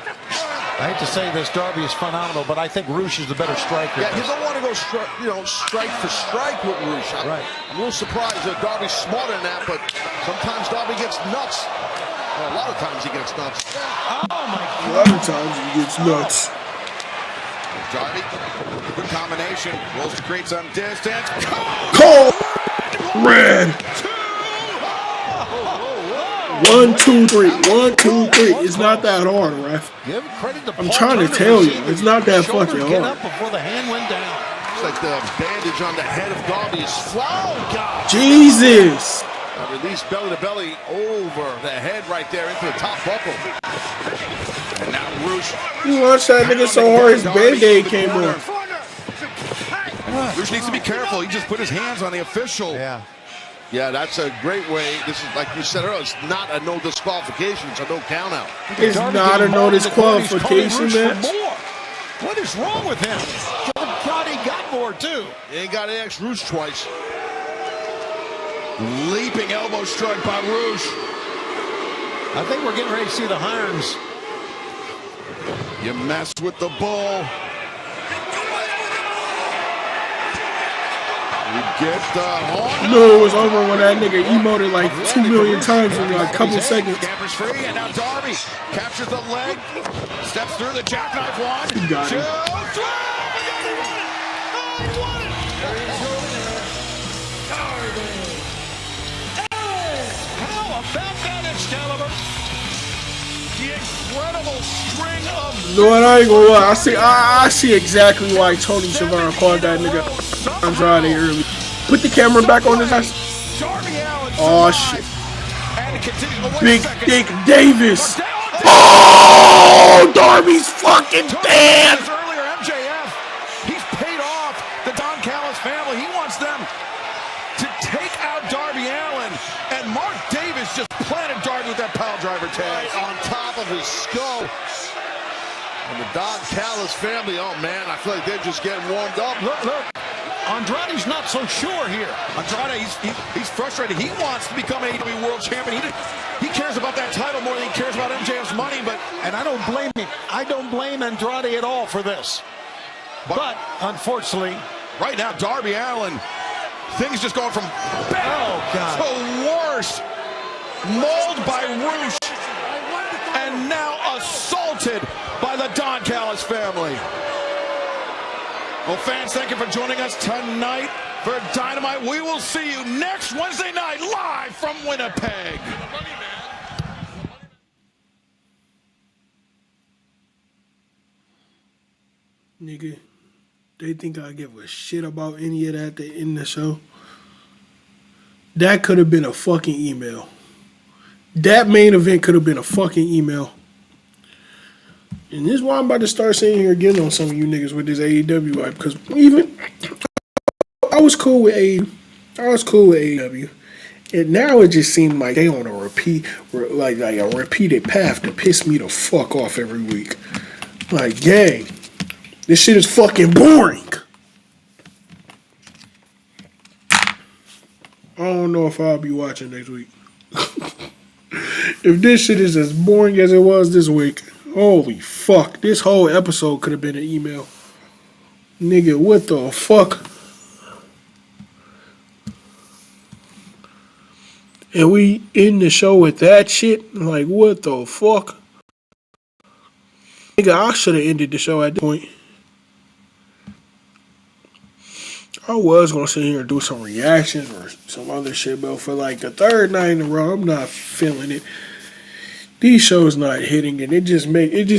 I hate to say this, Darby is phenomenal, but I think Roosh is the better striker. Yeah, you don't want to go strike for strike with Roosh. Right. I'm a little surprised that Darby's smarter than that, but sometimes Darby gets nuts. Well, a lot of times he gets nuts. Oh my God. A lot of times he gets nuts. Darby, good combination. Rolls to create some distance. Cold red. 1, 2, 3. 1, 2, 3. It's not that hard, ref. I'm trying to tell you, it's not that fucking Get hard. up before the hand went down. It's like the bandage on the head of Darby is oh God. Jesus. Release belly to belly over the head right there into the top buckle. And now Roosh. You watch that nigga so hard his band-aid came off. Roosh needs to be careful. He just put his hands on the official. Yeah, that's a great way. This is, like you said earlier, it's not a no disqualification. It's a no count out. It's not a no disqualification match. What is wrong with him? God, he got more too. He ain't got to ask Roosh twice. Leaping elbow strike by Roosh. I think we're getting ready to see the irons. You mess with the bull. You get the horn. You know it was over when that nigga emoted like 2 million times in like a couple seconds. Scampers free, and now Darby captures the leg, steps through the jackknife one. You got him. How about that, Excalibur? The incredible string of... No, I ain't gonna lie. I see exactly why Tony Schiavone called that nigga Andrade early. Put the camera back on his ass. Oh shit. Big Dick Davis. Oh, Darby's fucking dead. Earlier, MJF, he's paid off the Don Callis family. He wants them to take out Darby Allin, and Mark Davis just planted Darby with that pile driver tag on top of his skull. And the Don Callis family, oh man, I feel like they're just getting warmed up. Look. Andrade's not so sure here. Andrade, he's frustrated. He wants to become an AEW World Champion. He cares about that title more than he cares about MJF's money. And I don't blame him. I don't blame Andrade at all for this. But unfortunately, right now, Darby Allin, things just going from bad to worse. Mauled by Roosh, and now assaulted by the Don Callis family. Well, fans, thank you for joining us tonight for Dynamite. We will see you next Wednesday night live from Winnipeg. Nigga, they think I give a shit about any of that in the show? That could have been a fucking email. That main event could have been a fucking email. And this is why I'm about to start saying here again on some of you niggas with this AEW hype. Because even I was cool with AEW. And now it just seemed like they on a repeat, like a repeated path to piss me the fuck off every week. Like, gang, this shit is fucking boring. I don't know if I'll be watching next week. If this shit is as boring as it was this week, holy fuck. This whole episode could have been an email. Nigga, what the fuck? And we end the show with that shit? Like, what the fuck? Nigga, I should have ended the show at this point. I was gonna sit here and do some reactions or some other shit, but for like the third night in a row, I'm not feeling it. These shows not hitting, and it just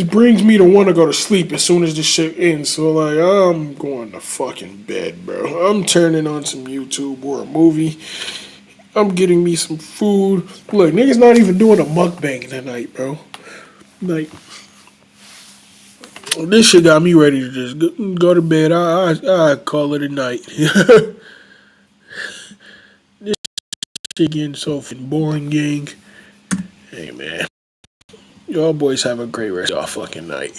brings me to want to go to sleep as soon as this shit ends. So like, I'm going to fucking bed, bro. I'm turning on some YouTube or a movie. I'm getting me some food. Look, niggas not even doing a mukbang tonight, bro. Like, this shit got me ready to just go to bed. I call it a night. This shit getting so fucking boring, gang. Hey, man. Y'all boys have a great rest of y'all fucking night.